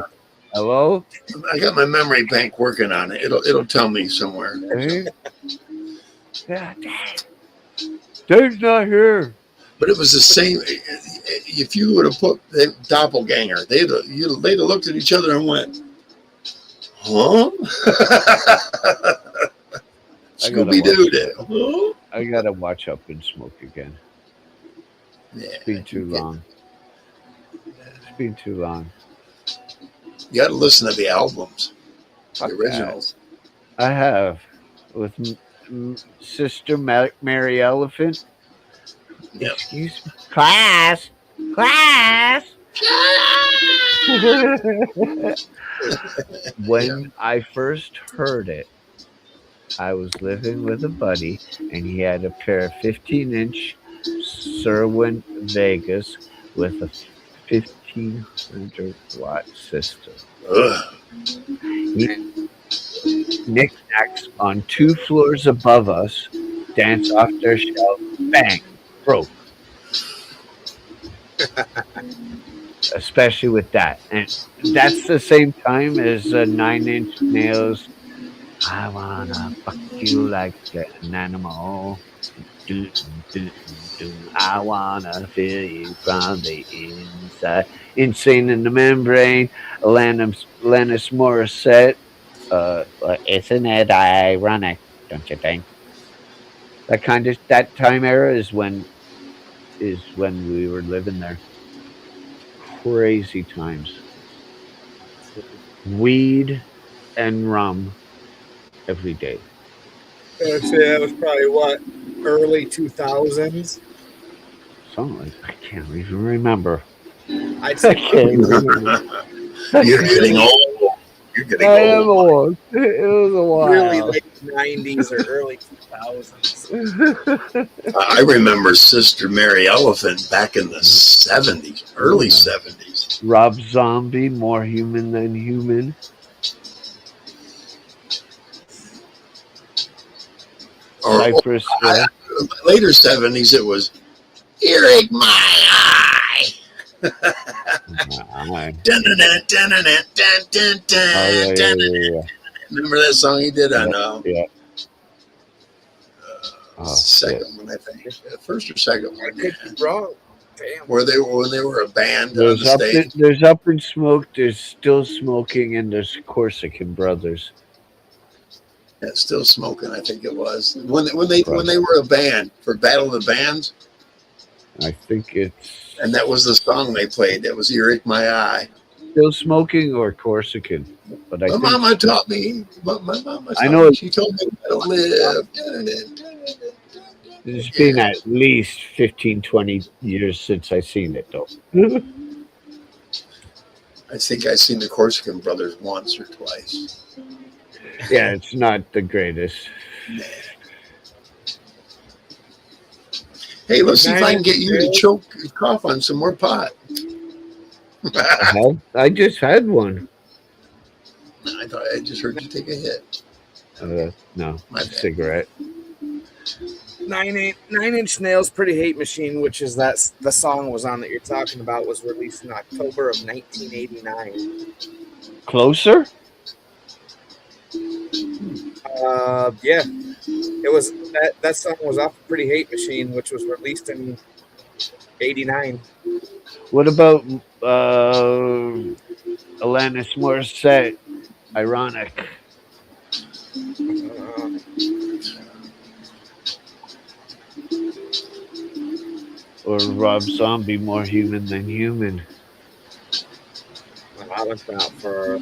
Hello? I got my memory bank working on it. It'll tell me somewhere. Dave? Yeah, Dave. Dave's not here. But it was the same. If you would have put the doppelganger, they'd have looked at each other and went, "Huh?" Scooby Doo did. Huh? I gotta watch Up and Smoke again. Yeah, It's been too long. It's been too long. You got to listen to the albums, Fuck the originals. I have with Sister Mary Elephant. Yep. Excuse me, class. When I first heard it, I was living with a buddy, and he had a pair of 15-inch Serwin Vegas with a 1500-watt system. Ugh. Knickknacks on 2 floors above us dance off their shelf. Bang! Broke. Especially with that. And that's the same time as 9-inch Nails. I wanna fuck you like an animal. Do, do, do. I wanna feel you from the inside. Insane in the Membrane. Alanis Morissette. Isn't it ironic, don't you think? That time era is when we were living there. Crazy times. Weed and rum every day. I'd say that was probably what, early 2000s. Something like I can't even remember. I'd I say can't remember. You're getting old. You're getting I am old. old. It was a while. really late 90s or early 2000s. I remember Sister Mary Elephant back in the 70s, early 70s. Rob Zombie, More Human Than Human. Or Cypress Hill. later 70s, it was Earache My Eye. Remember that song he did on Yeah. Oh, second one, I think. First or second I one. could be wrong. Damn. When they were a band on There's the stage. there's Up in Smoke, there's Still Smoking, and there's Corsican Brothers. Yeah, Still Smoking, I think it was. When they were a band for Battle of the Bands, I think it's and that was the song they played. That was Earache My Eye. Still Smoking or Corsican. But I My think mama taught me. My mama I know she told me how to live. it's been at least 15, 20 years since I've seen it, though. I think I've seen the Corsican Brothers once or twice. Yeah, it's not the greatest. Hey, let's see if I can get you to cough on some more pot. I just had one. I thought I just heard you take a hit. No, My a bad. cigarette. 9-Inch Nails Pretty Hate Machine, which is the song was on that you're talking about, was released in October of 1989. Closer? Yeah, it was that song was off Pretty Hate Machine, which was released in '89. What about Alanis Morissette? Ironic. Or Rob Zombie, More Human Than Human. I went out for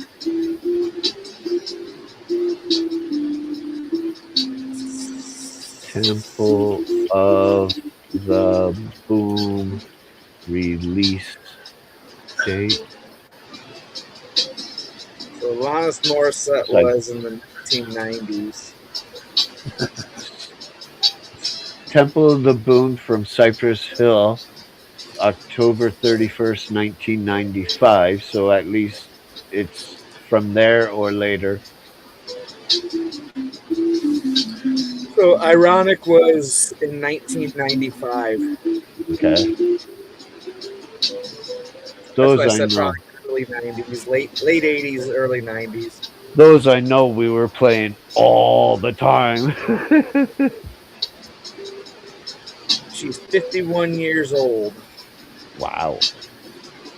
Temple of the Boom release. date. So Alanis Morissette It's like was in the 1990s. Temple of the Boon from Cypress Hill, October 31st, 1995. So at least it's from there or later. So Ironic was in 1995. Okay. That's what Those I I said, know. probably early 90s, late 80s, early 90s. Those I know we were playing all the time. She's 51 years old. Wow.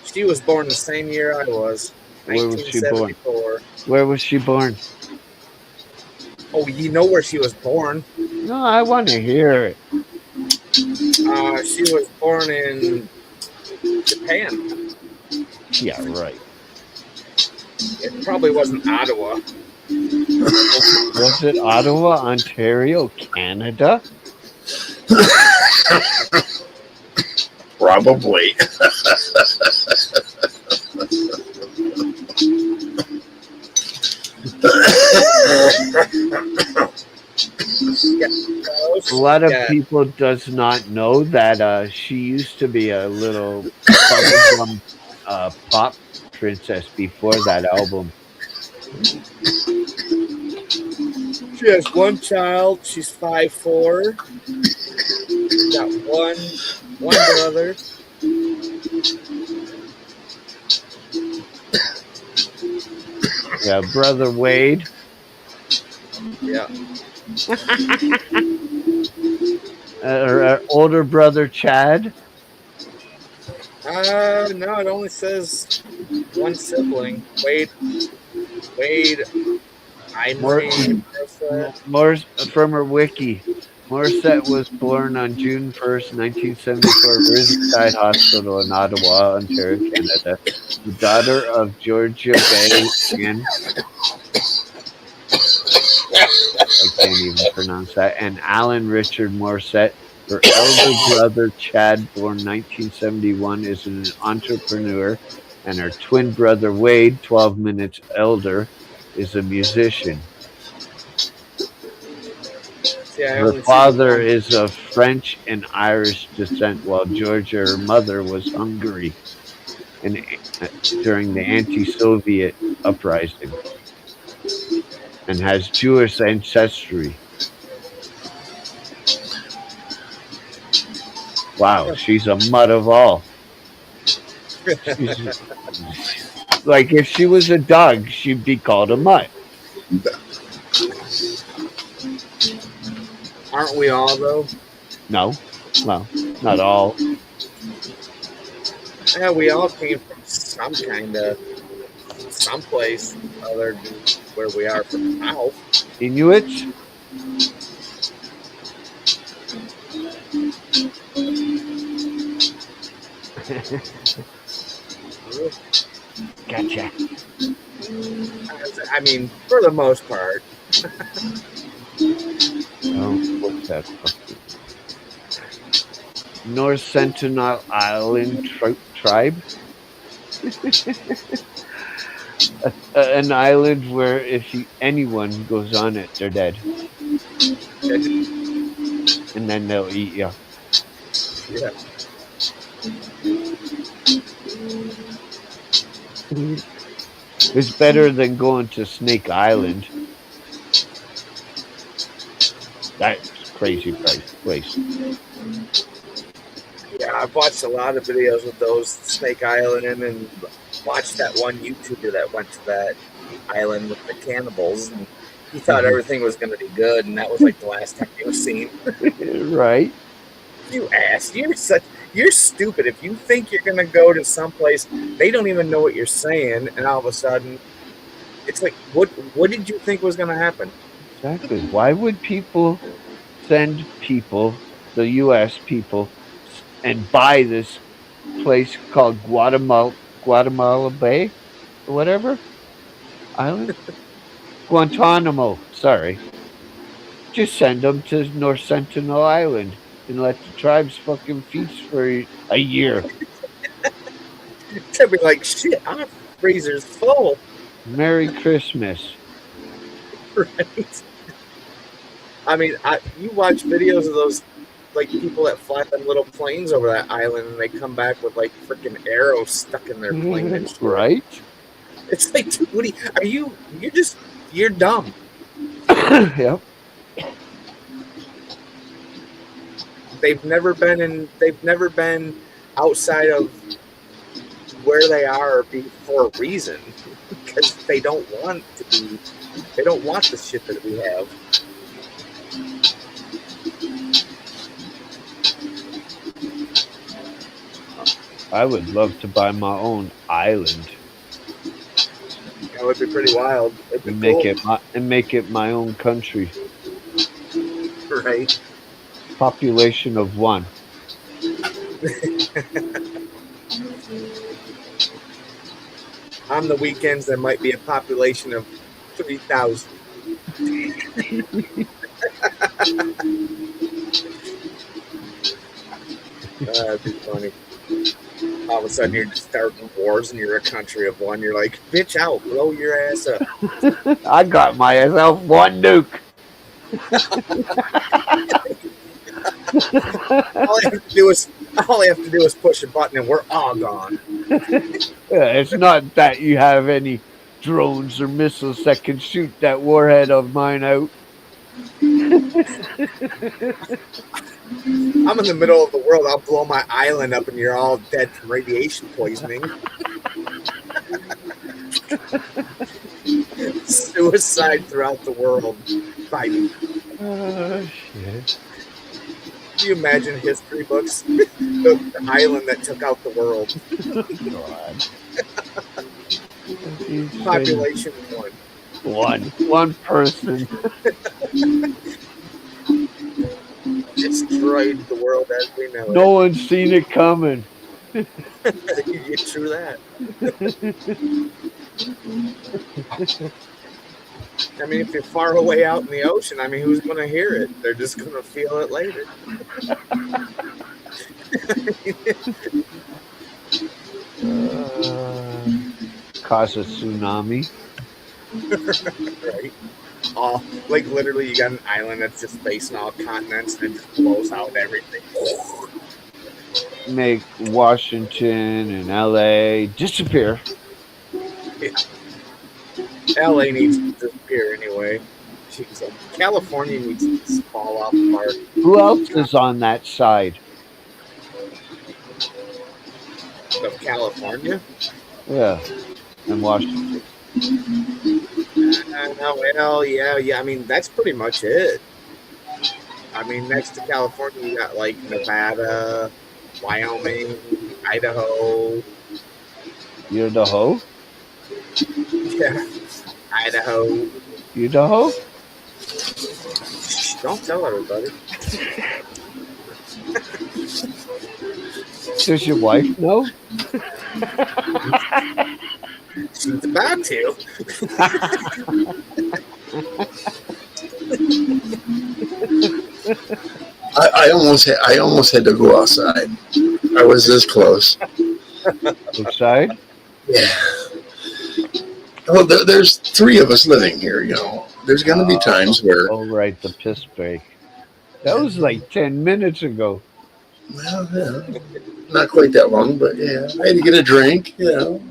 She was born the same year I was, Where was she born? 1974. Where was she born? Oh, you know where she was born? No, I want to hear it. She was born in Japan. Yeah, right. It probably wasn't Ottawa. Was it Ottawa, Ontario, Canada? Probably. Yeah, A lot of yeah. people does not know that she used to be a little bubblegum pop princess before that album. She has one child. She's 5'4". Got one brother. Yeah, brother Wade. Yeah. Her older brother Chad. No, it only says one sibling. Wade, Emery, More from her wiki. Morissette was born on June 1st, 1974, Riverside Hospital in Ottawa, Ontario, Canada. The daughter of Georgia Bay and I can't even pronounce that, and Alan Richard Morissette. Her elder brother Chad, born 1971, is an entrepreneur, and her twin brother Wade, 12 minutes elder, is a musician. Her father is of French and Irish descent, while Georgia, her mother, was Hungary during the anti-Soviet uprising, and has Jewish ancestry. Wow, she's a mutt of all. Like if she was a dog, she'd be called a mutt. Aren't we all though? No, well, not all. Yeah, we all came from someplace other than where we are from now. Inuits? Gotcha. I mean, for the most part. Oh, what's that? North Sentinel Island tribe? An island where if anyone goes on it, they're dead. And then they'll eat you. Yeah. It's better than going to Snake Island. That's crazy place. Yeah, I've watched a lot of videos of those Snake Island and watched that one YouTuber that went to that island with the cannibals. And he thought everything was going to be good, and that was like the last time he was seen. Right. You ass. You're stupid. If you think you're going to go to someplace, they don't even know what you're saying, and all of a sudden, it's like, what did you think was going to happen? Exactly. Why would people send people, the U.S. people, and buy this place called Guatemala Bay or whatever island? Guantanamo. Sorry. Just send them to North Sentinel Island and let the tribes fucking feast for a year. To be like, shit, our freezer's full, Merry Christmas. right? I mean, you watch videos of those like people that fly them little planes over that island, and they come back with like freaking arrows stuck in their plane and shit. Right? It's like, dude, what are you? You're dumb. Yep. They've never been outside of where they are for a reason, because they don't want the shit that we have. I would love to buy my own island That would be pretty wild. It'd be and cool. make it my own country. Right. Population of 1. On the weekends, there might be a population of 3,000. That'd be funny. All of a sudden, you're just starting wars and you're a country of 1. You're like, bitch out, blow your ass up. I got myself 1 nuke. All I have to do is push a button and we're all gone. Yeah, it's not that you have any drones or missiles that can shoot that warhead of mine out. I'm in the middle of the world. I'll blow my island up and you're all dead from radiation poisoning. Suicide throughout the world. Fighting. Shit. Can you imagine history books? The island that took out the world. God. Population 1. One person. Destroyed the world as we know it. No one's seen it coming. You get through that. I mean, if you're far away out in the ocean, I mean, who's going to hear it? They're just going to feel it later. Cause a tsunami. Right? Like literally, you got an island that's just facing all continents and it just blows out everything. Make Washington and LA disappear. Yeah. LA needs to disappear anyway. Jeez, California needs to just fall off apart. Who else is on that side? Of California? Yeah. And Washington. Well, yeah. I mean, that's pretty much it. I mean, next to California, you got like Nevada, Wyoming, Idaho. You're the hoe? Yeah, Idaho. You the hoe? Shh, don't tell everybody. Does your wife know? She's about to. I almost had to go outside. I was this close. Outside? Yeah. Well, there's 3 of us living here. You know, there's going to be times where. Oh, right, the piss break. That was like 10 minutes ago. Well, yeah, not quite that long, but yeah, I had to get a drink. You know.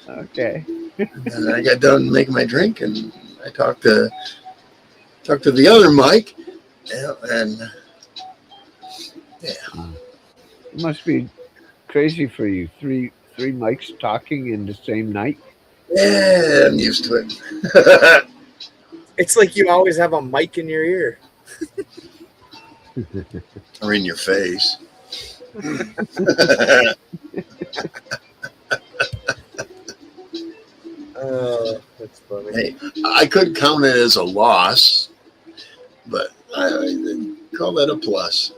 Okay. And I got done making my drink, and I talked to the other Mike, and yeah. It must be crazy for you. Three mics talking in the same night. Yeah, I'm used to it. It's like you always have a mic in your ear. Or in your face. That's funny. Hey, I could count it as a loss, but I call that a plus.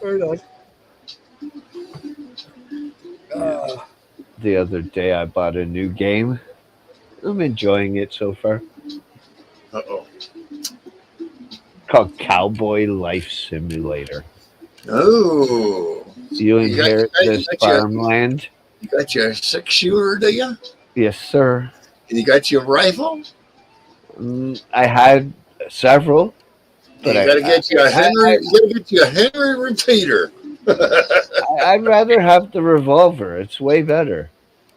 Right on. The other day I bought a new game. I'm enjoying it so far. Uh-oh. Called Cowboy Life Simulator. Oh, You You got, you inherit got, you this got your, farmland. you got your 6-shooter, do you? Yes, sir. And you got your rifle? I had several, but You got to get you a Henry. You got to get you a Henry repeater. I'd rather have the revolver. It's way better.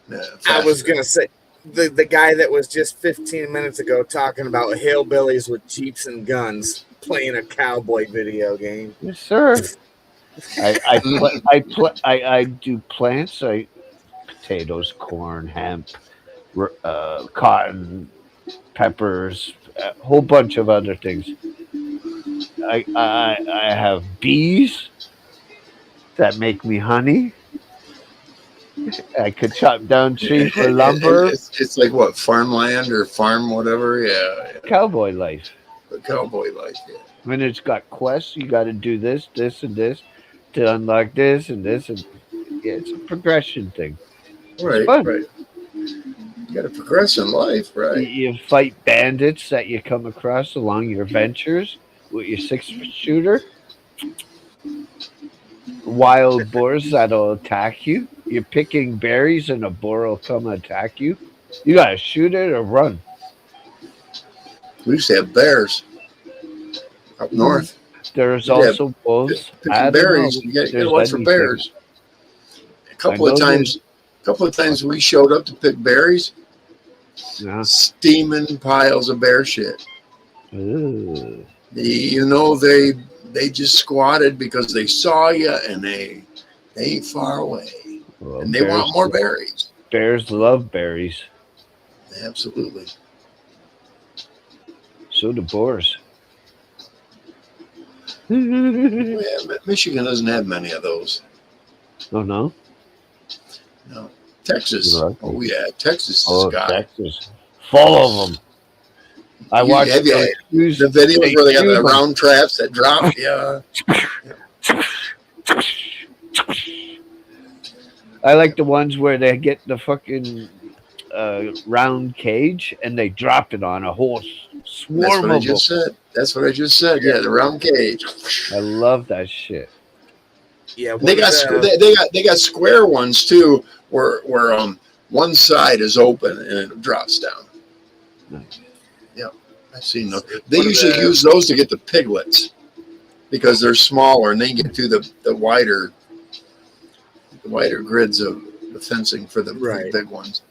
Yeah, I was faster. gonna say the guy that was just 15 minutes ago talking about hillbillies with jeeps and guns playing a cowboy video game. Yes, sir. Mhm. I do plants. Potatoes, corn, hemp, cotton, peppers, a whole bunch of other things. I have bees that make me honey. I could chop down tree for lumber. It's like what, farmland or farm whatever. Yeah, yeah. Cowboy life. The cowboy life. Yeah. When it's got quests, you got to do this, this, and this to unlock this and this, and yeah, it's a progression thing. It's Right, fun. right. You got to progress in life, right? You fight bandits that you come across along your ventures with your 6 shooter. Wild boars that'll attack you. You're picking berries and a boar will come attack you. You gotta shoot it or run. We used to have bears up north. There's We'd have also wolves. I picking don't know berries. if You got to there's watch for anything. bears. A I couple of know times, we showed up to pick berries, Yeah. steaming piles of bear shit. Ooh. You know they just squatted because they saw you and they ain't far away Well, and they want more berries. Bears love berries. Absolutely. So do boars. Oh Yeah, Michigan doesn't have many of those. no. No. Texas. You're lucky. Oh yeah, Texas has Oh, got. Texas, full of them. I watched Have you those the videos where they got the shoot 'em. round traps that drop? Yeah. I like the ones where they get the fucking round cage and they drop it on a whole That's swarm what I of them. just said. That's what I just said. Yeah, the round cage. I love that shit. Yeah, They got they got square ones too, where one side is open and it drops down. Nice. Yep, I've seen those. They usually use those to get the piglets because they're smaller and they get through the wider grids of the fencing for the big ones.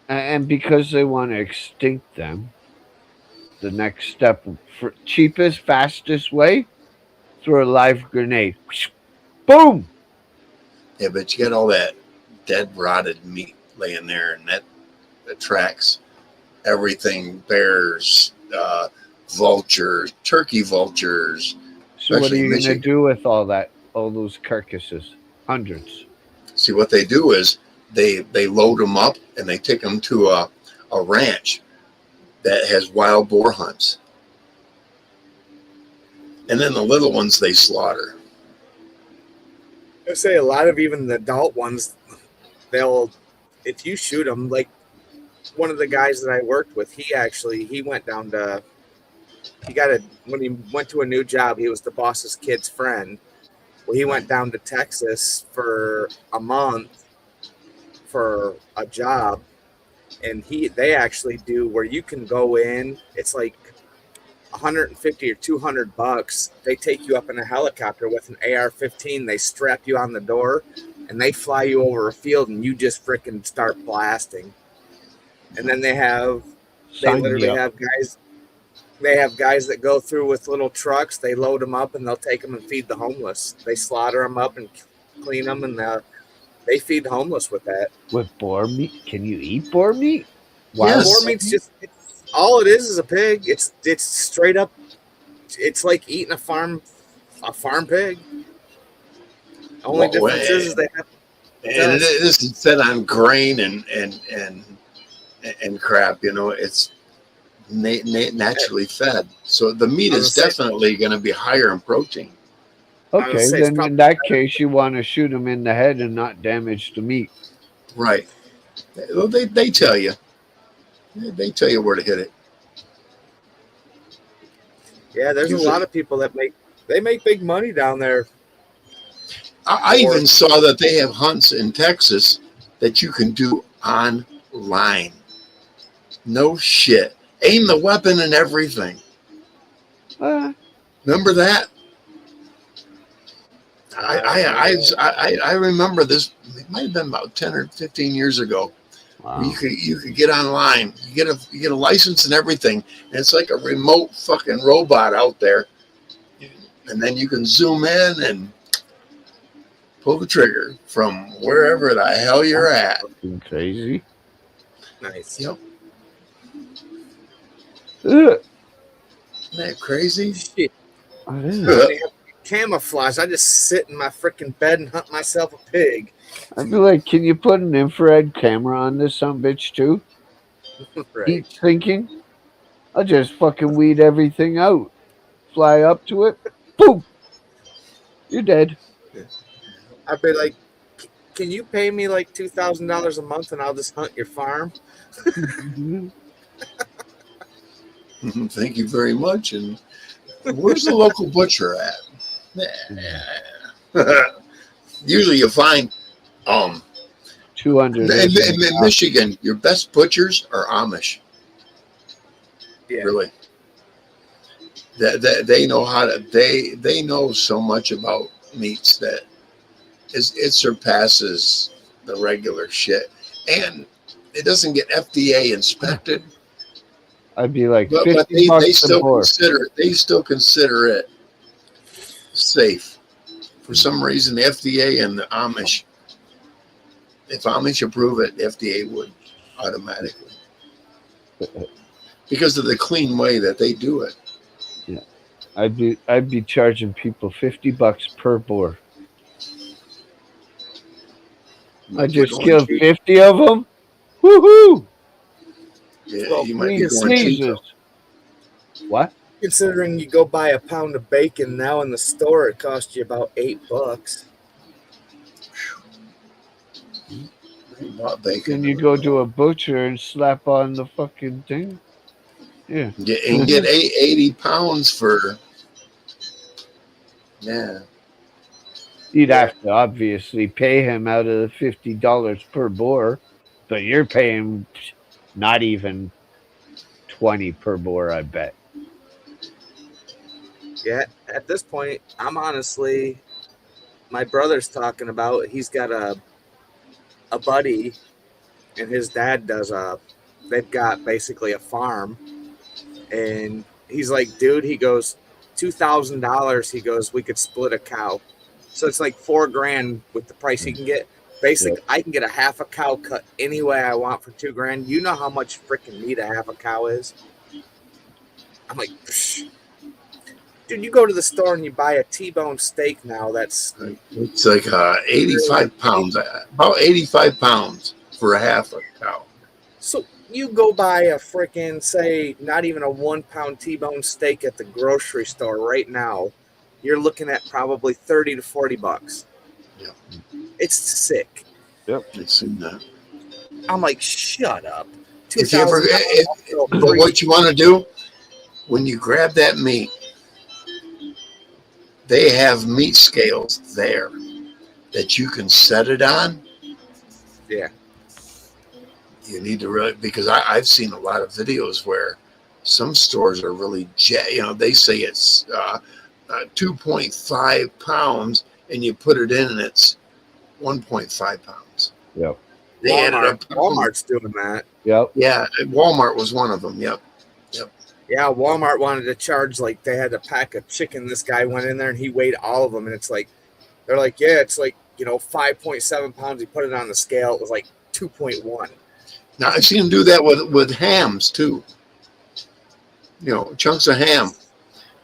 And because they want to extinct them, the next step for cheapest, fastest way, throw a live grenade. Boom! Yeah, but you got all that dead, rotted meat laying there, and that attracts everything: bears, vultures, turkey vultures. So what are you going to do with all those carcasses? Hundreds. See, what they do is they load them up and they take them to a ranch that has wild boar hunts, and then the little ones they slaughter. I say a lot of even the adult ones, if you shoot them, like one of the guys that I worked with, he went down to, when he went to a new job, he was the boss's kid's friend. Well, he went down to Texas for a month for a job, and they actually do where you can go in. It's like $150 or $200. They take you up in a helicopter with an AR-15. They strap you on the door, and they fly you over a field, and you just freaking start blasting. And then they literally have guys. They have guys that go through with little trucks. They load them up, and they'll take them and feed the homeless. They slaughter them up and clean them, and they feed the homeless with that. With boar meat? Can you eat boar meat? Yes. Boar meat's just all it is a pig. It's straight up. It's like eating a farm pig. Only difference is they have. And this is fed on grain and crap. You know, it's naturally fed, so the meat is definitely going to be higher in protein. Okay, then in that case, you want to shoot them in the head and not damage the meat. Right. Well, they tell you. They tell you where to hit it. Yeah, there's a lot of people that make big money down there. I even saw that they have hunts in Texas that you can do online. No shit. Aim the weapon and everything. Remember that? I remember this. It might have been about 10 or 15 years ago. Wow. You could get online. You get a license and everything. And it's like a remote fucking robot out there. And then you can zoom in and pull the trigger from wherever the hell you're at. Crazy. Nice. Yep. Ugh. Isn't that crazy? Shit. It is. When they have camouflage, I just sit in my freaking bed and hunt myself a pig. I'd be like, can you put an infrared camera on this bitch too? Right. Heat thinking. I'll just fucking weed everything out. Fly up to it. Boom. You're dead. I'd be like, can you pay me like $2,000 a month and I'll just hunt your farm? Thank you very much. And where's the local butcher at? Usually you find 200. in Michigan, your best butchers are Amish. Yeah. Really. They know how to they know so much about meats that it surpasses the regular shit. And it doesn't get FDA inspected. I'd be like, But 50 they bucks still more. consider it safe. For some reason, the FDA and the Amish, if Amish approve it, FDA would automatically, because of the clean way that they do it. Yeah, I'd be charging people 50 bucks per boar. I just killed 50 of them. Woohoo! Yeah, Well, you might be Jesus. going cheap. What? Considering you go buy a pound of bacon now in the store, it costs you about $8. Not bacon. Then you go to a butcher and slap on the fucking thing. Yeah. And get 80 pounds for. Yeah. You'd have to obviously pay him out of the $50 per boar, but you're paying not even 20 per boar, I bet. Yeah, at this point, I'm honestly, my brother's talking about, he's got a buddy, and his dad they've got basically a farm, and he's like, dude, he goes, $2,000, he goes, we could split a cow. So it's like $4,000 with the price he can get. Basically, I can get a half a cow cut any way I want for $2,000. You know how much freaking meat a half a cow is? I'm like, psh. Dude, you go to the store and you buy a T-bone steak now. It's like 85 pounds, about 85 pounds for a half a cow. So you go buy a freaking, say, not even a 1 pound T-bone steak at the grocery store right now. You're looking at probably 30 to 40 bucks. Yeah. It's sick. Yep. I've seen that. I'm like, shut up. If you ever, but what you want to do when you grab that meat, they have meat scales there that you can set it on. Yeah. You need to really, because I've seen a lot of videos where some stores are really, they say it's 2.5 pounds and you put it in and it's 1.5 pounds. Yep. They added up. Walmart's doing that. Yep. Yeah, Walmart was one of them. Yep. Yeah, Walmart wanted to charge, like, they had a pack of chicken. This guy went in there and he weighed all of them. And it's like, they're like, yeah, it's like, 5.7 pounds. He put it on the scale. It was like 2.1. Now, I've seen them do that with hams, too. Chunks of ham.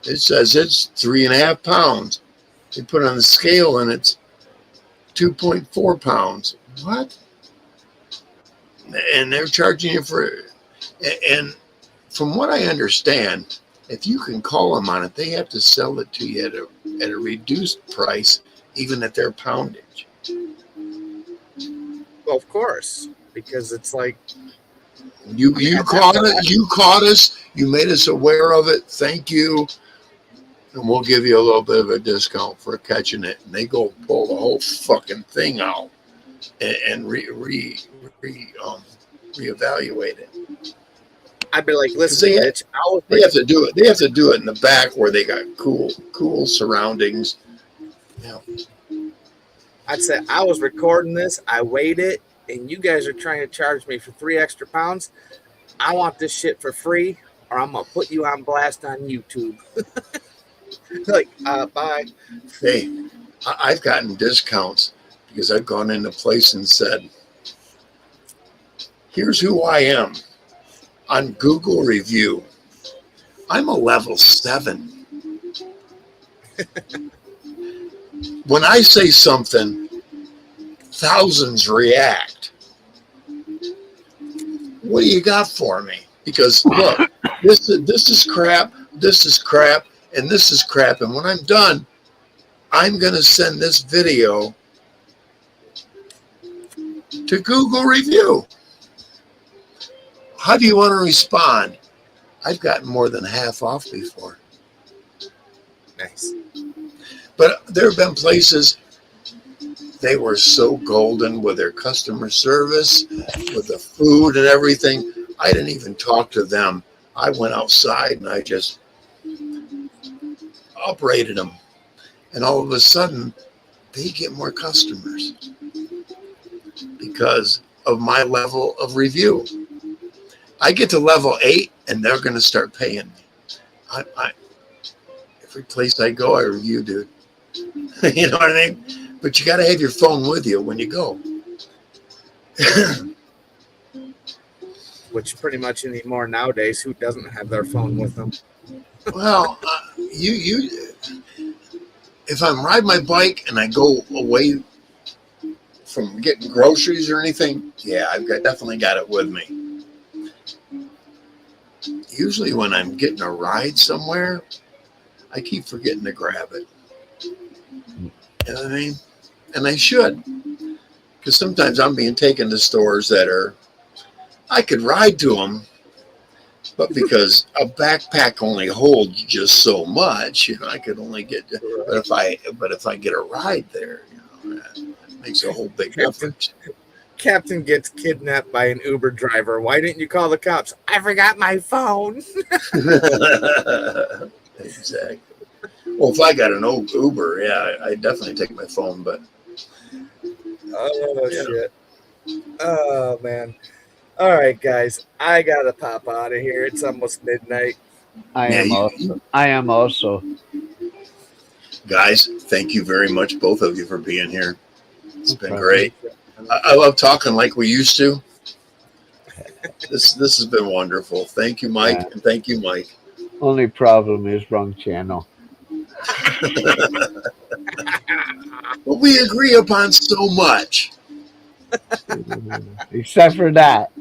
It says it's 3.5 pounds. They put it on the scale and it's 2.4 pounds. What? And they're charging you for it. And from what I understand, if you can call them on it, they have to sell it to you at a reduced price, even at their poundage. Well, of course, because it's like, you caught it. You caught us. You made us aware of it. Thank you. and we'll give you a little bit of a discount for catching it. And they go pull the whole fucking thing out and reevaluate it. I'd be like, Because listen, bitch, they have to do it. They have to do it in the back where they got cool surroundings. Yeah. I'd say I was recording this, I weighed it, and you guys are trying to charge me for 3 extra pounds. I want this shit for free, or I'm gonna put you on blast on YouTube. Like, bye. Hey, I've gotten discounts because I've gone into place and said, here's who I am on Google review. I'm a level 7. When I say something, thousands react. What do you got for me? Because look, this is crap, this is crap, and this is crap. And when I'm done, I'm going to send this video to Google review. How do you want to respond? I've gotten more than half off before. Nice. But there have been places they were so golden with their customer service, with the food and everything. I didn't even talk to them. I went outside and I just uprated them. And all of a sudden, they get more customers because of my level of review. I get to level 8 and they're going to start paying me. Every place I go, I review, dude. You know what I mean? But you got to have your phone with you when you go. Which pretty much anymore nowadays, who doesn't have their phone with them? Well, if I'm riding my bike and I go away from getting groceries or anything, yeah, definitely got it with me. Usually when I'm getting a ride somewhere, I keep forgetting to grab it. You know what I mean? And I should. Because sometimes I'm being taken to stores that I could ride to them, but because a backpack only holds just so much, I could only get. But if I get a ride there, that makes a whole big difference. Captain gets kidnapped by an Uber driver. Why didn't you call the cops? I forgot my phone. Exactly. Well, if I got an old Uber, yeah, I definitely take my phone. But shit. Oh man. All right, guys. I gotta pop out of here. It's almost midnight. I am also. Guys, thank you very much, both of you, for being here. It's been great. I love talking like we used to. This has been wonderful. Thank you, Mike, and thank you, Mike. Only problem is wrong channel. But we agree upon so much. Except for that.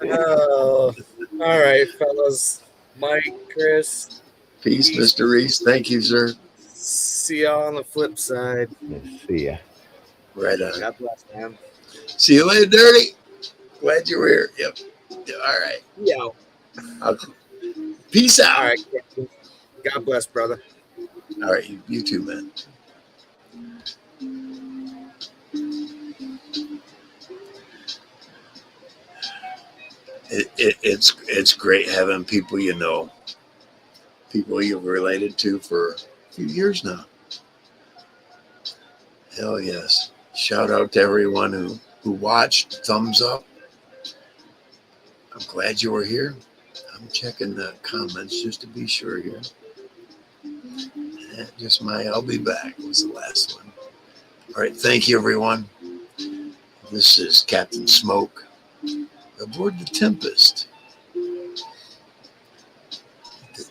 Oh, all right, fellas. Mike, Chris. Peace, Mr. Reese. Thank you, sir. See y'all on the flip side. See ya. Right on. God bless, man. See you later, Dirty. Glad you were here. Yep. All right. Yo. Peace out. All right. God bless, brother. All right. You too, man. It's great having people people you've related to for a few years now. Hell yes. Shout out to everyone who watched. Thumbs up. I'm glad you were here. I'm checking the comments just to be sure here. Just my I'll be back was the last one. All right. Thank you, everyone. This is Captain Smoke aboard the Tempest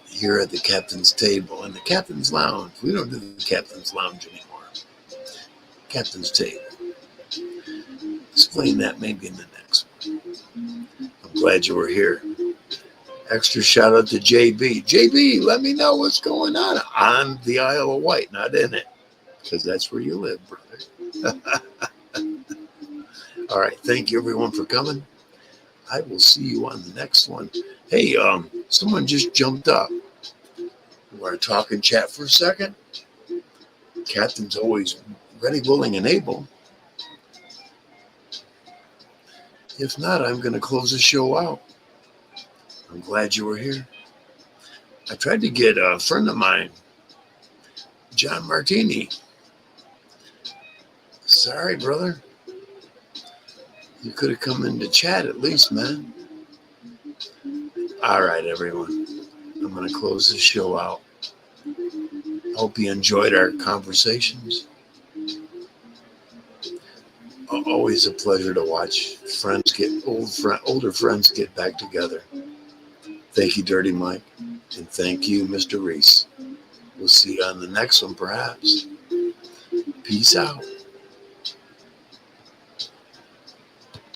here at the Captain's Table and the Captain's Lounge. We don't do the Captain's Lounge anymore. Captain's Table. Explain that maybe in the next one. I'm glad you were here. Extra shout out to JB. JB, let me know what's going on the Isle of Wight, not in it, because that's where you live, brother. All right. Thank you, everyone, for coming. I will see you on the next one. Hey, someone just jumped up. Want to talk and chat for a second? Captain's always ready, willing, and able. If not, I'm going to close the show out. I'm glad you were here. I tried to get a friend of mine, John Martini. Sorry, brother. You could have come in to chat at least, man. All right, everyone. I'm going to close this show out. Hope you enjoyed our conversations. Always a pleasure to watch older friends get back together. Thank you, Dirty Mike, and thank you, Mr. Reese. We'll see you on the next one, perhaps. Peace out.